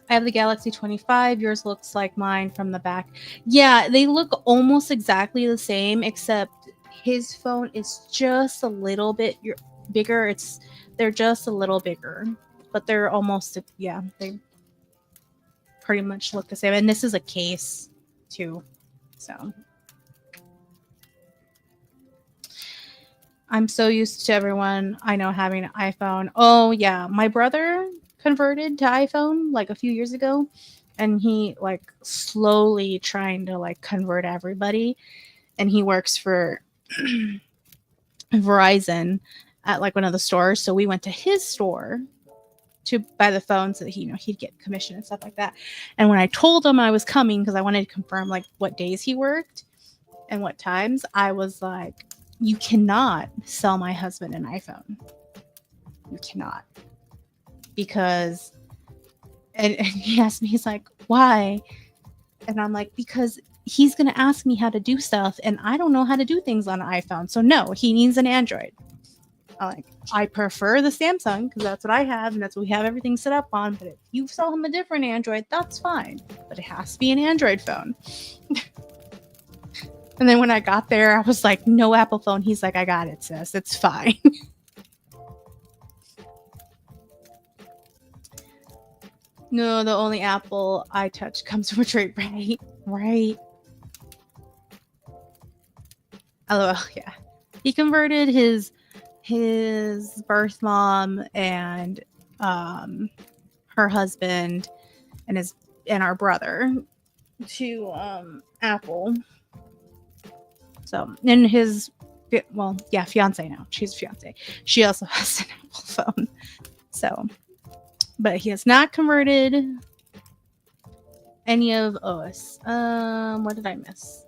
I have the Galaxy 25. Yours looks like mine from the back. Yeah, they look almost exactly the same, except his phone is just a little bit bigger. They're just a little bigger, but they're almost, yeah, they pretty much look the same. And this is a case too. So I'm so used to everyone I know having an iPhone. Oh yeah, my brother converted to iPhone like a few years ago, and he like slowly trying to like convert everybody, and he works for Verizon at like one of the stores. So we went to his store to buy the phone so that he'd get commission and stuff like that. And when I told him I was coming because I wanted to confirm like what days he worked and what times, I was like, you cannot sell my husband an iPhone. You cannot. Because and he asked me, he's like, why? And I'm like, because he's going to ask me how to do stuff and I don't know how to do things on an iPhone. So no, he needs an Android. I prefer the Samsung because that's what I have and that's what we have everything set up on. But if you sell him a different Android, that's fine. But it has to be an Android phone. And then when I got there, I was like, no Apple phone. He's like, I got it, sis. It's fine. No, the only Apple I touch comes from a trade, right? Right. LOL, yeah. He converted his birth mom and her husband and our brother to Apple. So, and his fiance now. She's fiance. She also has an Apple phone. So, but he has not converted any of us. What did I miss?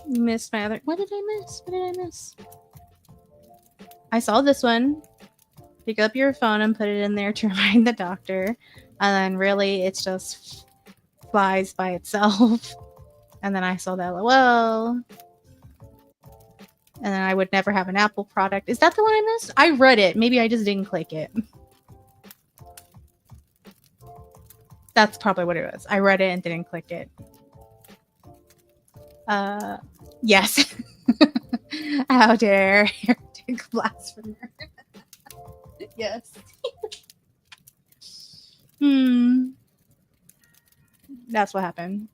Missed my other. What did I miss? I saw this one. Pick up your phone and put it in there to remind the doctor. And then really, it's just flies by itself. And then I saw that LOL. And then I would never have an Apple product. Is that the one I missed? I read it. Maybe I just didn't click it. That's probably what it was. I read it and didn't click it. Yes. How dare heretic blasphemer. Yes. That's what happened.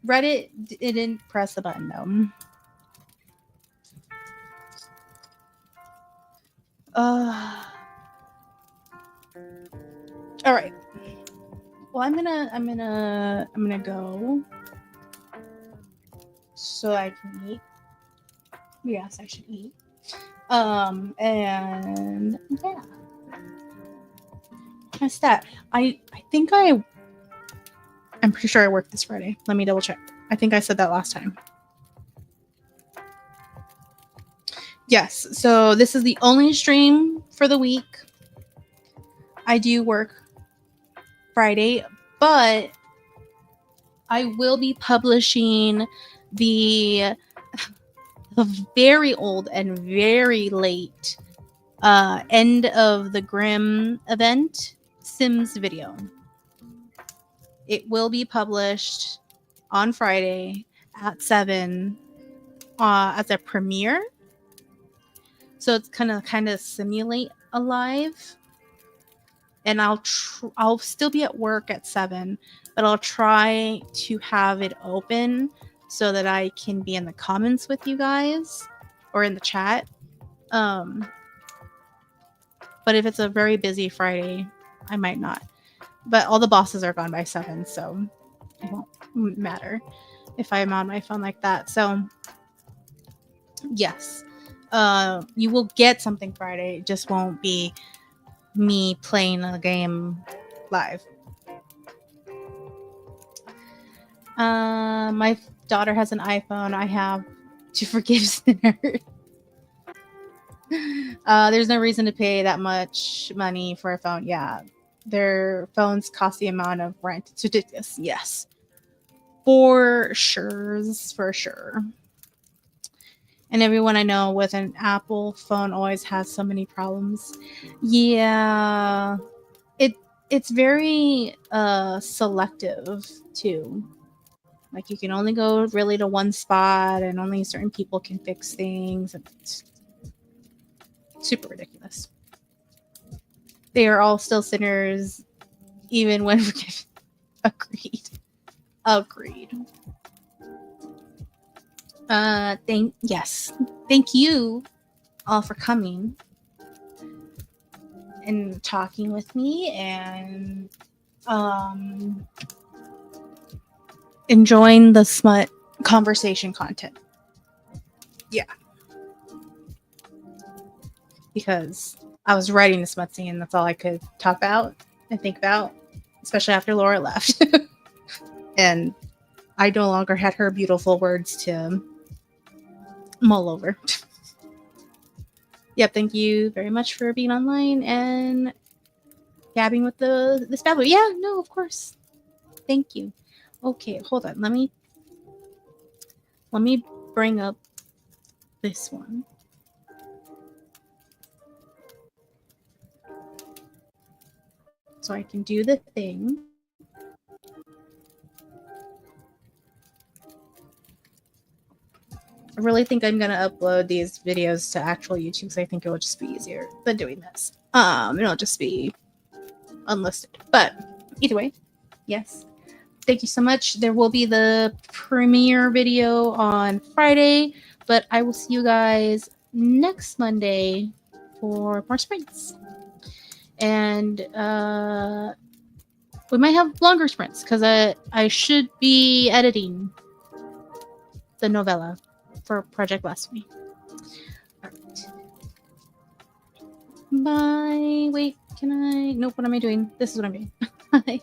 Reddit didn't press the button though. All right. Well, I'm gonna go so I can eat. Yes, I should eat. And yeah. That's that. I'm pretty sure I worked this Friday. Let me double check. I think I said that last time. Yes. So this is the only stream for the week. I do work Friday, but I will be publishing the very old and very late end of the Grimm event Sims video. It will be published on Friday at 7 as a premiere. So it's kind of simulate alive, and I'll still be at work at 7, but I'll try to have it open so that I can be in the comments with you guys or in the chat. But if it's a very busy Friday, I might not. But all the bosses are gone by 7, so it won't matter if I'm on my phone like that. So yes, you will get something Friday. It just won't be me playing a game live. My daughter has an iPhone. I have to forgive sinners. There's no reason to pay that much money for a phone. Yeah, their phones cost the amount of rent. It's ridiculous. Yes, for sure, for sure. And everyone I know with an Apple phone always has so many problems. Yeah, it's very selective too. Like you can only go really to one spot, and only certain people can fix things. It's super ridiculous. They are all still sinners, even when forgiven. Agreed. Agreed. Thank you all for coming and talking with me and enjoying the smut conversation content. Yeah. Because I was writing the smut scene and that's all I could talk about and think about, especially after Laura left. And I no longer had her beautiful words to mull over. Yep, thank you very much for being online and gabbing with the spell. Yeah, no, of course. Thank you. Okay, hold on. Let me bring up this one. So I can do the thing. I really think I'm going to upload these videos to actual YouTube because I think it will just be easier than doing this. It'll just be unlisted. But either way, yes. Thank you so much. There will be the premiere video on Friday, but I will see you guys next Monday for more sprints. And we might have longer sprints because I should be editing the novella for Project Blasphemy. All right. Bye. Wait, can I? Nope, what am I doing? This is what I'm doing. Bye.